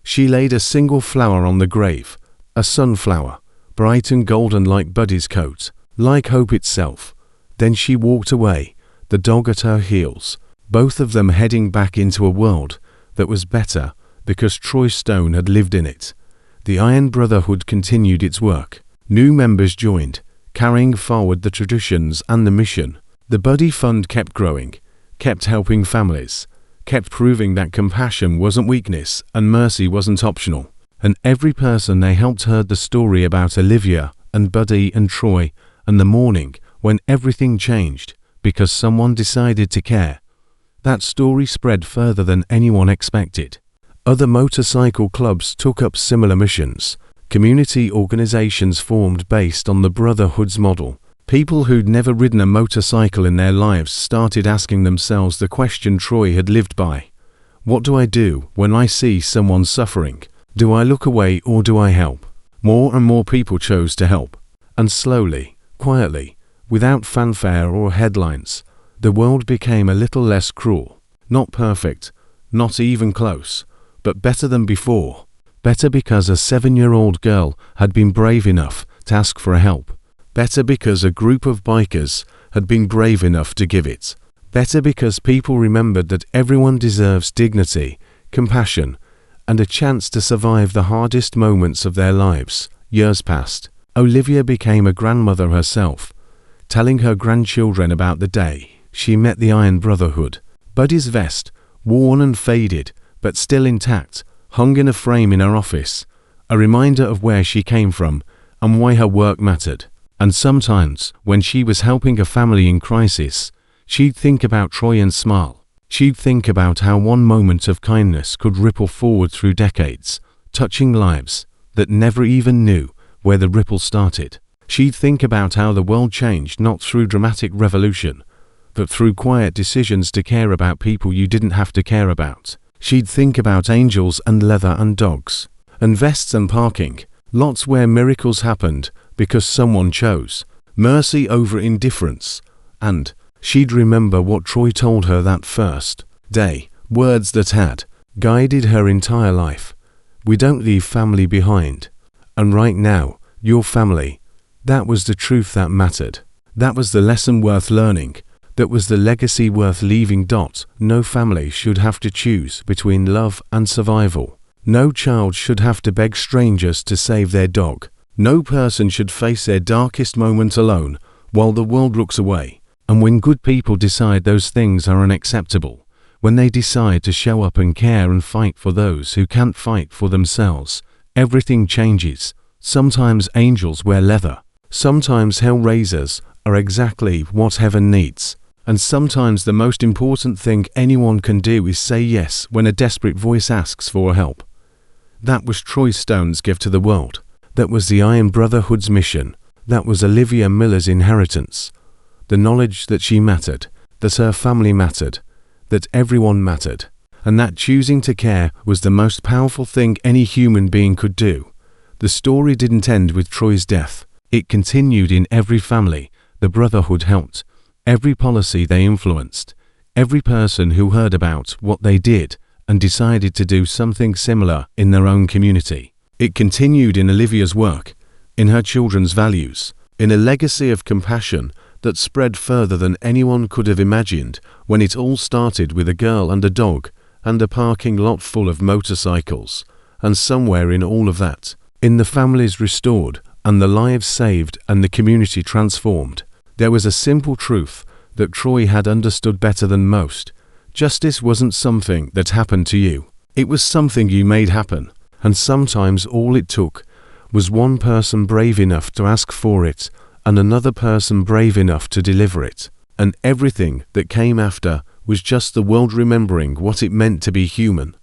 She laid a single flower on the grave, a sunflower, bright and golden like Buddy's coat, like hope itself. Then she walked away, the dog at her heels, both of them heading back into a world that was better because Troy Stone had lived in it. The Iron Brotherhood continued its work. New members joined, carrying forward the traditions and the mission. The Buddy Fund kept growing, kept helping families, kept proving that compassion wasn't weakness and mercy wasn't optional. And every person they helped heard the story about Olivia and Buddy and Troy and the morning when everything changed because someone decided to care. That story spread further than anyone expected. Other motorcycle clubs took up similar missions. Community organizations formed based on the Brotherhood's model. People who'd never ridden a motorcycle in their lives started asking themselves the question Troy had lived by. What do I do when I see someone suffering? Do I look away or do I help? More and more people chose to help. And slowly, quietly, without fanfare or headlines, the world became a little less cruel. Not perfect, not even close, but better than before. Better because a 7-year-old girl had been brave enough to ask for help. Better because a group of bikers had been brave enough to give it. Better because people remembered that everyone deserves dignity, compassion, and a chance to survive the hardest moments of their lives. Years passed. Olivia became a grandmother herself, telling her grandchildren about the day she met the Iron Brotherhood. Buddy's vest, worn and faded, but still intact, hung in a frame in her office, a reminder of where she came from and why her work mattered. And sometimes, when she was helping a family in crisis, she'd think about Troy and smile. She'd think about how one moment of kindness could ripple forward through decades, touching lives that never even knew where the ripple started. She'd think about how the world changed not through dramatic revolution, but through quiet decisions to care about people you didn't have to care about. She'd think about angels and leather and dogs, and vests and parking, lots where miracles happened because someone chose mercy over indifference. And she'd remember what Troy told her that first day, words that had guided her entire life. We don't leave family behind. And right now, your family. That was the truth that mattered. That was the lesson worth learning. That was the legacy worth leaving. No family should have to choose between love and survival. No child should have to beg strangers to save their dog. No person should face their darkest moment alone while the world looks away. And when good people decide those things are unacceptable, when they decide to show up and care and fight for those who can't fight for themselves, everything changes. Sometimes angels wear leather. Sometimes hellraisers are exactly what heaven needs. And sometimes the most important thing anyone can do is say yes when a desperate voice asks for help. That was Troy Stone's gift to the world. That was the Iron Brotherhood's mission. That was Olivia Miller's inheritance. The knowledge that she mattered, that her family mattered, that everyone mattered, and that choosing to care was the most powerful thing any human being could do. The story didn't end with Troy's death. It continued in every family the Brotherhood helped, every policy they influenced, every person who heard about what they did and decided to do something similar in their own community. It continued in Olivia's work, in her children's values, in a legacy of compassion that spread further than anyone could have imagined, when it all started with a girl and a dog and a parking lot full of motorcycles. And somewhere in all of that, in the families restored and the lives saved and the community transformed, there was a simple truth that Troy had understood better than most. Justice wasn't something that happened to you. It was something you made happen. And sometimes all it took was one person brave enough to ask for it and another person brave enough to deliver it. And everything that came after was just the world remembering what it meant to be human.